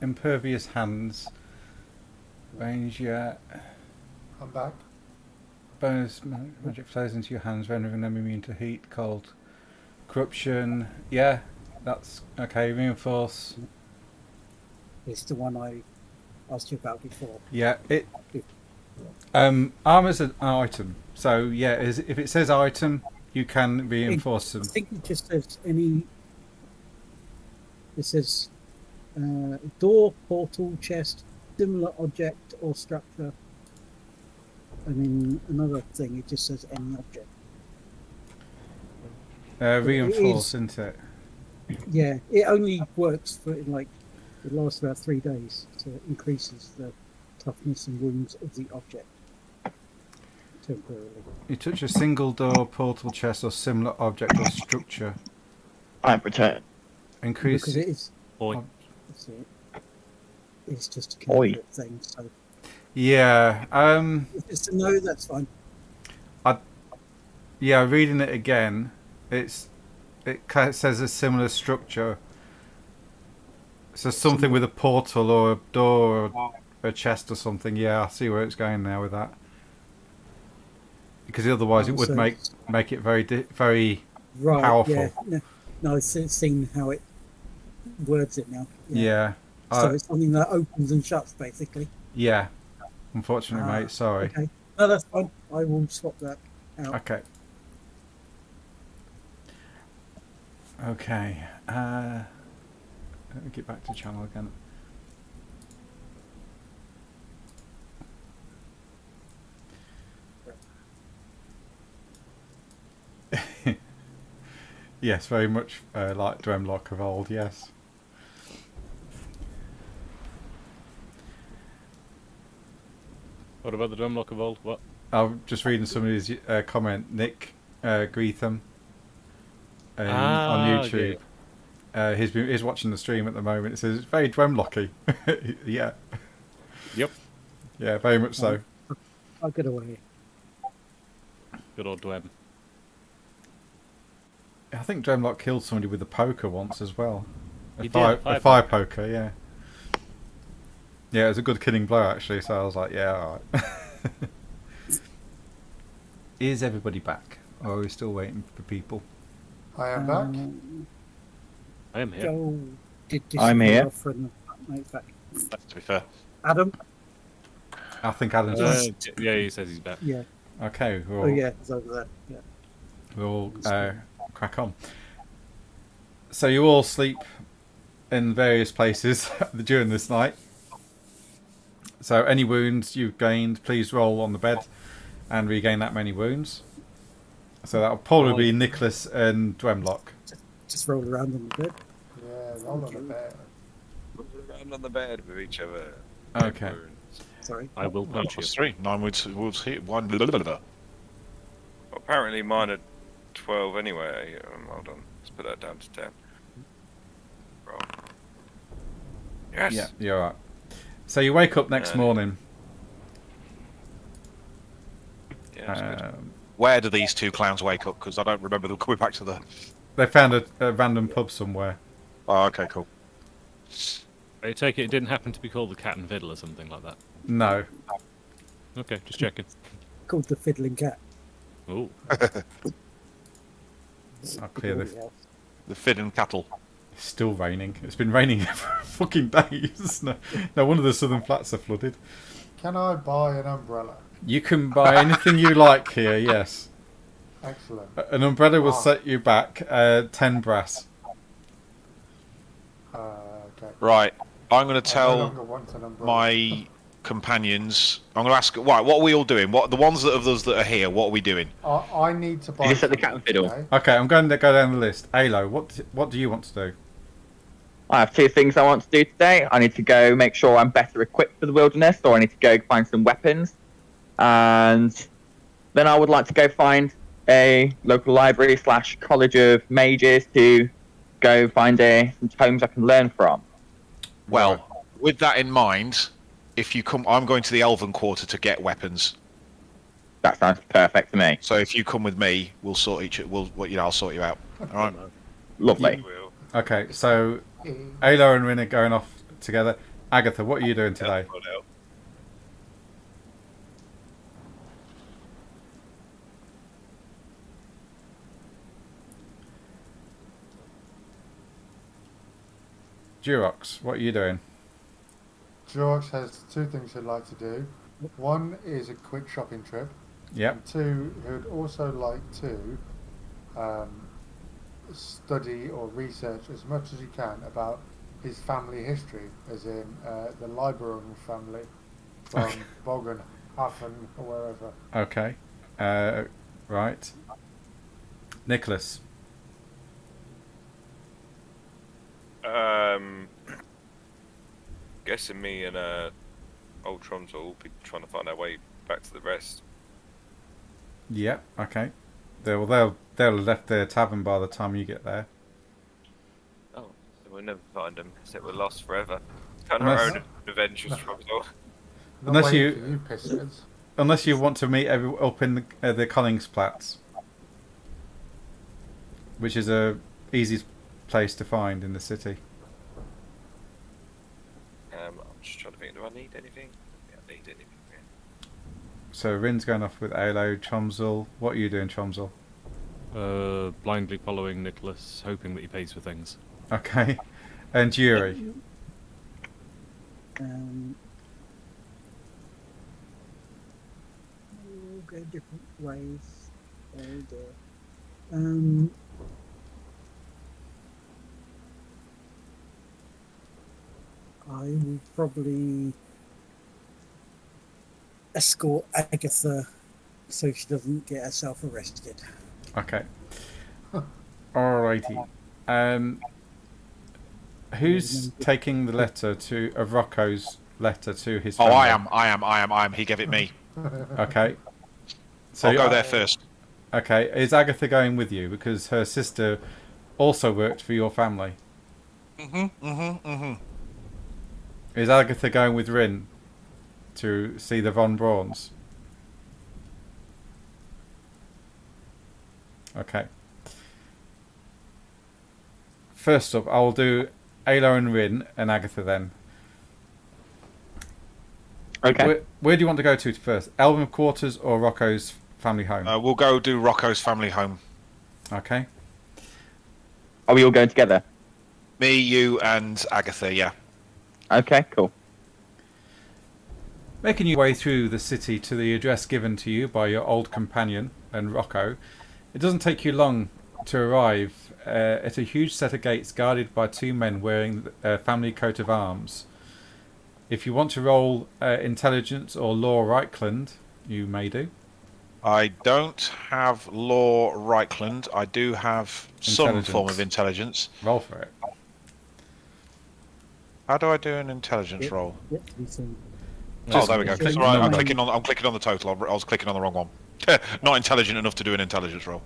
Impervious hands. Range, yeah. I'm back. Bonus magic flows into your hands, rendering them immune to heat, cold, corruption. Yeah, that's okay. Reinforce. It's the one I asked you about before. Yeah, it. Armor's an item, so yeah. If it says item, you can reinforce them. I think it just says any. It says door, portal, chest, similar object or structure. And in another thing, it just says any object. Reinforce, is- isn't it? Yeah, it only works for like it lasts about 3 days, so it increases the toughness and wounds of the object temporarily. You touch a single door, portal, chest, or similar object or structure. I'm return. Increase. Because it is. Oi. It's just a Oi. cantrip thing, so Yeah. if it's a no, that's fine. Yeah. Reading it again, it says a similar structure. So something with a portal or a door or a chest or something. Yeah, I see where it's going now with that. Because otherwise, it would So- make it very Right, powerful. yeah. No, I've seen how it words it now. Yeah. So it's something that opens and shuts, basically. Yeah. Unfortunately, Ah, mate. Sorry. Okay. No, that's fine. I will swap that out. Okay. Okay. Let me get back to channel again. Yes, very much like Dremlock of old, yes. What about the Drumlock of old? What? I'm just reading somebody's comment. Nick Greetham on YouTube. He's watching the stream at the moment. It says it's very Dremlocky. Yeah. Yep. Yeah, very much so. I'll get away. Good old Dweb. I think Dremlock killed somebody with a poker once as well. He did, A fire poker, yeah. Yeah, it was a good killing blow actually, so I was like, yeah, alright. Is everybody back? Or are we still waiting for people? I am back. I am here. Joel did I'm here. offer and no, it's back. To be fair. Adam? I think Adam's Yeah, he says he's back. Yeah. okay. We'll, Oh, yeah, it's over there. Yeah. we'll crack on. So you all sleep in various places during this night. So any wounds you've gained, please roll on the bed and regain that many wounds. So that'll probably be Nicholas and Dwemlock. Just roll around on the bed. Yeah, roll on the bed. Around on the bed with each other. Okay. Sorry. I will punch you. Plus 3. 9 wounds hit. 1. Blah, blah, blah. Well, apparently mine are 12 anyway. Hold on. Let's put that down to 10. Roll. Yes. Yeah, you're right. So you wake up next morning. Yeah, that's good. Where do these two clowns wake up? Because I don't remember them coming back to the... They found a random pub somewhere. Oh, okay, cool. I take it didn't happen to be called the Cat and Fiddle or something like that. No. Okay, just checking. Called the Fiddling Cat. Oh, I'll clear this. The Fiddling Cattle. It's still raining. It's been raining for fucking days. No wonder the southern flats are flooded. Can I buy an umbrella? You can buy anything you like here, yes. Excellent. An umbrella will set you back 10 brass. Okay. Right. I'm going to I no tell longer want an umbrella. my companions. I'm going to ask. Right. What are we all doing? What the ones of us that are here? What are we doing? I need to buy. You just set the cat something, and fiddle. okay? Okay, I'm going to go down the list. Alo, what do you want to do? I have 2 things I want to do today. I need to go make sure I'm better equipped for the wilderness, or I need to go find some weapons. And then I would like to go find a local library / college of mages to go find some tomes I can learn from. Well, with that in mind, if you come, I'm going to the Elven Quarter to get weapons. That sounds perfect to me. So if you come with me, we'll sort I'll sort you out. All right. Lovely. Will. Okay, so Alo and Rin are going off together. Agatha, what are you doing today? Durox, what are you doing? George has 2 things he'd like to do. One is a quick shopping trip. Yep. And 2, he would also like to study or research as much as he can about his family history, as in the Lieberung family from Bogenhafen or wherever. Okay. Right. Nicholas. Guessing me and old Trons will be trying to find our way back to the rest. Yep. Okay. They'll have left their tavern by the time you get there. Oh, so we'll never find them, except we're lost forever. Kind of our Unless- own adventures from it all. Not Unless waiting you- for you pissers. Unless you want to meet up in the Koningsplatz, which is a easy place to find in the city. I'm just trying to think, do I need anything? Yeah, I need anything. Yeah. So Rin's going off with Alo. Chomzel, what are you doing, Chomzel? Blindly following Nicholas, hoping that he pays for things. Okay. And Yuri. We'll go different ways. Oh dear. I will probably escort Agatha so she doesn't get herself arrested. Okay. Alrighty. Who's taking the letter of Rocco's letter to his family? I am. He gave it me. Okay. So I'll go there first. Okay. Is Agatha going with you? Because her sister also worked for your family. Is Agatha going with Rin to see the Von Brauns? Okay. First up, I'll do Alo and Rin and Agatha then. Okay. Where do you want to go to first? Elven Quarters or Rocco's family home? We'll go do Rocco's family home. Okay. Are we all going together? Me, you, and Agatha. Yeah. Okay, cool. Making your way through the city to the address given to you by your old companion and Rocco, it doesn't take you long to arrive at a huge set of gates guarded by 2 men wearing a family coat of arms. If you want to roll intelligence or law Reichland, you may do. I don't have law Reichland. I do have some Intelligence. form of intelligence. Roll for it. How do I do an intelligence roll? Yep, we see. Oh, there we go. Just Right, I'm number. clicking on the total. I was clicking on the wrong one. Not intelligent enough to do an intelligence roll.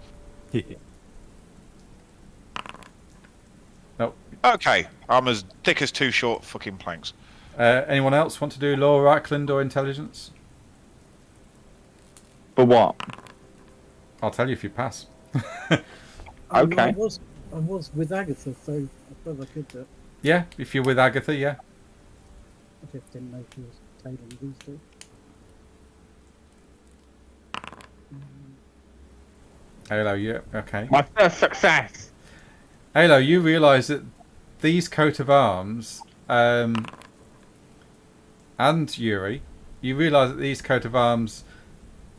Nope. Okay, I'm as thick as 2 short fucking planks. Anyone else want to do law Reichland or intelligence? For what? I'll tell you if you pass. Okay. I was with Agatha, so I thought I could do it. Yeah, if you're with Agatha, yeah. I just didn't know she was tailing these 2. Halo, yeah, okay. My first success. Halo, you realise that these coat of arms, and Yuri, you realise that these coat of arms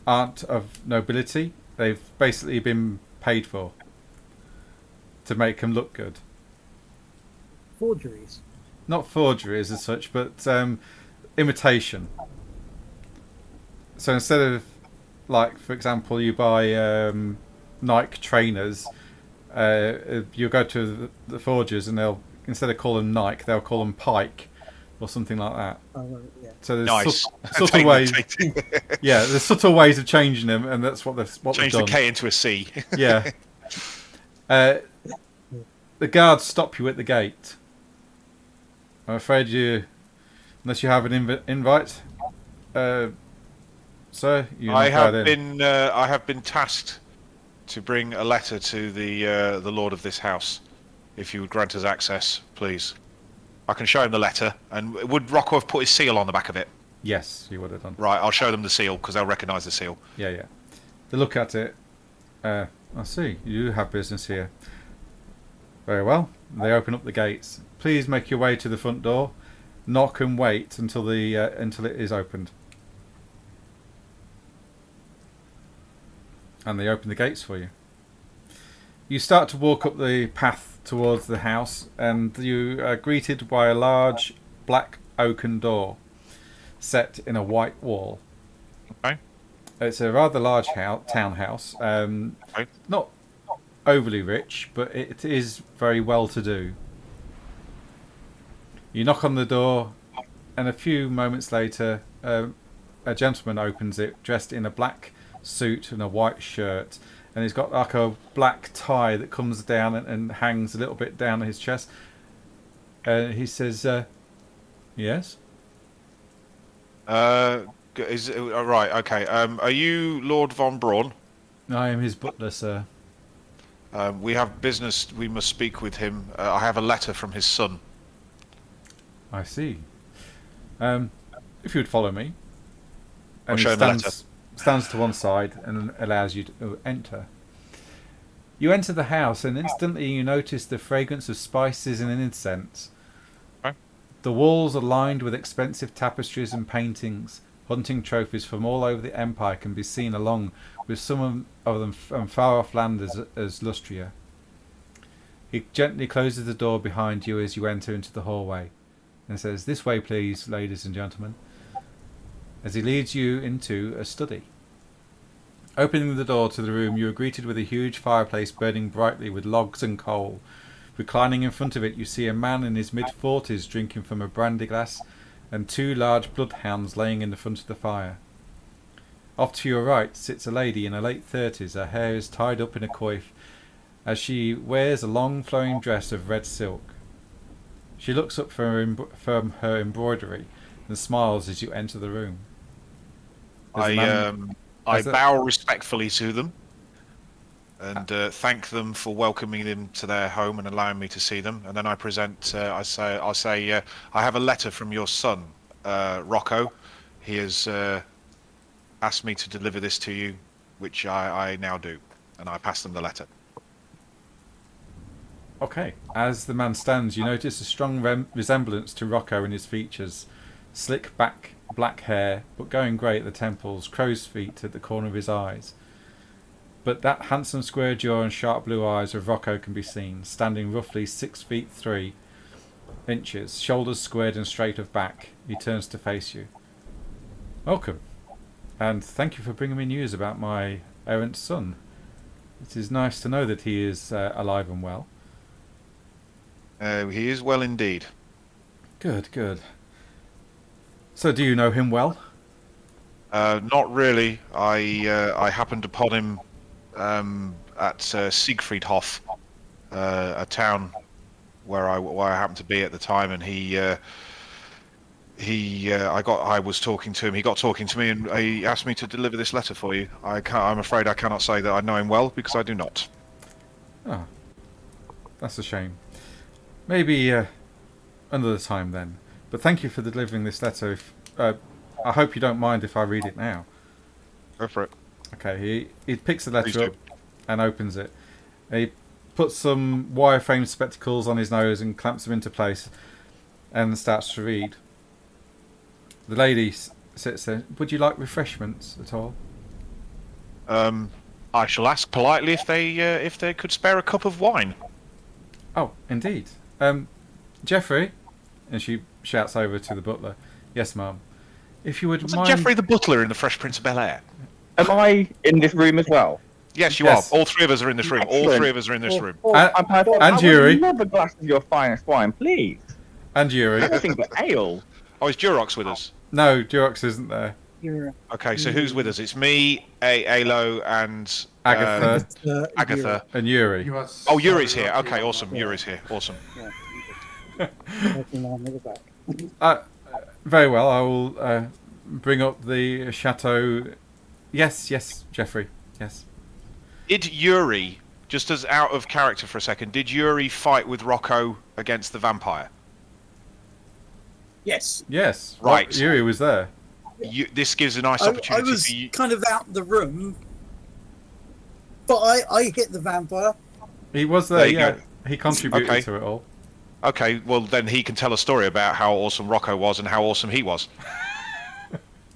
aren't of nobility. They've basically been paid for to make them look good. forgeries. Not forgeries as such, but imitation. So instead of, like, for example, you buy Nike trainers, you go to the forgers and they'll, instead of call them Nike, they'll call them Pike or something like that. Oh, well, yeah. So there's Nice. subtle ways. Yeah, there's subtle ways of changing them, and that's what they've Change done. the K into a C. Yeah. The guards stop you at the gate. I'm afraid unless you have an invite, sir, I have been tasked to bring a letter to the lord of this house. If you would grant us access, please. I can show him the letter. And would Rocco have put his seal on the back of it? Yes, you would have done. Right, I'll show them the seal because they'll recognise the seal. Yeah. They look at it. I see. You have business here. Very well. They open up the gates. Please make your way to the front door. Knock and wait until it is opened. And they open the gates for you. You start to walk up the path towards the house, and you are greeted by a large black oaken door set in a white wall. Okay. It's a rather large townhouse. Okay. Not overly rich, but it is very well to do. You knock on the door, and a few moments later, a gentleman opens it, dressed in a black suit and a white shirt, and he's got like a black tie that comes down and hangs a little bit down his chest. He says, "Yes." Right, okay. Are you Lord von Braun? I am his butler, sir. We have business. We must speak with him. I have a letter from his son. I see. If you would follow me. I'll show him the letter. Stands to one side and allows you to enter. You enter the house, and instantly you notice the fragrance of spices and incense. Okay. The walls are lined with expensive tapestries and paintings. Hunting trophies from all over the empire can be seen, along with some of them from far-off land as Lustria. He gently closes the door behind you as you enter into the hallway and says, "This way, please, ladies and gentlemen," as he leads you into a study. Opening the door to the room, you are greeted with a huge fireplace burning brightly with logs and coal. Reclining in front of it, you see a man in his mid-40s drinking from a brandy glass, and two large bloodhounds laying in the front of the fire. Off to your right sits a lady in her late 30s. Her hair is tied up in a coif, as she wears a long flowing dress of red silk. She looks up from her embroidery and smiles as you enter the room. I bow respectfully to them and thank them for welcoming them to their home and allowing me to see them. And then I present. I'll say, I have a letter from your son, Rocco. He has asked me to deliver this to you, which I now do, and I pass them the letter. Okay. As the man stands, you notice a strong resemblance to Rocco in his features. Slick back, black hair, but going grey at the temples, crow's feet at the corner of his eyes. But that handsome square jaw and sharp blue eyes of Rocco can be seen, standing roughly 6 feet 3 inches, shoulders squared and straight of back. He turns to face you. "Welcome, and thank you for bringing me news about my errant son. It is nice to know that he is alive and well." He is well indeed. Good, good. So do you know him well? Not really. I happened upon him at Siegfriedhof, a town where I happened to be at the time, and I was talking to him. He got talking to me, and he asked me to deliver this letter for you. I'm afraid I cannot say that I know him well because I do not. Oh, that's a shame. Maybe another time then. But thank you for delivering this letter. I hope you don't mind if I read it now. Go for it. Okay, he picks the letter Please do. up and opens it. He puts some wire-framed spectacles on his nose and clamps them into place and starts to read. The lady sits there. "Would you like refreshments at all?" I shall ask politely if they could spare a cup of wine. "Oh, indeed. Jeffrey, and she shouts over to the butler. Yes, ma'am. If you would Was it mind. Jeffrey the butler in The Fresh Prince of Bel-Air? Am I in this room as well? Yes, you Yes. are. All three of us are in this room. All Excellent. three of us are in this room. I'm perfect. And I Yuri. would love a glass of your finest wine, please. And Yuri. Anything but ale. Oh, is Durox with us? No, Durox isn't there. You're Okay, so who's with us? It's me, Alo, and Agatha Agatha. and Yuri. You are Oh, Yuri's so here. lucky Okay, on awesome. that. Yuri's here. Awesome. Taking on with the back. Very well. I will bring up the chateau. Yes, Jeffrey. Yes. Did Yuri, just as out of character for a second, did Yuri fight with Rocco against the vampire? Yes. Yes. Right. Yuri was there. This gives a nice I opportunity was for you. kind of out the room, but I hit the vampire. He was there. There you Yeah. go. He contributed Okay. to it all. Okay, well then he can tell a story about how awesome Rocco was and how awesome he was.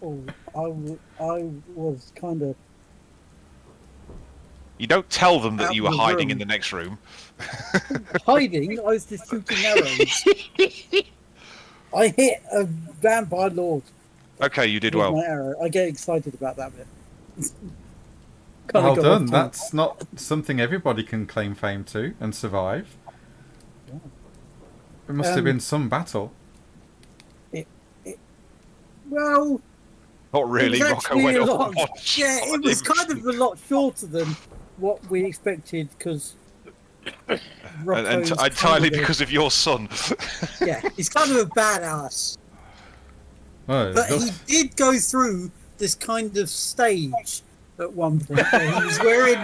Oh, I was kind of You don't tell them that Out you were of the hiding room. in the next room. hiding. I was just shooting arrows. I hit a vampire lord Okay, you did with well. my arrow. I get excited about that bit. Well Kinda got done. off That's not something everybody can claim fame to and survive. Yeah. It must have been some battle. Well, Not really. it was Rocco actually went a off lot. and watched. Yeah, it was kind of a lot shorter than what we expected because. And entirely because of your son. Yeah, he's kind of a badass. Well, But he did go through this kind of stage at one point where he was wearing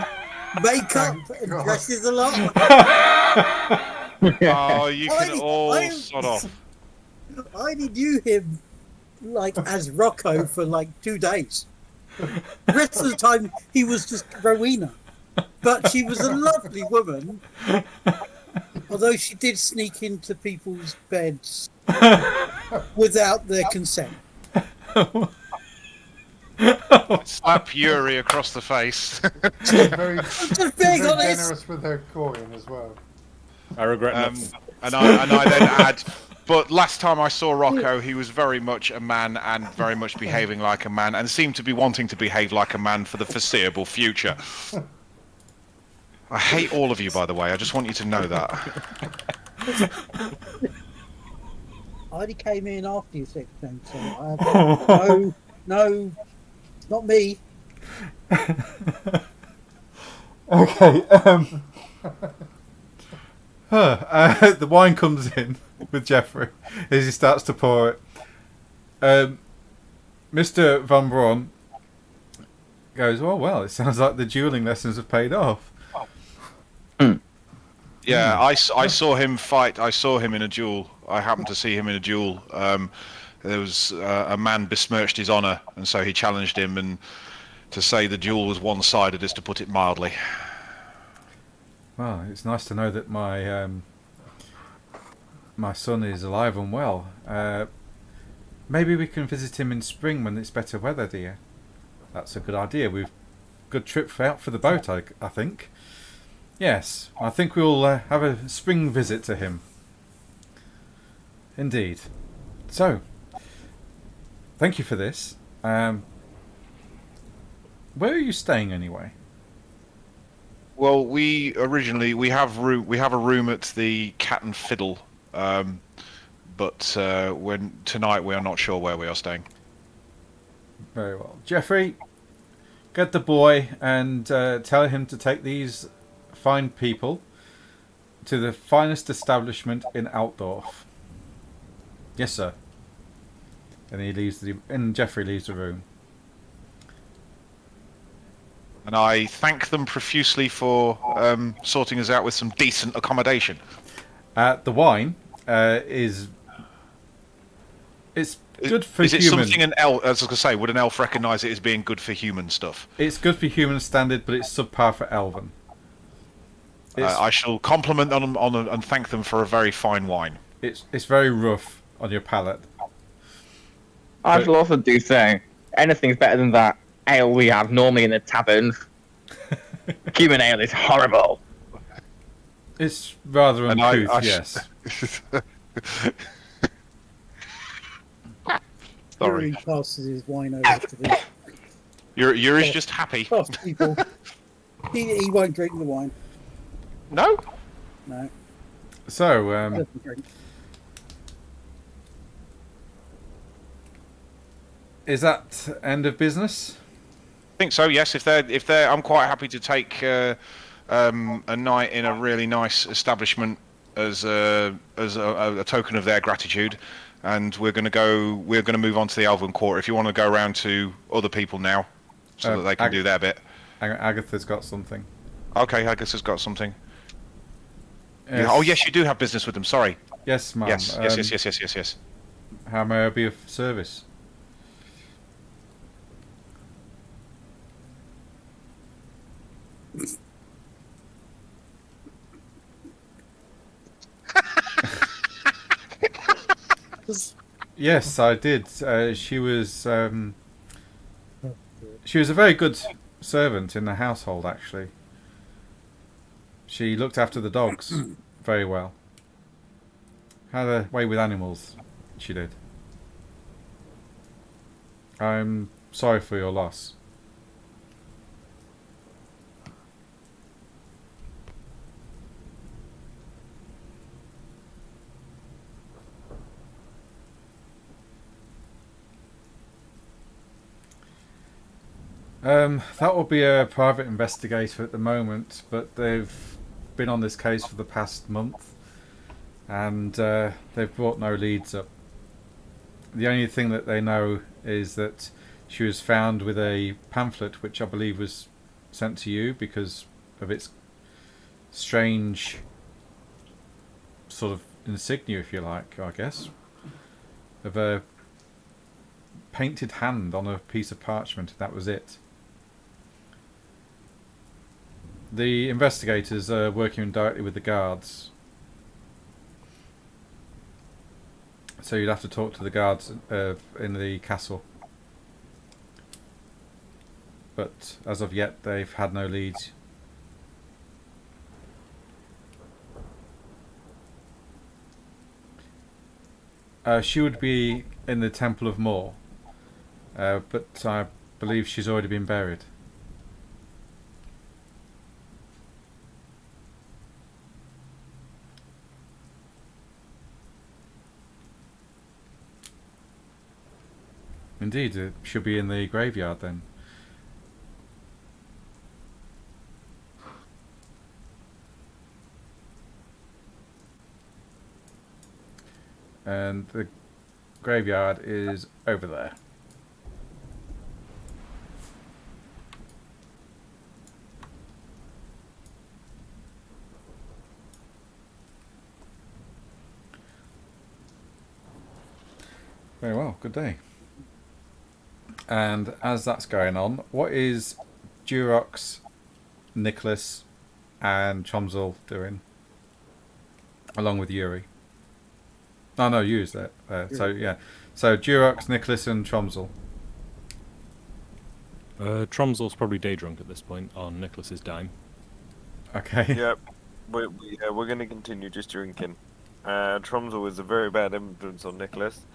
makeup and God. dresses a lot. Oh, you can I- all I- sod off. I only knew him like as Rocco for like 2 days. The rest of the time he was just Rowena. But she was a lovely woman. Although she did sneak into people's beds without their consent. Slap Yuri across the face. Very, Just very being honest. generous with her coin as well. I regret that. and I then add, but last time I saw Rocco, he was very much a man and very much behaving like a man and seemed to be wanting to behave like a man for the foreseeable future. I hate all of you, by the way. I just want you to know that. I only came in after you said things, so I have no, not me. Okay. The wine comes in with Jeffrey as he starts to pour it. Mr. Van Braun goes, "Oh well, it sounds like the dueling lessons have paid off." Yeah, I saw him fight. I saw him in a duel. I happened to see him in a duel. There was a man besmirched his honour, and so he challenged him. And to say the duel was one-sided is to put it mildly. Well, it's nice to know that my my son is alive and well. Maybe we can visit him in spring when it's better weather, dear. That's a good idea. We've good trip out for the boat, I think. Yes, I think we'll have a spring visit to him. Indeed. So, thank you for this. Where are you staying anyway? Well, we have a room at the Cat and Fiddle, but tonight we are not sure where we are staying. Very well. Jeffrey, get the boy and tell him to take these fine people to the finest establishment in Altdorf. Yes, sir. And Jeffrey leaves the room. And I thank them profusely for sorting us out with some decent accommodation. The wine is good for Is it human. something an elf? As I was going to say, would an elf recognise it as being good for human stuff? It's good for human standard, but it's subpar for elven. I shall compliment them on and thank them for a very fine wine. It's very rough on your palate. I shall also do say, anything's better than that ale we have normally in the taverns. Human ale is horrible. It's rather And uncouth, I yes. Sorry. Yuri passes his wine over to the Yuri's just happy. past people. He won't drink the wine. No? No, So, doesn't drink. is that end of business? I think so. Yes, if they're, I'm quite happy to take a night in a really nice establishment as a token of their gratitude, and we're going to move on to the Elven Court. If you want to go around to other people now, so that they can do their bit. Agatha's got something. Okay, Agatha's got something. Yes. Oh yes, you do have business with them. Sorry. Yes, ma'am. Yes. How may I be of service? Yes, I did. She was a very good servant in the household, actually. She looked after the dogs very well. Had a way with animals, she did. I'm sorry for your loss. That will be a private investigator at the moment, but they've been on this case for the past month, and they've brought no leads up. The only thing that they know is that she was found with a pamphlet, which I believe was sent to you because of its strange sort of insignia, if you like, I guess, of a painted hand on a piece of parchment. That was it. The investigators are working directly with the guards, so you'd have to talk to the guards in the castle. But as of yet, they've had no leads. She would be in the Temple of Moor, but I believe she's already been buried. Indeed, it should be in the graveyard then. And the graveyard is over there. Very well, good day. And as that's going on, what is Durox, Nicholas, and Chomzel doing? Along with Yuri. Oh no, Yuri's there. So yeah. So Durox, Nicholas, and Chomzel. Tromsel's probably day drunk at this point on Nicholas's dime. Okay. Yep. We're going to continue just drinking. Tromsel was a very bad influence on Nicholas.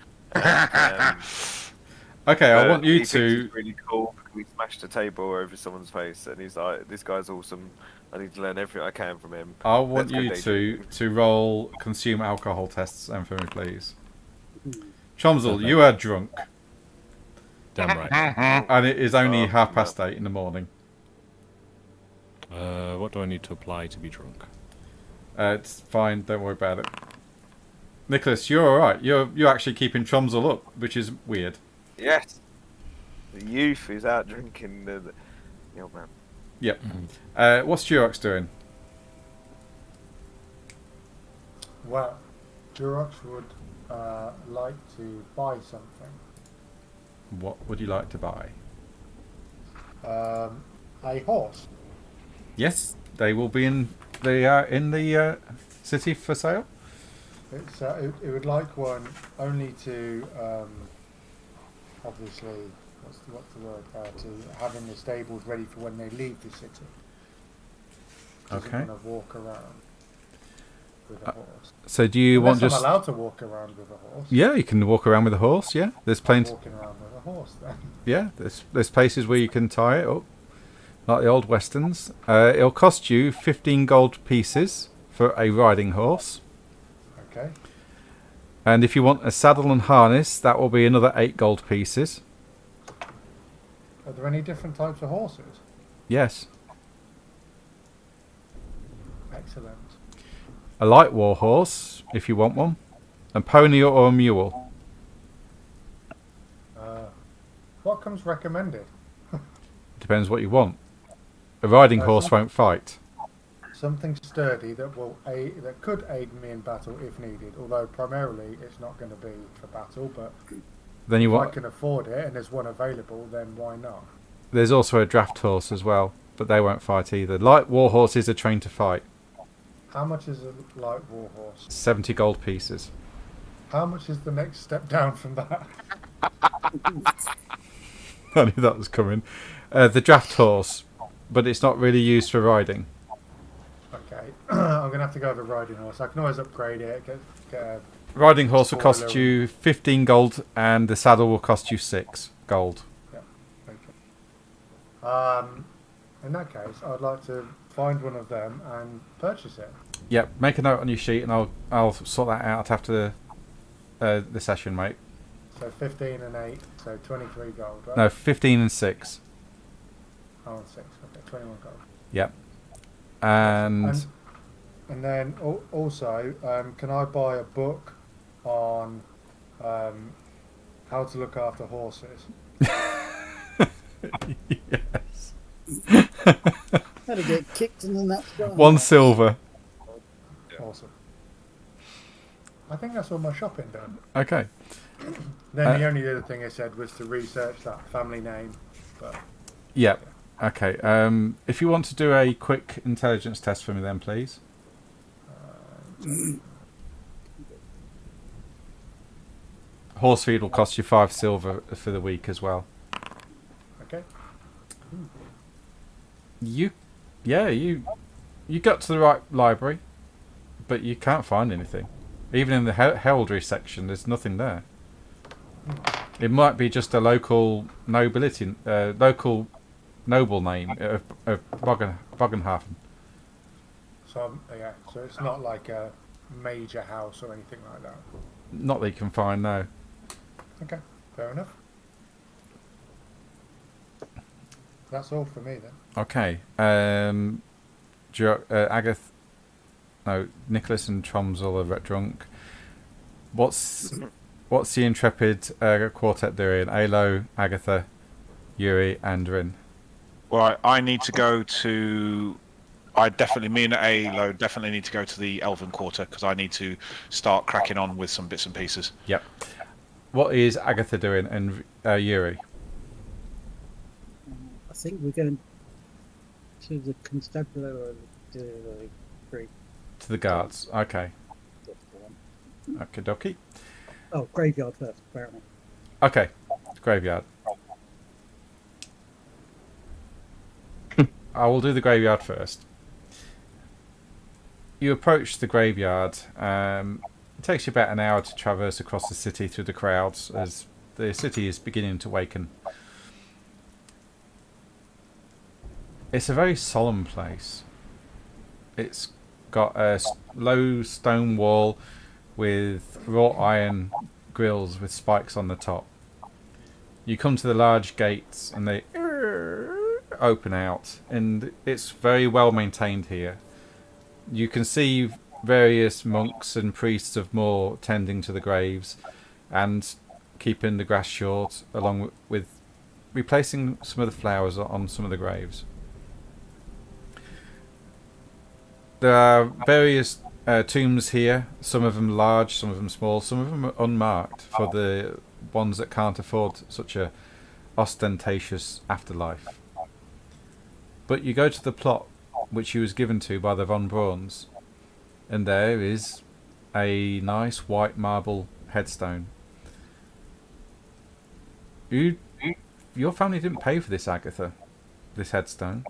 Okay, I want you he to. thinks he's really cool because we smashed a table over someone's face, and he's like, "This guy's awesome. I need to learn everything I can from him." I want Let's go you day to roll consume alcohol tests and for me, please. Chomzel, you are drunk, Damn right. and it is only 8:30 in the morning. What do I need to apply to be drunk? It's fine. Don't worry about it. Nicholas, you're all right. You're actually keeping Chomzel up, which is weird. Yes. The youth is out drinking the old man. Yep. What's Durox doing? Well, Durox would like to buy something. What would you like to buy? A horse. Yes, they will be in the city for sale. It's it would like one only to obviously what's the word to have in the stables ready for when they leave the city. Doesn't Okay. want to walk around. with a horse. So do you Unless want just? I'm allowed to walk around with a horse. Yeah, you can walk around with a horse. Yeah, there's I'm plenty. walking around with a horse then. Yeah, there's places where you can tie it up, like the old westerns. It'll cost you 15 gold pieces for a riding horse, Okay. and if you want a saddle and harness, that will be another 8 gold pieces. Are there any different types of horses? Yes, Excellent. a light war horse if you want one, a pony or a mule. What comes recommended? Depends what you want. A riding horse some- won't fight. Something sturdy that will aid, that could aid me in battle if needed. Although primarily it's not going to be for battle, but Then you if I want. can afford it and there's one available, then why not? There's also a draft horse as well, but they won't fight either. Light war horses are trained to fight. How much is a light war horse? 70 gold pieces. How much is the next step down from that? I knew that was coming. The draft horse, but it's not really used for riding. Okay, I'm going to have to go with a riding horse. I can always upgrade it. Get a, Riding horse will cost Spoiler. you 15 gold, and the saddle will cost you 6 gold. okay. In that case, I'd like to find one of them and purchase it. Yep, make a note on your sheet, and I'll sort that out after the session, mate. So 15 and 8, so 23 gold, right? No, 15 and 6. Oh, and 6, okay, 21 gold. Yep. And And then also, can I buy a book on how to look after horses? yes. How to get kicked in the nuts. 1 silver. Awesome. I think that's all my shopping done. Okay. Then the only other thing I said was to research that family name. But Yep. Okay. If you want to do a quick intelligence test for me, then please. Horse feed will cost you 5 silver for the week as well. okay. You got to the right library, but you can't find anything. Even in the heraldry section, there's nothing there. It might be just a local nobility, local noble name of Bogenhafen. So yeah, so it's not like a major house or anything like that. Not that you can find, no. Okay, fair enough. That's all for me then. Okay. Nicholas and Tromsel are drunk. What's the intrepid quartet doing? Alo, Agatha, Yuri, and Rin. Well, I need to go to. Me and Alo definitely need to go to the Elven Quarter because I need to start cracking on with some bits and pieces. Yep. What is Agatha doing and Yuri? I think we're going to the constabulary or the great. To the guards. Okay. Okie dokie. Oh, graveyard first, apparently. Okay. Graveyard. I will do the graveyard first. You approach the graveyard. It takes you about an hour to traverse across the city through the crowds as the city is beginning to waken. It's a very solemn place. It's got a low stone wall with wrought iron grills with spikes on the top. You come to the large gates and they open out, and it's very well maintained here. You can see various monks and priests of Moor tending to the graves and keeping the grass short, along with replacing some of the flowers on some of the graves. There are various tombs here, some of them large, some of them small, some of them are unmarked for the ones that can't afford such a ostentatious afterlife. But you go to the plot which you was given to by the Von Brauns, and there is a nice white marble headstone. Your family didn't pay for this, Agatha, this headstone.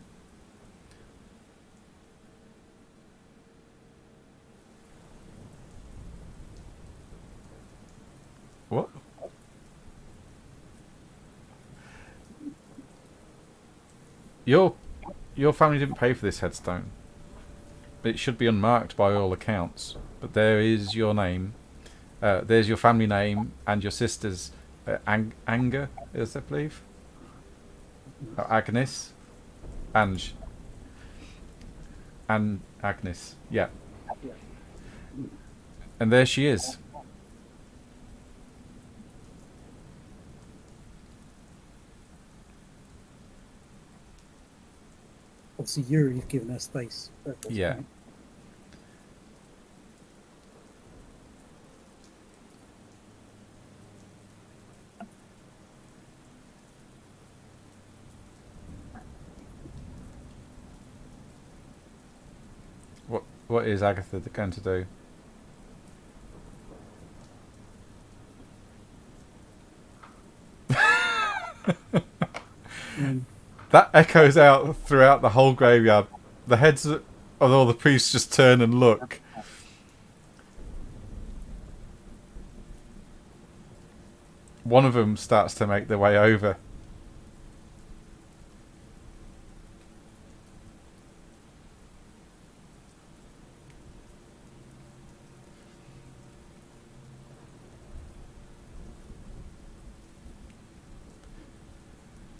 your family didn't pay for this headstone. It should be unmarked by all accounts. But there is your name. There's your family name and your sister's Anger, is I believe. Agnes. And Agnes. Yeah. And there she is. Obviously, Yuri's given her space. Yeah. Point. What is Agatha going to do? That echoes out throughout the whole graveyard. The heads of all the priests just turn and look. One of them starts to make their way over.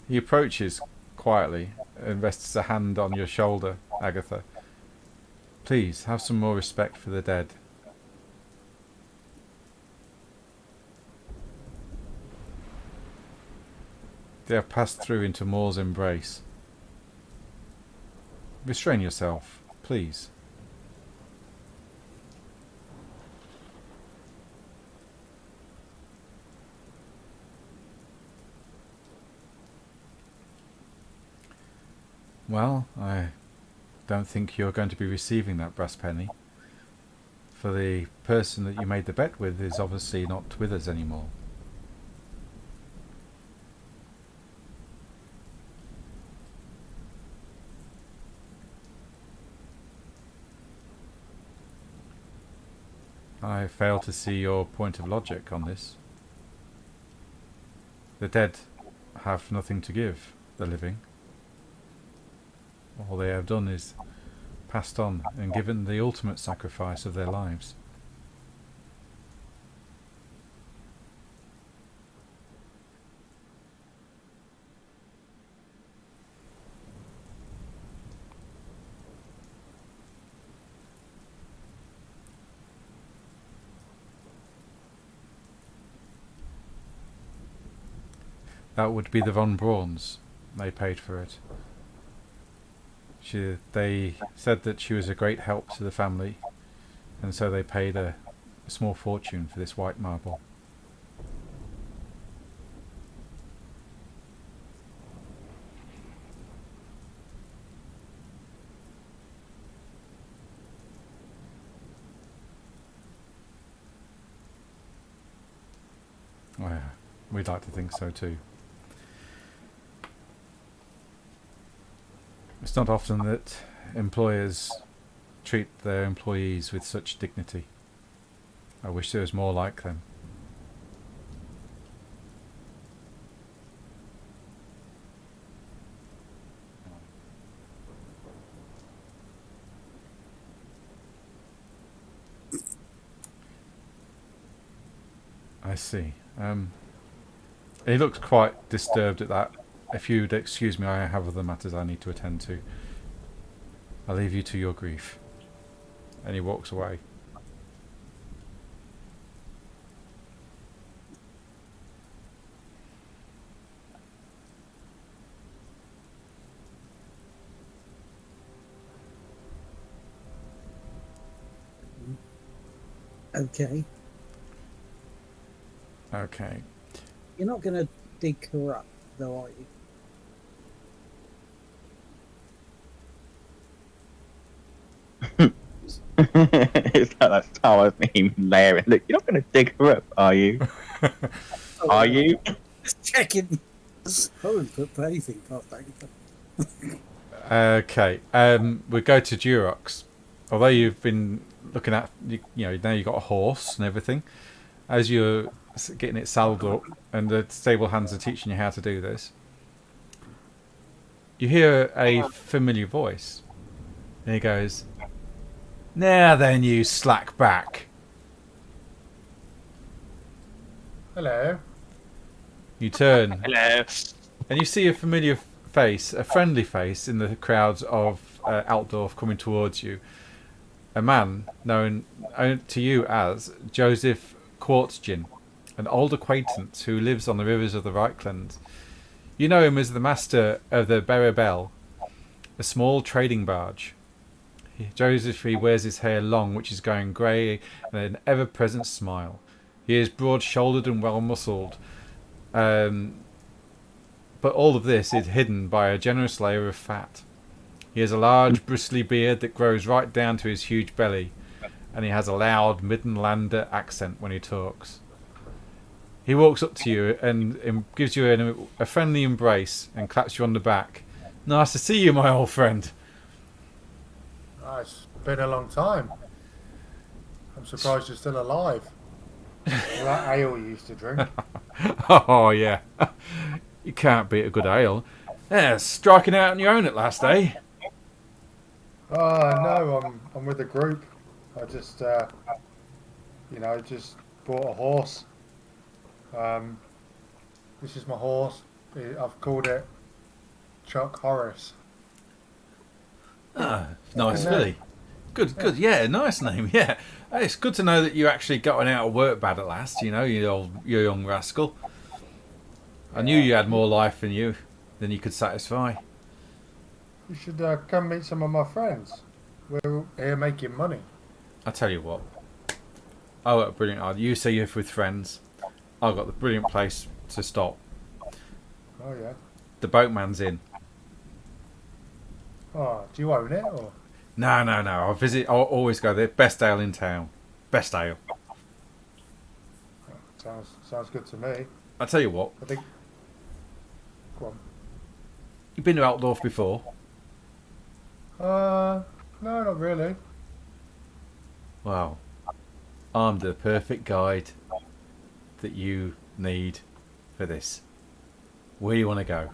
He approaches quietly and rests a hand on your shoulder, Agatha. Please, have some more respect for the dead. They have passed through into Moor's embrace. Restrain yourself, please. Well, I don't think you're going to be receiving that brass penny. For the person that you made the bet with is obviously not with us anymore. I fail to see your point of logic on this. The dead have nothing to give the living. All they have done is passed on and given the ultimate sacrifice of their lives. That would be the Von Brauns. They paid for it. They said that she was a great help to the family, and so they paid a small fortune for this white marble. Well, we'd like to think so too. It's not often that employers treat their employees with such dignity. I wish there was more like them. I see. He looks quite disturbed at that. If you'd excuse me, I have other matters I need to attend to. I'll leave you to your grief. And he walks away. Okay. Okay. You're not going to dig her up, though, are you? It's like that Star Wars meme layering. Look, you're not going to dig her up, are you? Are you? Just checking. I wouldn't put anything past Agatha. Okay. We go to Durox. Although you've been looking at, now you've got a horse and everything. As you're getting it saddled up, and the stable hands are teaching you how to do this, you hear a familiar voice. And he goes, "Now then, you slack back." Hello. You turn, Hello. and you see a familiar face, a friendly face in the crowds of Altdorf coming towards you. A man known to you as Joseph Quartzgin, an old acquaintance who lives on the rivers of the Reichland. You know him as the master of the Berebel, a small trading barge. Joseph, he wears his hair long, which is going grey, and an ever-present smile. He is broad-shouldered and well-muscled, but all of this is hidden by a generous layer of fat. He has a large, bristly beard that grows right down to his huge belly, and he has a loud Middenlander accent when he talks. He walks up to you and gives you a friendly embrace and claps you on the back. "Nice to see you, my old friend." It's been a long time. I'm surprised you're still alive. All that ale you used to drink. Oh, yeah. You can't beat a good ale. Yeah, striking out on your own at last, eh? No, I'm with the group. I just, just bought a horse. This is my horse. I've called it Chuck Horace. Ah, nice filly. Good. Yeah, nice name. Yeah, it's good to know that you actually got out of work bad at last. You know, you young rascal. I knew you had more life than you could satisfy. You should come meet some of my friends. We're here making money. I tell you what. I got a brilliant idea. You say you're with friends. I've got the brilliant place to stop. Oh yeah. The Boatman's Inn. Oh, do you own it or? No. I'll always go there. Best ale in town. Best ale. Sounds good to me. I tell you what. I think. Go on. You've been to Altdorf before? No, not really. Well, I'm the perfect guide that you need for this. Where do you want to go?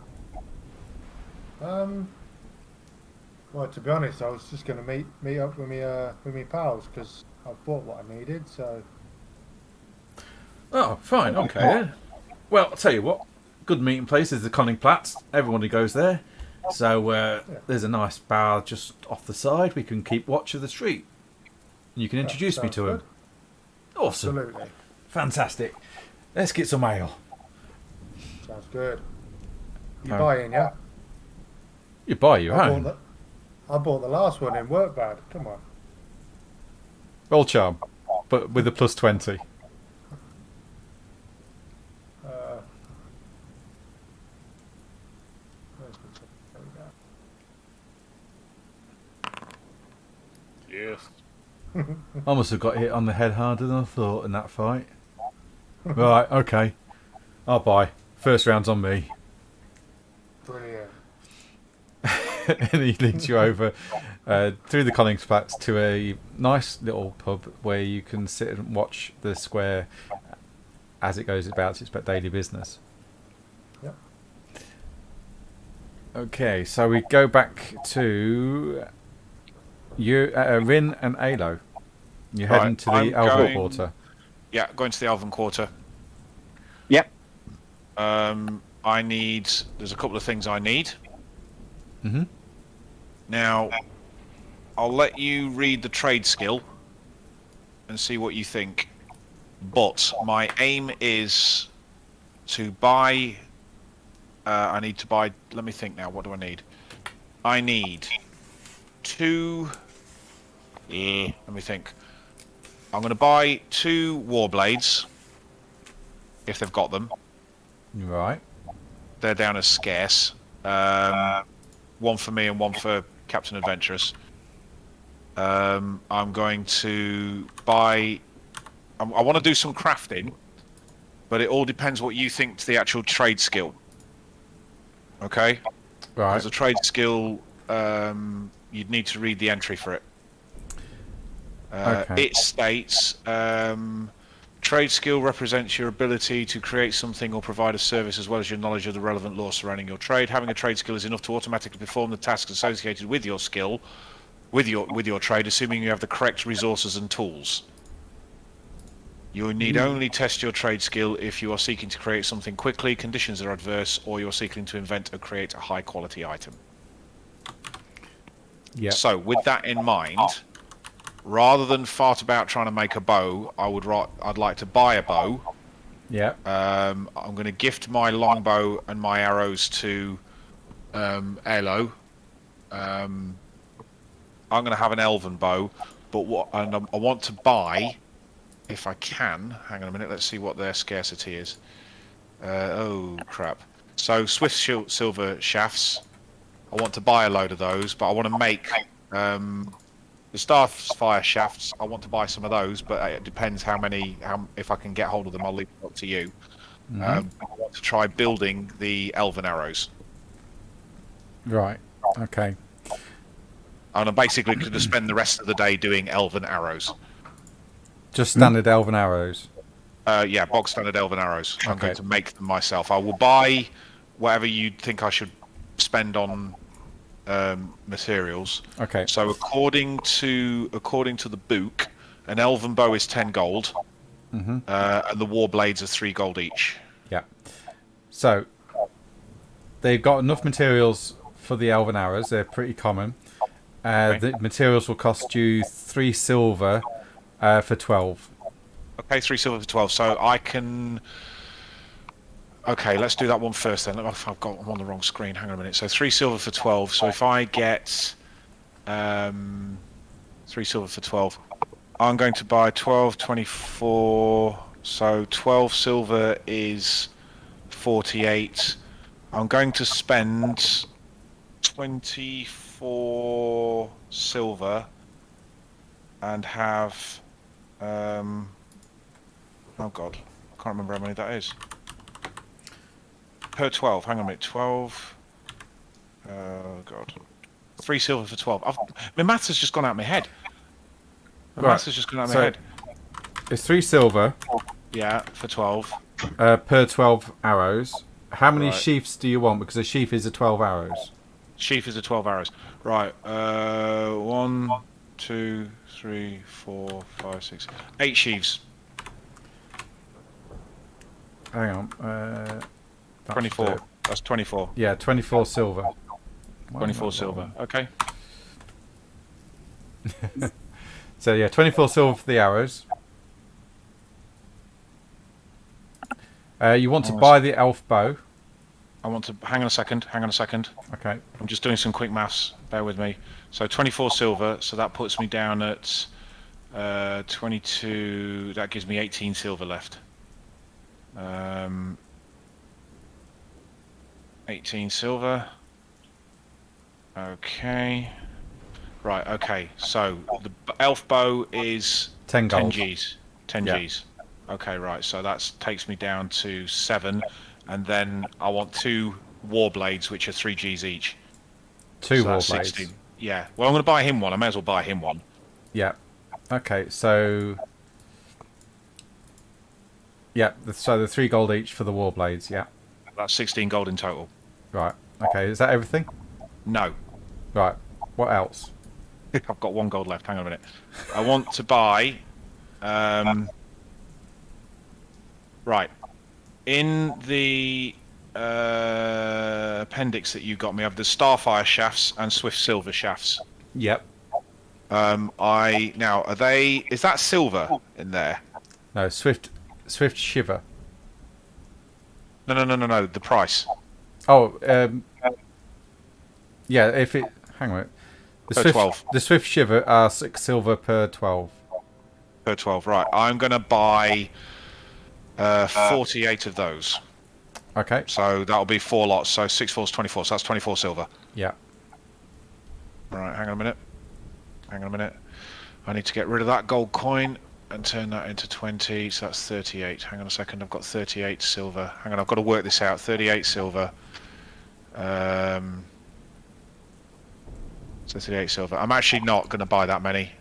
Well, to be honest, I was just going to meet up with me pals because I've bought what I needed. So. Oh, fine, okay then. Well, I'll tell you what. Good meeting place is the Königplatz. Everybody goes there. So there's a nice bar just off the side. We can keep watch of the street. And you can introduce me to him. Awesome. Absolutely. Fantastic. Let's get some ale. Sounds good. You buying, yeah? You buy your own. I bought the last one in work bad. Come on. Roll charm, but with a plus 20. Yes. I must have got hit on the head harder than I thought in that fight. Right, okay. I'll buy. First round's on me. Brilliant. And he leads you over through the Königsplatz to a nice little pub where you can sit and watch the square as it goes about its daily business. Yep. Okay, so we go back to Rin and Alo. You're heading to the Elven Quarter. Yeah, going to the Elven Quarter. Yep. There's a couple of things I need. Mm-hmm. Now, I'll let you read the trade skill and see what you think. But my aim is to buy... I need to buy... Let me think now. What do I need? I need 2... let me think. I'm going to buy 2 Warblades, if they've got them. Right. They're down as scarce. One for me and one for Captain Adventurous. I'm going to buy... I want to do some crafting, but it all depends what you think to the actual trade skill. Okay? Right. As a trade skill, you'd need to read the entry for it. Okay. It states Trade skill represents your ability to create something or provide a service as well as your knowledge of the relevant law surrounding your trade. Having a trade skill is enough to automatically perform the tasks associated with your skill, with your trade, assuming you have the correct resources and tools. You need only test your trade skill if you are seeking to create something quickly, conditions are adverse, or you're seeking to invent or create a high quality item. Yeah. So, with that in mind, rather than fart about trying to make a bow, I'd like to buy a bow. Yeah. I'm going to gift my longbow and my arrows to Elo. I'm going to have an elven bow, but I want to buy, if I can. Hang on a minute. Let's see what their scarcity is. Oh crap! So swift silver shafts. I want to buy a load of those, but I want to make the Starfire shafts. I want to buy some of those, but it depends if I can get hold of them. I'll leave it up to you. I want to try building the elven arrows. Right. Okay. And I'm basically going to spend the rest of the day doing elven arrows. Just standard elven arrows. Yeah, box standard elven arrows. I'm going to make them myself. I will buy whatever you think I should spend on materials. Okay. So according to the book, an elven bow is 10 gold, and the war blades are 3 gold each. Yeah. So they've got enough materials for the elven arrows. They're pretty common. The materials will cost you 3 silver for 12. Okay, 3 silver for 12. So I can. Okay, let's do that one first then. I'm on the wrong screen. Hang on a minute. So 3 silver for 12. So if I get 3 silver for 12, I'm going to buy 12, 24. So 12 silver is 48. I'm going to spend 24 silver and have. Oh god, I can't remember how many that is. Per 12, hang on a minute, 12. Oh god. 3 silver for 12. My maths has just gone out of my head. Maths has just gone out of my head. It's 3 silver. Yeah, for 12. Per 12 arrows. How many sheaths do you want? Because a sheath is a 12 arrows. Sheath is a 12 arrows. Right, 1, 2, 3, 4, 5, 6, 8 sheaves. Hang on. 24. That's 24. Yeah, 24 silver. 24 silver. Okay. So yeah, 24 silver for the arrows. You want to buy the elf bow. I want to. Hang on a second. Okay. I'm just doing some quick maths. Bear with me. So 24 silver. So that puts me down at 22. That gives me 18 silver left. 18 silver. Okay. Right. Okay. So the elf bow is 10 gold. 10 Gs. 10 Gs. Okay. Right. So that takes me down to 7, and then I want 2 war blades, which are 3 Gs each. 2 so war that's blades. 16. Yeah. Well, I'm going to buy him one. I may as well buy him one. Yeah. Okay. So. Yeah. So the 3 gold each for the war blades. Yeah. That's 16 gold in total. Right. Okay. Is that everything? No. Right. What else? I've got 1 gold left. Hang on a minute. I want to buy. Right. In the appendix that you got me, I have the Starfire shafts and Swift Silver shafts. Yep. Now are they? Is that silver in there? No, Swift Shiver. No. The price. Oh, yeah. If it, hang on. Per 12. The Swift Shiver are 6 silver per 12. Per 12, right. I'm going to buy 48 of those. Okay. So that'll be 4 lots. So 6 4 is 24. So that's 24 silver. Yeah. Right. Hang on a minute. I need to get rid of that gold coin and turn that into 20. So that's 38. Hang on a second. I've got 38 silver. Hang on. I've got to work this out. 38 silver. 38 silver. I'm actually not going to buy that many.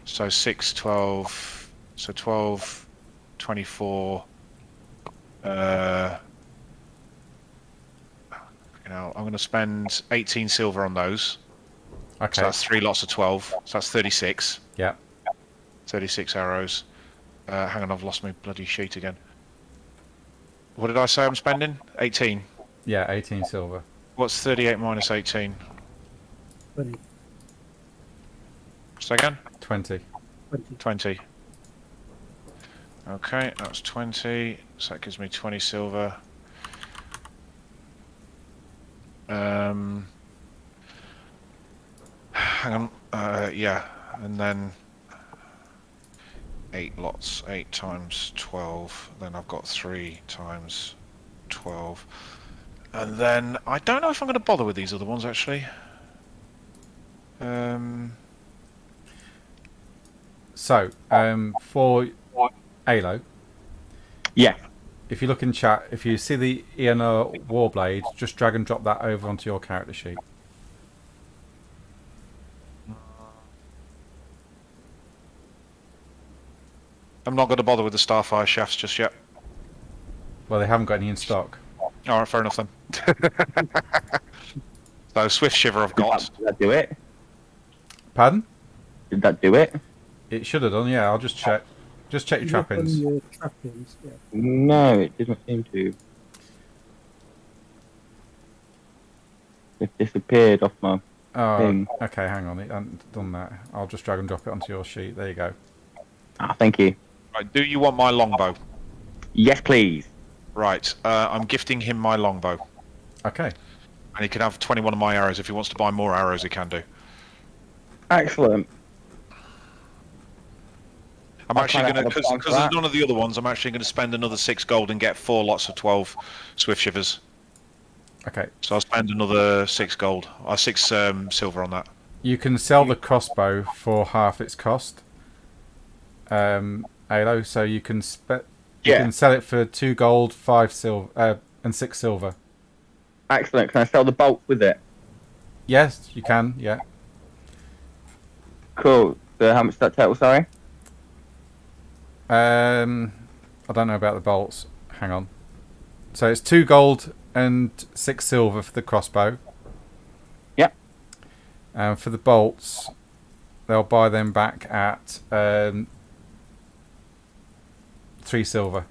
So 6, 12, So 12, 24. I'm going to spend 18 silver on those. Okay. So that's 3 lots of 12. So that's 36. Yeah. 36 arrows. Hang on, I've lost my bloody sheet again. What did I say I'm spending? 18. Yeah, 18 silver. What's 38 minus 18? 20. Say again? 20. 20. Okay, that's 20. So that gives me 20 silver. Hang on. Yeah, and then 8 lots. 8 times 12. Then I've got 3 times 12. And then I don't know if I'm going to bother with these other ones actually. So, for Halo, Yeah. if you look in chat, if you see the ENR Warblade, just drag and drop that over onto your character sheet. I'm not going to bother with the Starfire shafts just yet. Well, they haven't got any in stock. Alright, fair enough then. So Swift Shiver I've got. Did that do it? Pardon? Did that do it? It should have done, yeah. I'll just check. Just check your Look on trappings. your trappings, yeah. No, it didn't seem to. It disappeared off my Oh, thing. okay, hang on. It hasn't done that. I'll just drag and drop it onto your sheet. There you go. Ah, thank you. Right, do you want my longbow? Yes, please. Right, I'm gifting him my longbow. Okay. And he can have 21 of my arrows. If he wants to buy more arrows, he can do. Excellent. I'm I'll actually try going to, to have a plan for because there's that. none of the other ones, I'm actually going to spend another 6 gold and get 4 lots of 12 Swift Shivers. Okay. So I'll spend another 6 gold, or 6 silver on that. You can sell the crossbow for half its cost. Halo, so you can you Yeah. can sell it for 2 gold, 5 silver, and 6 silver. Excellent. Can I sell the bolt with it? Yes, you can. Yeah. Cool. So how much is that total, sorry? I don't know about the bolts. Hang on. So it's 2 gold and 6 silver for the crossbow. Yep. And for the bolts, they'll buy them back at 3 silver.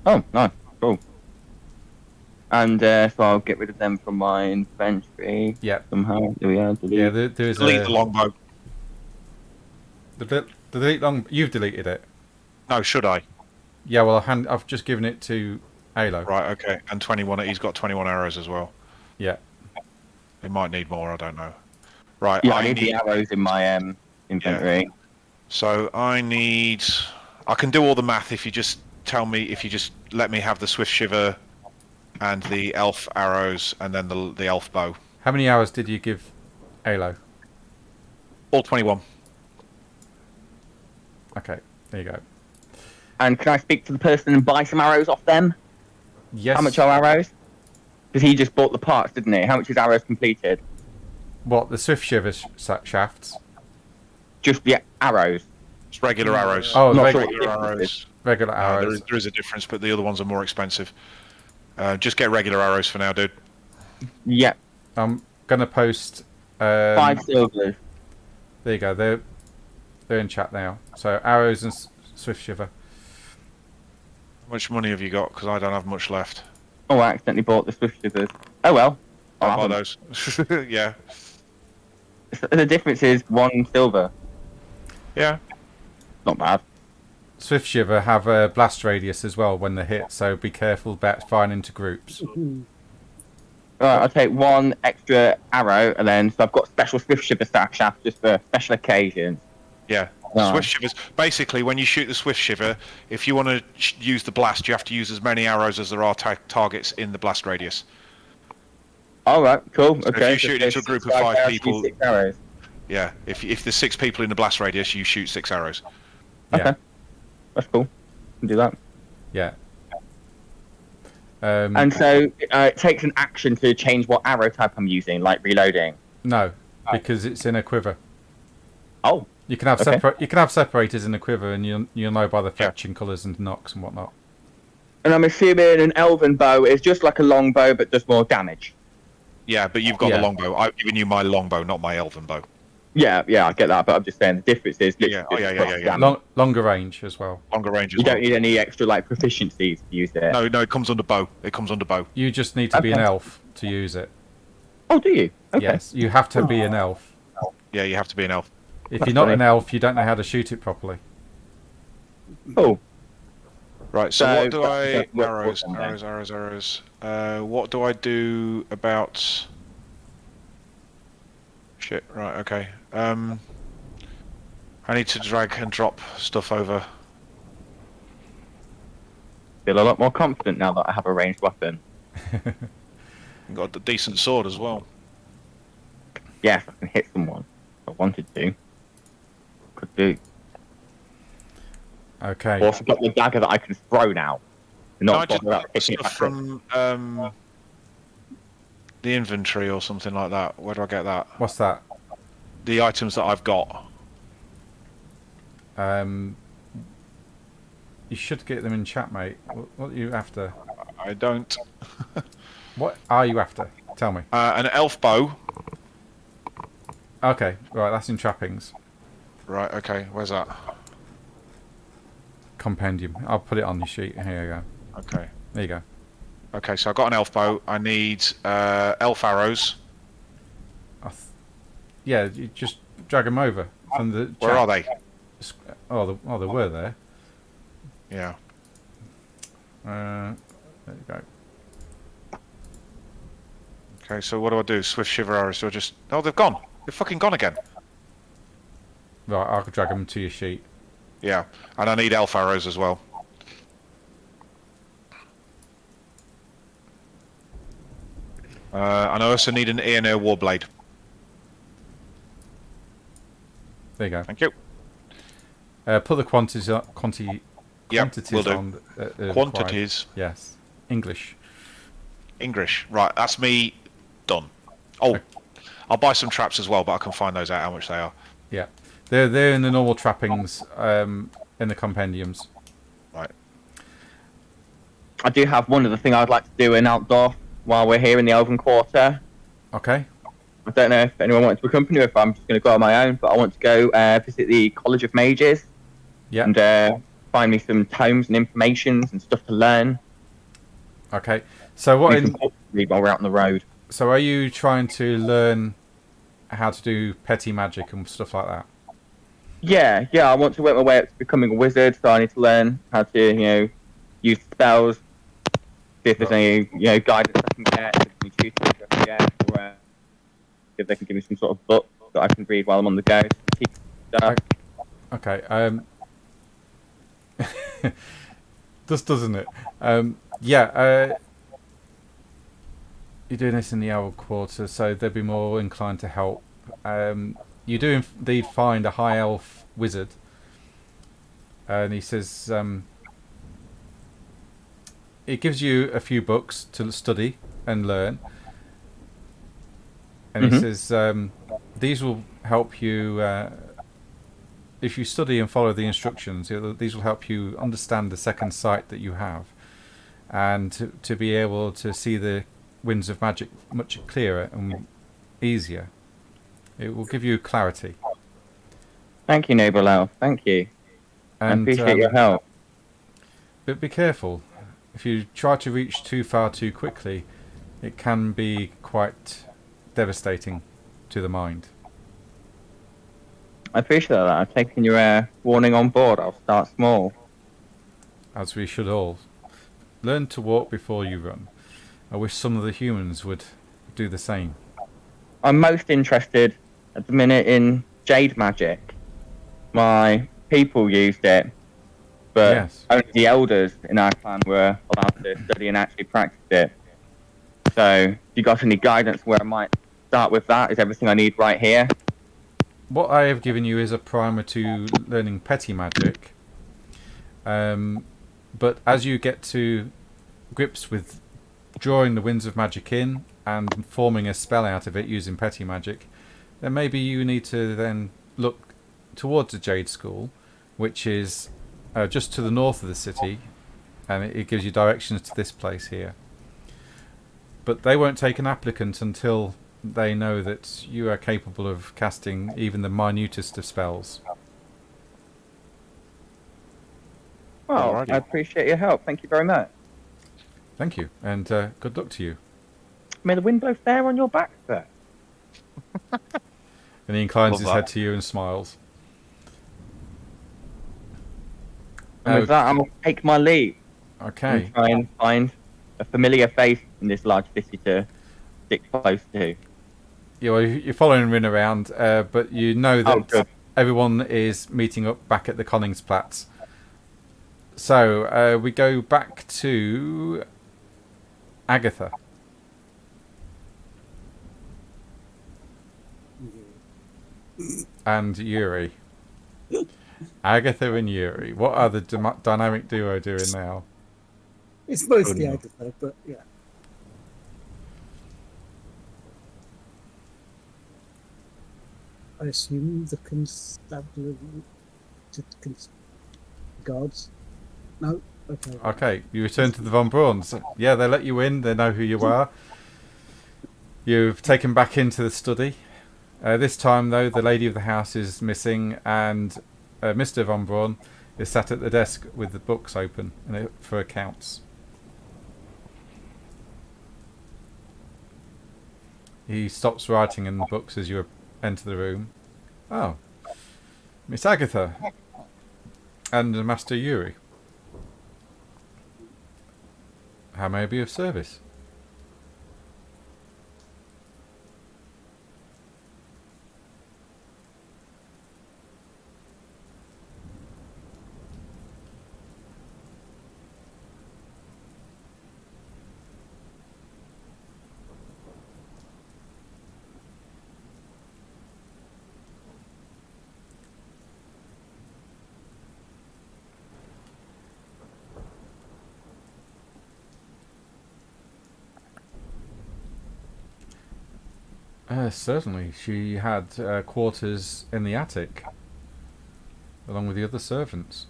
Oh, nice. Cool. And so I'll get rid of them from my inventory. Yeah. Somehow. There we are. Delete. Yeah, there's Delete the longbow. the delete long. You've deleted it. No, should I? Yeah. Well, I've just given it to Halo. Right, okay. And 21, he's got 21 arrows as well. Yeah. He might need more, I don't know. Right, Yeah, I need the arrows in my inventory. So I can do all the math if you just tell me, if you just let me have the Swift Shiver and the elf arrows and then the elf bow. How many hours did you give Halo? All 21. Okay. There you go. And can I speak to the person and buy some arrows off them? Yes. How much are arrows? Because he just bought the parts, didn't he? How much is arrows completed? What, the Swift Shiver shafts? Just the arrows. It's regular arrows. Oh, Not regular, sure. Regular arrows. regular arrows. There is a difference, but the other ones are more expensive. Just get regular arrows for now, dude. Yep. I'm gonna post. 5 silvers. There you go. They're in chat now. So arrows and Swift Shiver. How much money have you got? Because I don't have much left. Oh, I accidentally bought the Swift Shivers. Oh well. I'll I'll buy have those. Yeah. them. The difference is 1 silver. Yeah. Not bad. Swift Shiver have a blast radius as well when they hit, so be careful about firing into groups. Right, I'll take 1 extra arrow, and then so I've got special Swift Shiver shafts just for special occasions. Yeah. Right. Swift Shivers. Basically, when you shoot the Swift Shiver, if you want to use the blast, you have to use as many arrows as there are targets in the blast radius. All right, cool. So Okay. if you shoot so into a group of 6 5 arrows, people, 6 arrows. yeah. If there's 6 people in the blast radius, you shoot 6 arrows. Yeah. Okay. That's cool. Can do that. Yeah. And so it takes an action to change what arrow type I'm using, like reloading. No, because it's in a quiver. Oh, You can have Okay. You can have separators in the quiver, and you'll know by the fetching colours and knocks and whatnot. And I'm assuming an elven bow is just like a longbow, but does more damage. Yeah, but you've got Yeah. the longbow. I've given you my longbow, not my elven bow. Yeah, I get that, but I'm just saying the difference is literally Yeah, just plus damage. Longer range as well. Longer range as You well. don't need any extra like proficiencies to use it. No, it comes under bow. It comes under bow. You just need to be an Okay. elf to use it. Oh, do you? Okay. Yes, you have to be an elf. Yeah, you have to be an elf. If That's you're not funny. an elf, you don't know how to shoot it properly. Cool. Right, so So what do that's- I... that's what- Arrows. What do I do about... Shit, right, okay. I need to drag and drop stuff over. Feel a lot more confident now that I have a ranged weapon. I've got a decent sword as well. Yes, I can hit someone if I wanted to. Could do. Okay. I've also got the dagger that I can throw now. Can I Not just bother get picking it stuff back up. from the inventory or something like that? Where do I get that? What's that? The items that I've got. You should get them in chat, mate. What are you after? I don't. What are you after? Tell me. An elf bow. Okay, right, that's in trappings. Right, okay, where's that? Compendium. I'll put it on your sheet. Here you go. Okay. There you go. Okay, so I've got an elf bow. I need elf arrows. Yeah, you just drag them over from the. Where chat. are they? They were there. Yeah. There you go. Okay, so what do I do? Swift shiver arrows. So I just... Oh, they've gone. They've fucking gone again. Right, I'll drag them to your sheet. Yeah, and I need elf arrows as well. And I also need an Eonir warblade. There you go. Thank you. Put the quantities Yep, quantities will do. on. Required. Quantities. Yes. English. English. Right, that's me done. Oh, I'll buy some traps as well, but I can find those out how much they are. Yeah. They're in the normal trappings in the compendiums. Right. I do have one other thing I'd like to do in outdoor while we're here in the Elven Quarter. Okay. I don't know if anyone wants to accompany me, if I'm just going to go on my own, but I want to go visit the College of Mages. Yeah. And find me some tomes and informations and stuff to learn. Okay. So what? We can read while we're out on the road. So are you trying to learn how to do petty magic and stuff like that? Yeah, I want to work my way up to becoming a wizard, so I need to learn how to, use spells, see if there's any, guidance I can get, if there's any tutors I can get, or if they can give me some sort of book that I can read while I'm on the go. Stuff. Okay. Just doesn't it? You're doing this in the Owl Quarter, so they'd be more inclined to help. You do indeed find a high elf wizard, and he says it gives you a few books to study and learn, and he says these will help you if you study and follow the instructions. These will help you understand the second sight that you have, and to be able to see the winds of magic much clearer and easier. It will give you clarity. Thank you, Noble Elf. Thank you. I And appreciate your help. but be careful. If you try to reach too far too quickly, it can be quite devastating to the mind. I appreciate that. I've taken your warning on board. I'll start small. As we should all. Learn to walk before you run. I wish some of the humans would do the same. I'm most interested at the minute in jade magic. My people used it, but Yes. only the elders in our clan were allowed to study and actually practice it. So, you got any guidance where I might start with that? Is everything I need right here? What I have given you is a primer to learning petty magic. But as you get to grips with drawing the winds of magic in and forming a spell out of it using petty magic, then maybe you need to then look towards the Jade School, which is just to the north of the city, and it gives you directions to this place here. But they won't take an applicant until they know that you are capable of casting even the minutest of spells. Well, Alrighty. I appreciate your help. Thank you very much. Thank you, and good luck to you. May the wind blow fair on your back, sir. And he inclines Love his that. head to you and smiles. And with that, I'm going to take my leave Okay. and try and find a familiar face in this large city to stick close to. You're following Rin around, but you know Oh, that good. everyone is meeting up back at the Koningsplatz. So we go back to Agatha. And Yuri. Agatha and Yuri. What are the dynamic duo doing now? It's mostly enough. Agatha, but yeah. I assume the constabulary guards. No, okay. Okay, you return to the Von Brauns. Yeah, they let you in. They know who you are. You've taken back into the study. This time, though, the lady of the house is missing, and Mr. Von Braun is sat at the desk with the books open for accounts. He stops writing in the books as you enter the room. Oh, Miss Agatha and Master Yuri. How may I be of service? Certainly. She had quarters in the attic, along with the other servants.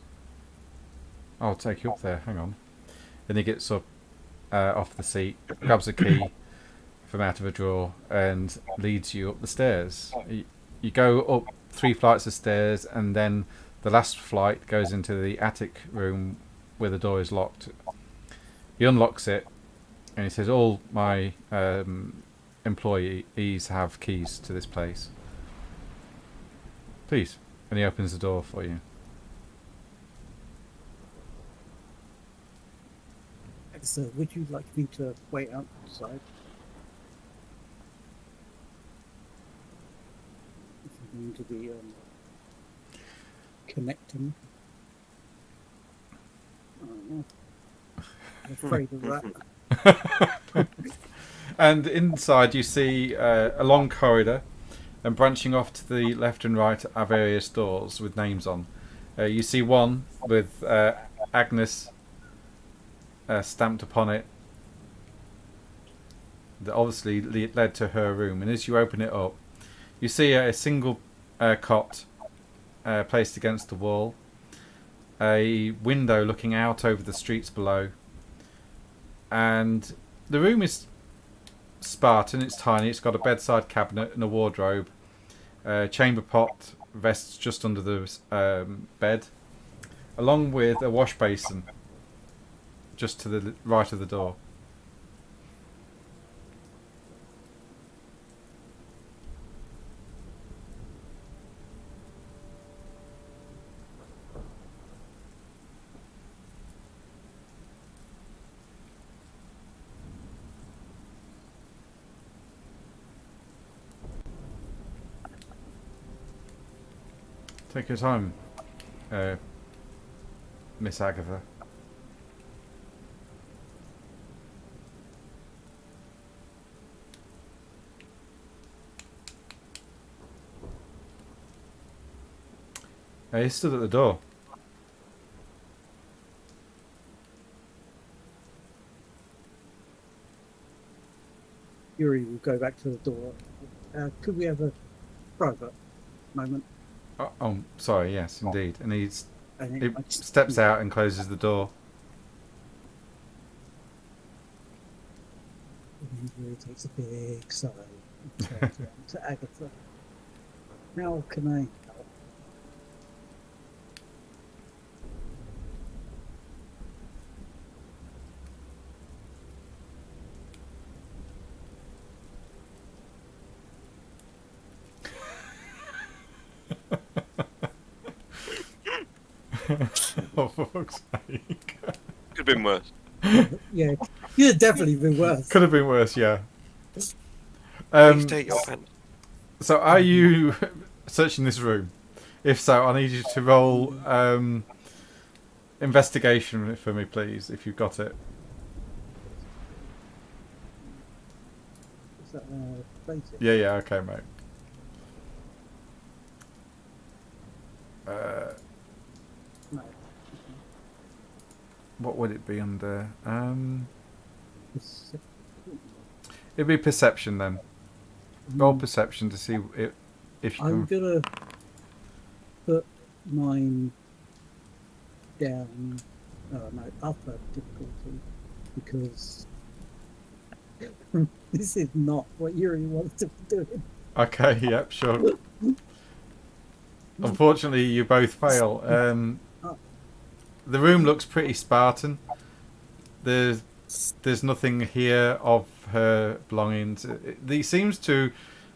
I'll take you up there, hang on. Then he gets up off the seat, grabs a key from out of a drawer, and leads you up the stairs. You go up 3 flights of stairs, and then the last flight goes into the attic room where the door is locked. He unlocks it, and he says, all my employees have keys to this place. Please. And he opens the door for you. So, would you like me to wait outside? If you're going to be connecting. I don't know. I'm afraid of that. And inside you see a long corridor, and branching off to the left and right are various doors with names on. You see one with Agnes stamped upon it that obviously led to her room, and as you open it up you see a single cot placed against the wall, a window looking out over the streets below, and the room is Spartan. It's tiny. It's got a bedside cabinet and a wardrobe, chamber pot rests just under the bed, along with a wash basin just to the right of the door. Take your time, Miss Agatha. He stood at the door. Yuri will go back to the door. Could we have a private moment? Oh, sorry. Yes, indeed. And he And steps out and closes the door. He takes a big sigh and turns around to Agatha. How can I help? Oh, for fuck's sake. Could have been worse. Yeah, you'd have definitely been worse. Could have been worse, yeah. Please state your offence. So are you searching this room? If so, I need you to roll investigation for me, please, if you've got it. Is that basic? Yeah, okay, mate. No. What would it be under? It's- It'd be perception then. Roll perception to see if you I'm can. gonna put mine down. Oh no, upper difficulty because this is not what Yuri wants to be doing. Okay, yep, sure. Unfortunately, you both fail. The room looks pretty Spartan. There's nothing here of her belongings. He seems to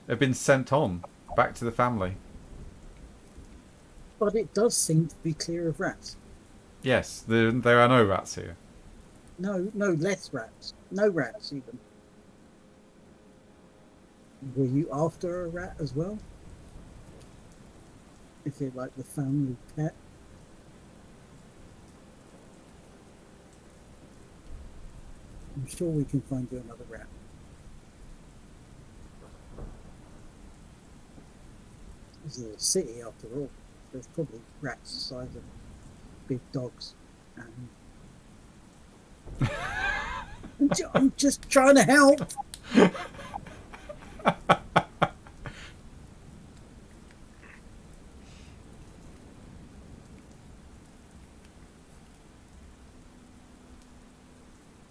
have been sent on back to the family. But it does seem to be clear of rats. Yes, there are no rats here. No, less rats. No rats even. Were you after a rat as well? Is it like the family pet? I'm sure we can find you another rat. This is a city after all. There's probably rats the size of big dogs. And I'm just trying to help.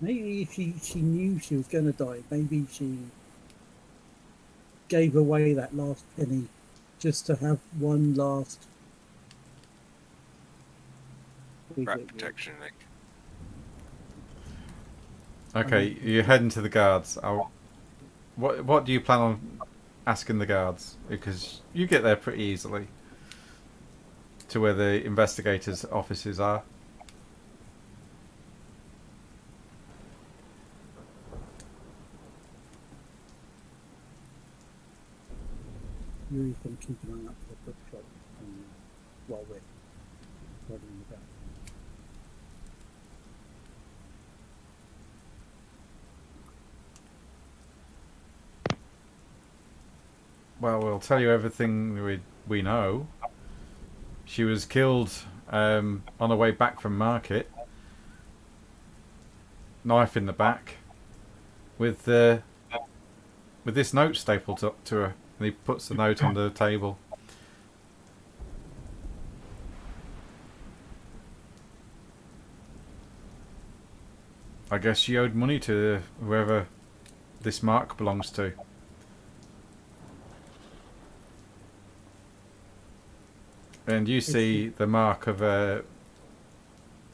Maybe if she knew she was going to die, maybe she gave away that last penny just to have one last Rat protection, Nick. Okay, you're heading to the guards. What do you plan on asking the guards? Because you get there pretty easily to where the investigators' offices are. Yuri can keep an eye out for the bookshop while we're running about. Well, we'll tell you everything we know. She was killed on her way back from market. Knife in the back, with this note stapled up to her, and he puts the note on the table. I guess she owed money to whoever this mark belongs to. And you see the mark of a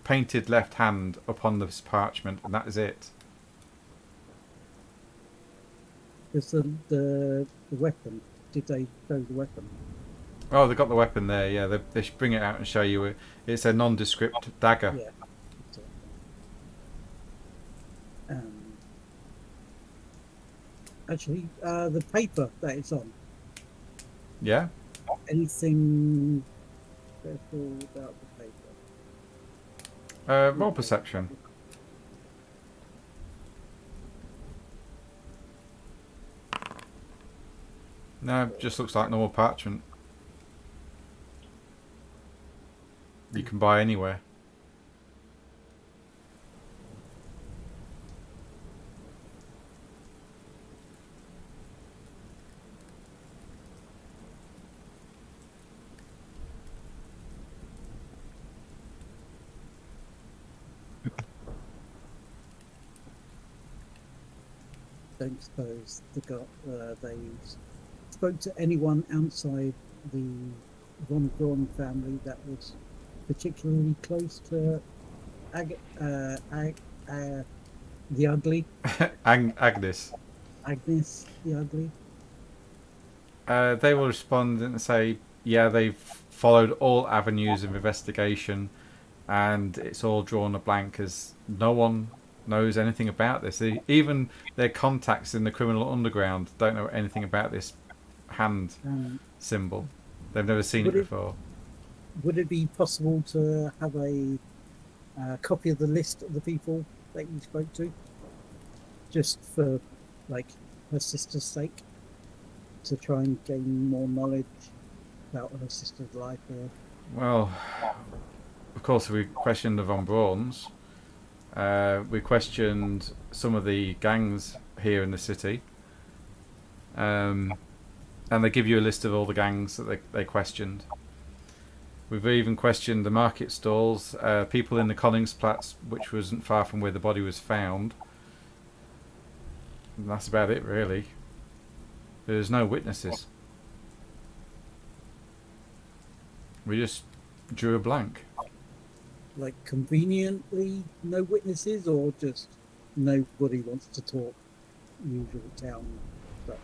painted left hand upon this parchment, and that is it. There's the weapon. Did they show the weapon? Oh, they got the weapon there. Yeah, they should bring it out and show you it. It's a nondescript dagger. Yeah. Actually, the paper that it's on. Yeah. Anything special about the paper? Roll perception. No, just looks like normal parchment. You can buy anywhere. don't suppose they spoke to anyone outside the von Braun family that was particularly close to the Ugly. Agnes. Agnes the Ugly. They will respond and say, yeah, they've followed all avenues of investigation, and it's all drawn a blank as no one knows anything about this. Even their contacts in the criminal underground don't know anything about this hand symbol. They've never seen it before. Would it be possible to have a copy of the list of the people that you spoke to, just for like her sister's sake, to try and gain more knowledge about her sister's life? Well, of course, we questioned the Von Brauns. We questioned some of the gangs here in the city. And they give you a list of all the gangs that they questioned. We've even questioned the market stalls, people in the Koningsplatz, which wasn't far from where the body was found. And that's about it, really. There's no witnesses. We just drew a blank. Like conveniently no witnesses, or just nobody wants to talk usual town stuff?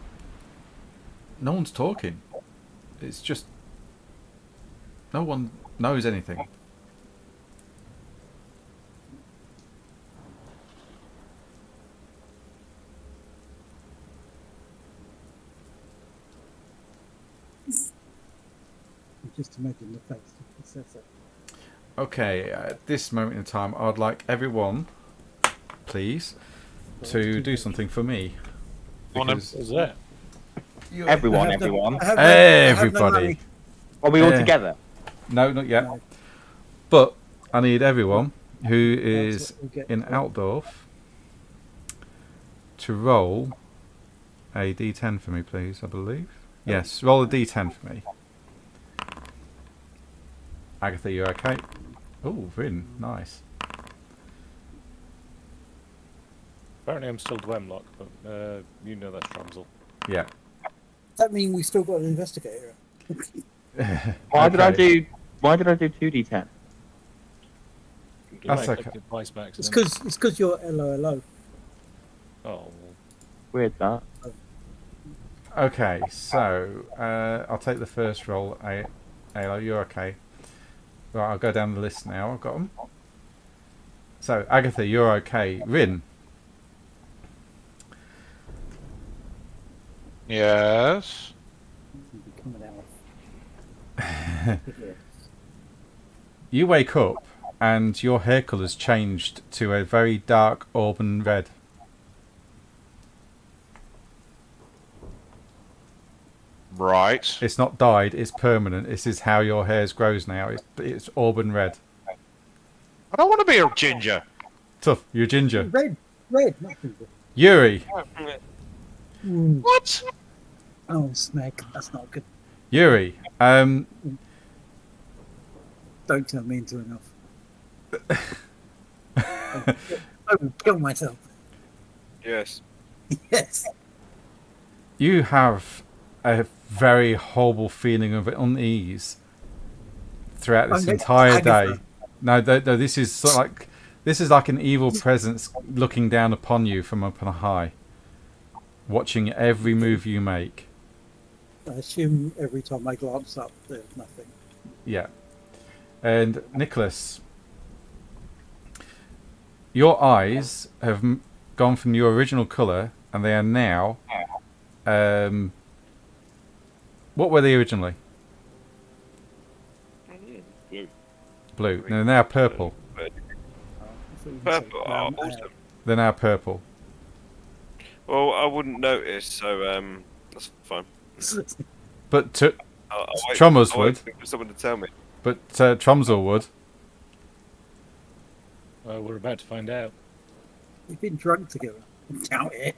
No one's talking. It's just no one knows anything. Just imagine the face of the assessor. Okay, at this moment in time, I'd like everyone, please, to do something for me. What's that? Everyone. Everybody. Are we all together? No, not yet. No. But I need everyone who is in Altdorf to roll a d10 for me, please, I believe. Yes, roll a d10 for me. Agatha, you okay? Oh, Vin, nice. Apparently I'm still Dwemlock, but you know that's Tromsel. Yeah. Does that mean we still got an investigator? Why did I do 2d10? That's okay. It's because you're LOLO. Oh. Weird that. Okay, so I'll take the first roll. Ayla, you're okay. Right, I'll go down the list now. I've got them. So, Agatha, you're okay. Rin. Yes. You wake up and your hair colour's changed to a very dark auburn red. Right. It's not dyed, it's permanent. This is how your hair grows now. It's auburn red. I don't want to be a ginger. Tough, you're ginger. Red, not ginger. Yuri. What? Oh, Smeg, that's not good. Yuri. Don't turn me into enough. I will kill myself. Yes. Yes. You have a very horrible feeling of unease throughout this entire day. No, this is sort of like an evil presence looking down upon you from up on high, watching every move you make. I assume every time I glance up, there's nothing. Yeah. And Nicholas, your eyes have gone from your original colour, and they are now. What were they originally? Blue. Blue. They're now purple. Purple. Oh, awesome. They're now purple. Well, I wouldn't notice, so that's fine. But I'll Trommers wait would. for someone to tell me. But Tromsel would. We're about to find out. We've been drunk together. Doubt it.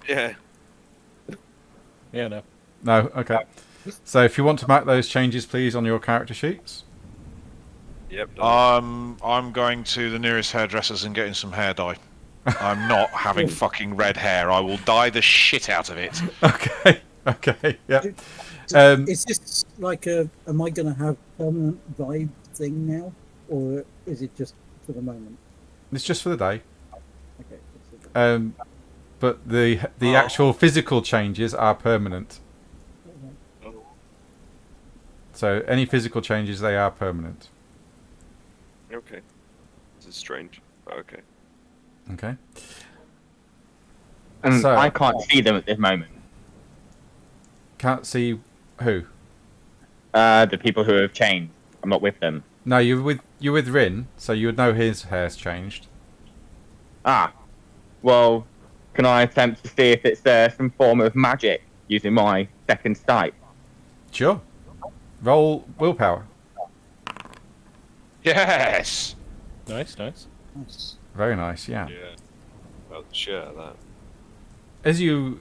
Yeah. Yeah, no. No, okay. So if you want to mark those changes, please, on your character sheets. Yep. I'm going to the nearest hairdressers and getting some hair dye. I'm not having fucking red hair. I will dye the shit out of it. Okay. Okay. Yeah. Is this like am I going to have permanent vibe thing now, or is it just for the moment? It's just for the day. Okay. But the actual physical changes are permanent. So any physical changes, they are permanent. Okay. This is strange, but okay. Okay. And So- I can't see them at this moment. Can't see who? The people who have changed. I'm not with them. No, you're with Rin, so you would know his hair's changed. Ah. Well, can I attempt to see if it's some form of magic using my second sight? Sure. Roll willpower. Yes. Nice, nice. Nice. Very nice. Yeah. Yeah. Well, share that. As you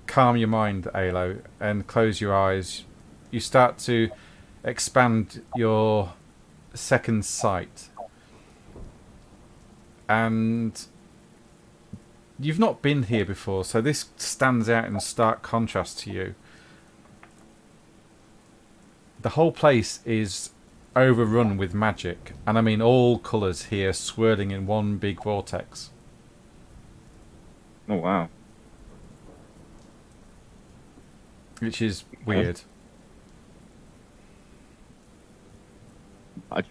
calm your mind, Alo, and close your eyes, you start to expand your second sight. And you've not been here before, so this stands out in stark contrast to you. The whole place is overrun with magic, and I mean all colours here swirling in one big vortex. Oh, wow. Which is weird. I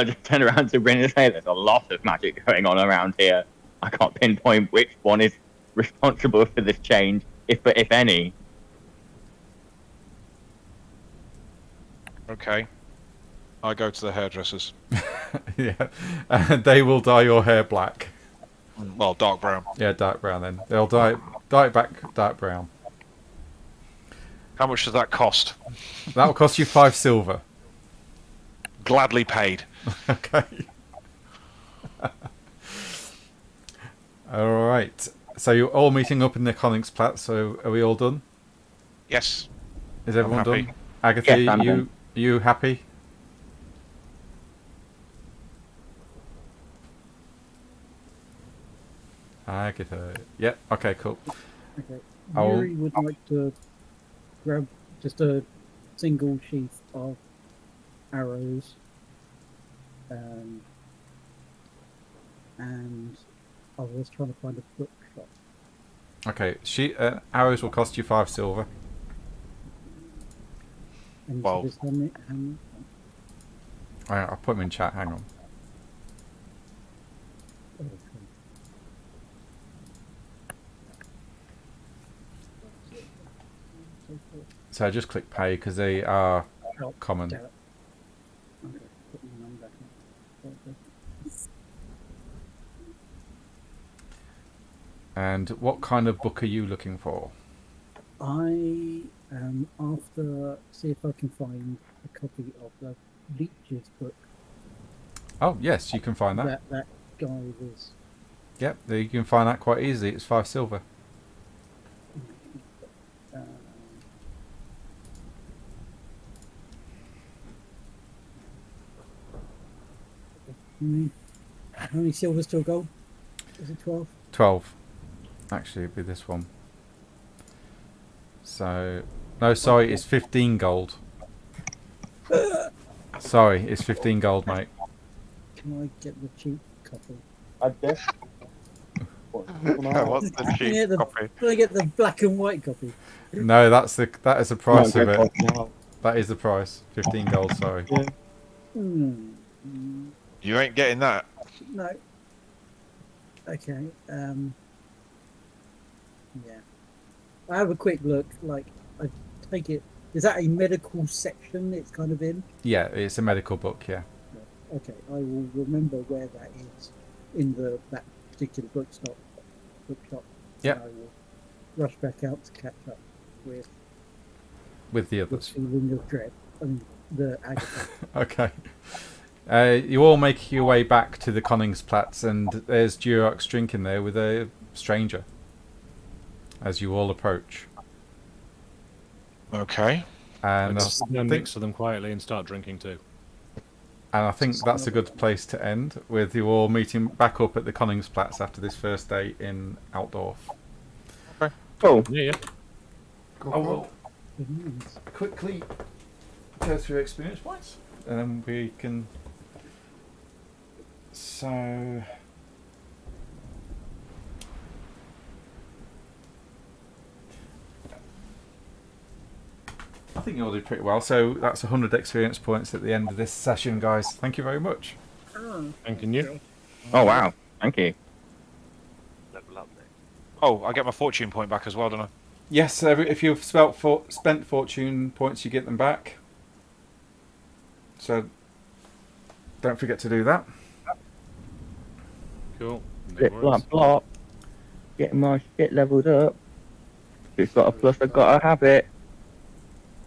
just turn around to Rin and say there's a lot of magic going on around here. I can't pinpoint which one is responsible for this change, if any. Okay. I go to the hairdressers. Yeah, and they will dye your hair black. Well, dark brown. Yeah, dark brown then. They'll dye it back dark brown. How much does that cost? That'll cost you 5 silver. Gladly paid. Okay. All right. So you're all meeting up in the Koningsplatz. So are we all done? Yes. Is everyone happy. done? Agatha, Yes, I'm done. you happy? Agatha. Yep. Okay. Cool. Okay. I'll- Yuri would like to grab just a single sheath of arrows, and I was trying to find a bookshop. Okay. Arrows will cost you 5 silver. And Wow. so this, how many? Alright, I'll put them in chat. Hang on. Oh, okay. So just click pay because they are Oh, common. damn it. Okay, put my name back in. Okay. And what kind of book are you looking for? I am after see if I can find a copy of the Leech's book Oh, yes, you can find that. that guy was. Yep, you can find that quite easily. It's 5 silver. How many silvers to a gold? Is it 12? 12. Actually, it'd be this one. So, no, sorry, it's 15 gold. Sorry, it's 15 gold, mate. Can I get the cheap copy? What's the Can I get the, copy? can I get the black and white copy? No, that is the price of it. That is the price. 15 gold, sorry. Hmm. You ain't getting that. No. Okay. Yeah. I have a quick look. Like, I take it. Is that a medical section? It's kind of in. Yeah, it's a medical book, yeah. Okay, I will remember where that is in that particular bookshop. Yeah. And I will rush back out to catch up with With the the others. feeling of dread. I mean, the Agatha. Okay. You all make your way back to the Koningsplatz, and there's Durox drinking there with a stranger as you all approach. Okay. And I I just think, next to them quietly and start drinking too. And I think that's a good place to end, with you all meeting back up at the Koningsplatz after this first day in Altdorf. Cool. Yeah. I will quickly go through experience points, and then we can. So. I think you all did pretty well. So that's 100 experience points at the end of this session, guys. Thank you very much. Thank you. Oh wow, thank you. Level up next. Oh, I get my fortune point back as well, don't I? Yes, if you've spent fortune points, you get them back. So don't forget to do that. Cool. No Bit worries. blop blop. Getting my shit leveled up. If it's got a plus, I've got to have it.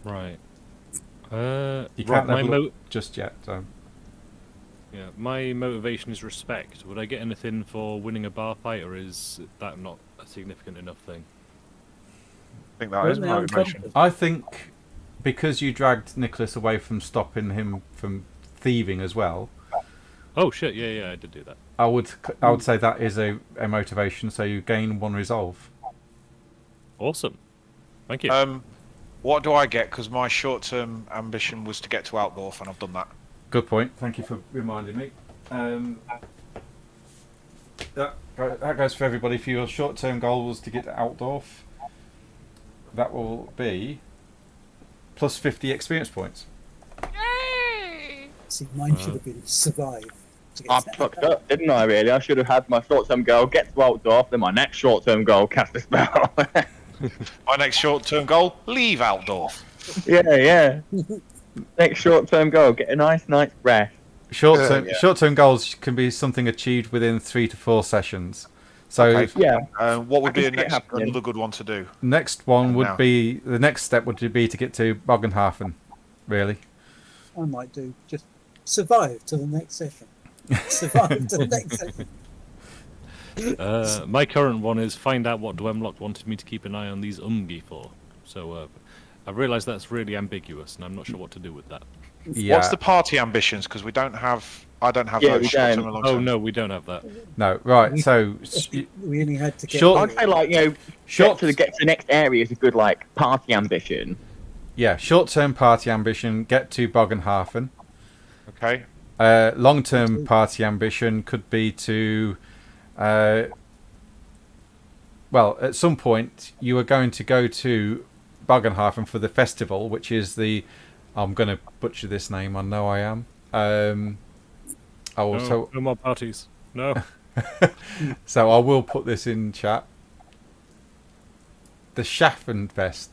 Right. You can't my level up just yet. So. yeah, my motivation is respect. Would I get anything for winning a bar fight, or is that not a significant enough thing? I think that is Well, my now motivation. I think because you dragged Nicholas away from stopping him from thieving as well, Oh shit! Yeah, I did do that. I would say that is a motivation. So you gain 1 resolve. Awesome. Thank you. What do I get? Because my short-term ambition was to get to Altdorf, and I've done that. Good point. Thank you for reminding me. That goes for everybody. For your short-term goal was to get to Altdorf, that will be plus 50 experience points. See, mine should have been survive. to get I to- fucked up, didn't I? Really, I should have had my short-term goal get to Altdorf, then my next short-term goal cast a spell. My next short-term goal: leave Altdorf. yeah. Next short-term goal, get a nice night's rest. Short-term goals can be something achieved within 3 to 4 sessions. So Okay. Yeah. What would I be can see it happening. another good one to do? next one would Now. be the next step would be to get to Bogenhafen, really. I might do just survive to the next session. Survive to the next session. My current one is find out what Dwemlock wanted me to keep an eye on these Umgi for. So I realise that's really ambiguous, and I'm not sure what to do with that. Yeah. What's the party ambitions? Because I don't have Yeah, those we short-term don't. and long-term. Oh no, we don't have that. No, right. So We only had to get. Short- I'd say like short, get to the next area is a good like party ambition. yeah, short-term party ambition, get to Bogenhafen. Okay. Long-term party ambition could be to, well, at some point you are going to go to Bogenhafen for the festival, which is the, I'm going to butcher this name, I know I am. No more parties. No. So I will put this in chat. The Schaffenfest.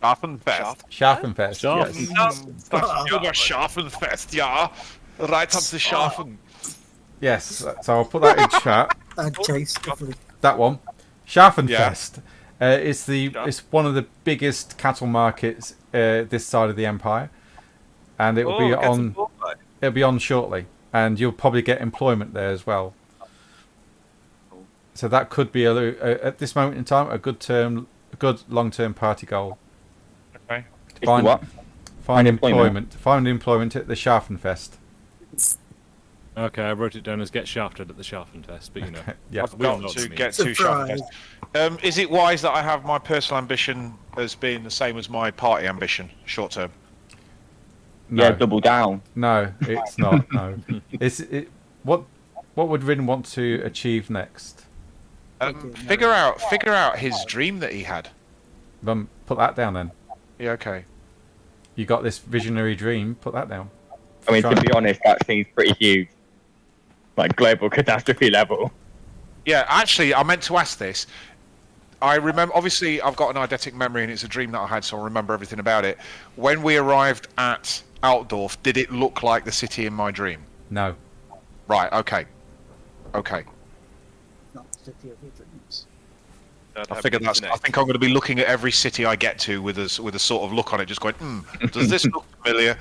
Scharfenfest. Schaffenfest. Schaffen- Yes. Scharfenfest, ja. Right up the Scharfen. Yes. So I'll put that in chat. Chase, definitely. That one. Schaffenfest. It's one of the biggest cattle markets this side of the empire, and it will be on. It'll be on shortly, and you'll probably get employment there as well. So that could be at this moment in time a good long-term party goal. Okay. Find What? find employment. employment. Find employment at the Schaffenfest. Okay, I wrote it down as get shafted at the Schaffenfest, but you know. Yeah. I've We all got know what to it means. get to Surprise. Scharfenfest. Is it wise that I have my personal ambition as being the same as my party ambition, short term? No, Yeah, double down. no, it's not. No, what would Rin want to achieve next? Figure out his dream that he had. Put that down then. Yeah, okay. You got this visionary dream. Put that down. I mean, Try- to be honest, that seems pretty huge. Like global catastrophe level. Yeah, actually, I meant to ask this. I remember, obviously, I've got an eidetic memory and it's a dream that I had, so I remember everything about it. When we arrived at Altdorf, did it look like the city in my dream? No. Right, okay. Okay. Not the city of your dreams. I figured I think I'm going to be looking at every city I get to with a sort of look on it, just going, does this look familiar?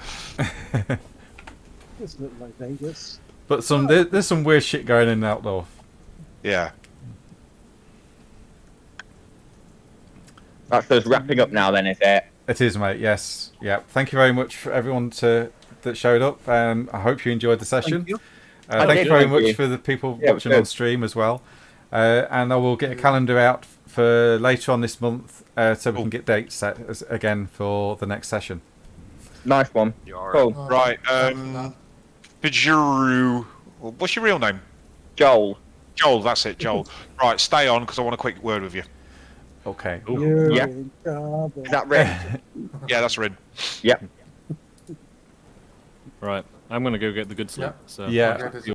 This looks like Vegas. But there's some weird shit going in Altdorf. Yeah. That's us wrapping up now then, is it? It is, mate. Yes. Yeah. Thank you very much for everyone to that showed up. I hope you enjoyed the session. Thank you. Thank did, you very thank much you. for the people Yeah, watching on stream as well. And I will get a calendar out for later on this month so we can get dates set again for the next session. Nice one. You are. Cool. Right, Bajuru. What's your real name? Joel. Joel, that's it, Joel. Right, stay on because I want a quick word with you. Okay. You're Yeah. in trouble. Is that red? Yeah, that's Rin. Yep. Right, I'm going to go get the good sleep. Yeah. So Yeah. Okay, this-